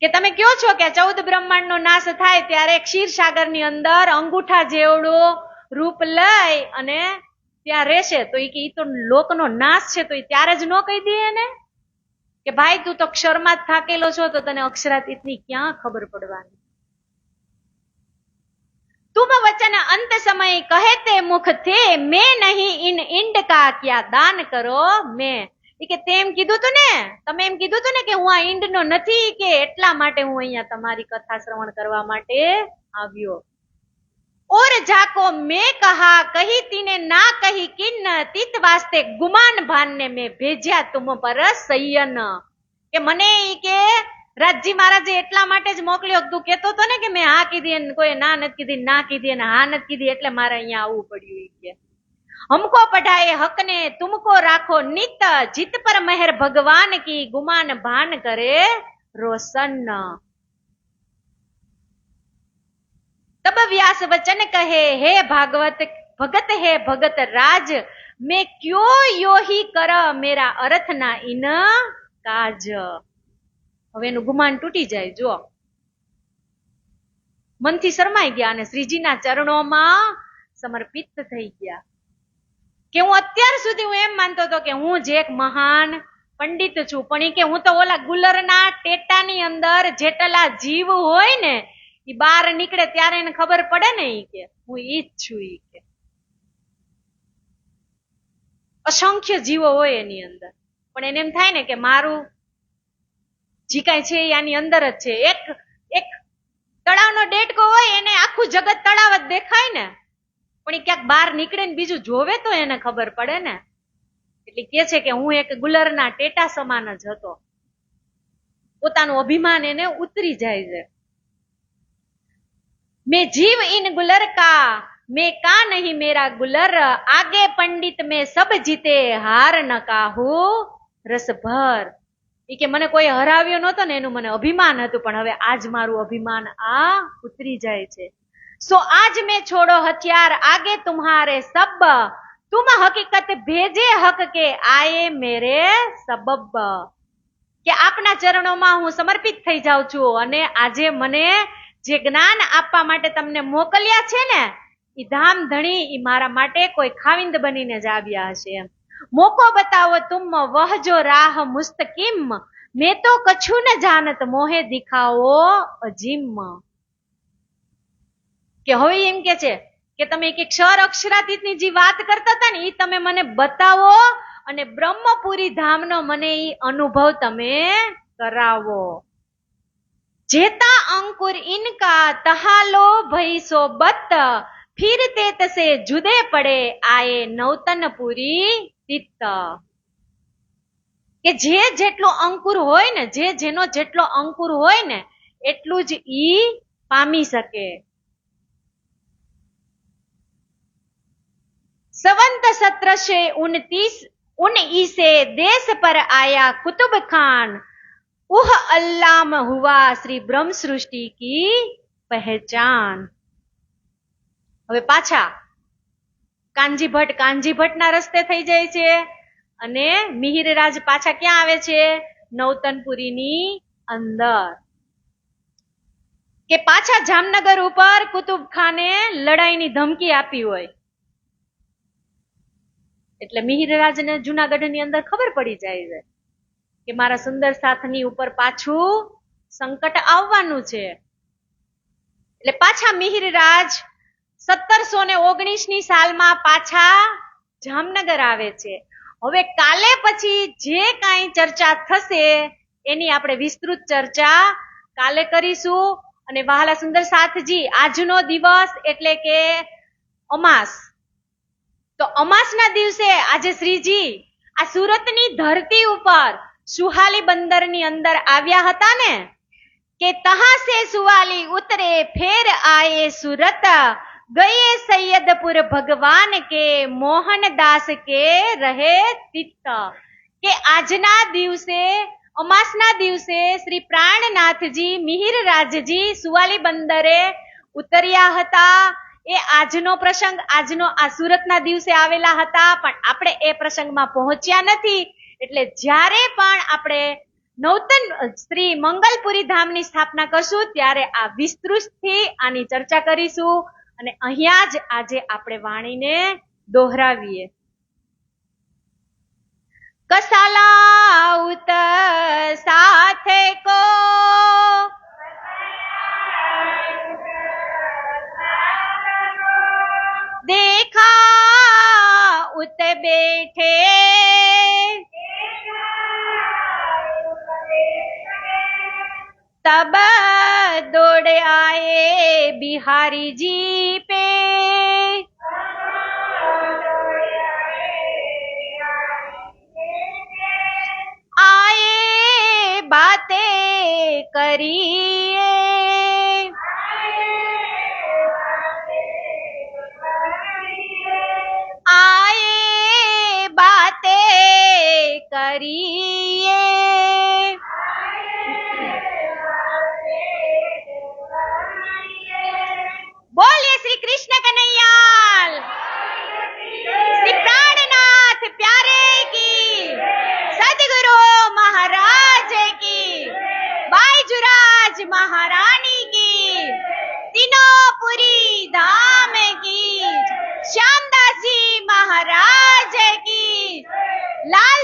કે તમે કયો છો કે 14 બ્રહ્માંડ નો નાશ થાય ત્યારે ક્ષીરસાગર ની અંદર અંગૂઠા જેવડું રૂપ લઈ અને ત્યાં રહેશે, તો ઈ તો લોકનો નાશ છે તો એ ત્યારે જ ન કહી દે એને કે ભાઈ તું તો અક્ષરમાં જ થાકેલો છો તો તને અક્ષરાતીતની ક્યાં ખબર પડવાની. तुम वचन अंत समय कहते मुख थे, मैं नहीं इन इंड का क्या दान करो मैं. કે તેમ કીધું તું ને, તમે એમ કીધું તું ને કે હું આ ઈંડ નો નથી કે એટલા માટે હું અહીંયા તમારી કથા શ્રવણ કરવા માટે આવ્યો. और जाको मैं कहा कही तीने ना कही किन्न, તીત વાસ્તે ગુમાન ભાન ને મેં ભેજ્યા તુમ પર સયન. કે મને ઈ કે રાજજી મહારાજે એટલા માટે જ મોકલ્યો. તું કેતો તો ને કે મેં હા કીધી અને કોઈ ના નથી કીધી, ના કીધી અને હા નથી કીધી એટલે મારે અહીંયા આવવું પડ્યું. ઈ કે हमको पढ़ाए हक ने तुमको राखो नित, जित पर मेहर भगवान की गुमान भान करे रोशन. तब व्यास वचन कहे हे भागवत भगत है भगत राज, मैं क्यों यो ही कर मेरा अर्थ ना इन काज. હવે એનું ગુમાન તૂટી જાય. જો મનથી શરમાઈ ગયા અને શ્રીજીના ચરણોમાં સમર્પિત થઈ ગયા કે હું અત્યાર સુધી હું એમ માનતો હતો કે હું જે એક મહાન પંડિત છું, પણ એ કે હું તો ઓલા ગુલરના ટેટાની અંદર જેટલા જીવ હોય ને એ બહાર નીકળે ત્યારે એને ખબર પડે ને ઈ કે હું ઈ જ છું. ઈ કે અસંખ્ય જીવો હોય એની અંદર પણ એને એમ થાય ને કે મારું જે કાંઈ છે એ આની અંદર જ છે. એક તળાવનો ડેટકો હોય એને આખું જગત તળાવ જ દેખાય ને, પણ એ ક્યાંક બહાર નીકળે ને બીજું જોવે તો એને ખબર પડે ને. એટલે કે છે કે હું એક ગુલરના ટેટા સમાન જ હતો. પોતાનું અભિમાન એને ઉતરી જાય છે. મેં જીવ ઇન ગુલર કા, મેં કા નહીં મેરા ગુલર, આગે પંડિત મેં સબ જીતે, હાર ન કાહું રસભર. એ કે મને કોઈ હરાવ્યો નહોતો ને એનું મને અભિમાન હતું, પણ હવે આજ મારું અભિમાન આ ઉતરી જાય છે. સો આજ મેં છોડો હથિયાર, આગે તુમ્હારે સબ, તુમ હકીકત ભેજે હક કે આયે મેરે સબબ. કે આપના ચરણોમાં હું સમર્પિત થઈ જાઉં છું, અને આજે મને જે જ્ઞાન આપવા માટે તમને મોકલ્યા છે ને, ઈ ધામ ધણી ઈ મારા માટે કોઈ ખાવિંદ બનીને જ આવ્યા હશે. એમ મોકો બતાવો તુમ વહજો રાહ મુસ્તકીમ, મેં તો કછું ન જાનત મોહે દિખાવો અજીમ. કે હવે એમ કે છે કે તમે એક ક્ષર અક્ષરાતીતની જે વાત કરતા હતા ને, એ તમે મને બતાવો અને બ્રહ્મપુરી ધામનો મને ઈ અનુભવ તમે કરાવો. જેતા અંકુર ઇનકા તહાલો ભઈ સોબત, ફિર તેત સે જુદે પડે આયે નૌતનપુરી તિત્ત. કે જે જેટલો અંકુર હોય ને, જેનો જેટલો અંકુર હોય ને એટલું જ ઈ પામી શકે. संवत 1729 से देश पर आया कुतुब खान, उह अल्लाम हुआ श्री ब्रह्म सृष्टि की पहचान. હવે પાછા કાનજી ભટ્ટ ના રસ્તે થઈ જાય છે, અને મિહિરરાજ પાછા ક્યાં આવે છે? નૌતનપુરીની અંદર. કે પાછા જામનગર ઉપર કુતુબ ખાને લડાઈની ધમકી આપી હોય એટલે મિહિરરાજને જુનાગઢની અંદર ખબર પડી જાય છે કે મારા સુંદર સાથની ઉપર પાછું સંકટ આવવાનું છે. એટલે પાછા મિહિરરાજ 1719 સાલમાં પાછા જામનગર આવે છે. હવે કાલે પછી જે કાંઈ ચર્ચા થશે એની આપણે વિસ્તૃત ચર્ચા કાલે કરીશું. અને વહાલા સુંદર સાથજી, આજનો દિવસ એટલે કે અમાસ, તો અમાસના દિવસે આજે શ્રીજી આ સુરતની ધરતી ઉપર સુહાલી બંદરની અંદર આવ્યા હતા ને, કે તહા સે સુવાલી ઉતરે ફેર આયે સુરત, ગયે સૈયદપુર ભગવાન કે મોહનદાસ કે રહે તિત્ત. કે આજના દિવસે અમાસના દિવસે શ્રી પ્રાણનાથજી મિહિરરાજજી સુવાલી બંદરે ઉતર્યા હતા. એ આજનો પ્રસંગ, આજનો આ સુરતના દિવસે આવેલા હતા, પણ આપણે એ પ્રસંગમાં પહોંચ્યા નથી. એટલે જ્યારે પણ આપણે નૌતન શ્રી મંગલપુરી ધામની સ્થાપના કરશું ત્યારે આ વિસ્તૃતથી આની ચર્ચા કરીશું. અને અહીંયા જ આજે આપણે વાણીને દોહરાવીએ. કસાલાઉત સાથે કો देखा उत बैठे, तब दौड़ आए बिहारी जी पे, आए बातें करिए, आए बातें करिए. बोलिए श्री कृष्ण कन्हैयाल, श्री प्राणनाथ प्यारे की, सदगुरु महाराज की, बाईजुराज महारानी की, तीनोंपुरी धाम की, श्यामदास जी महाराज की, लाल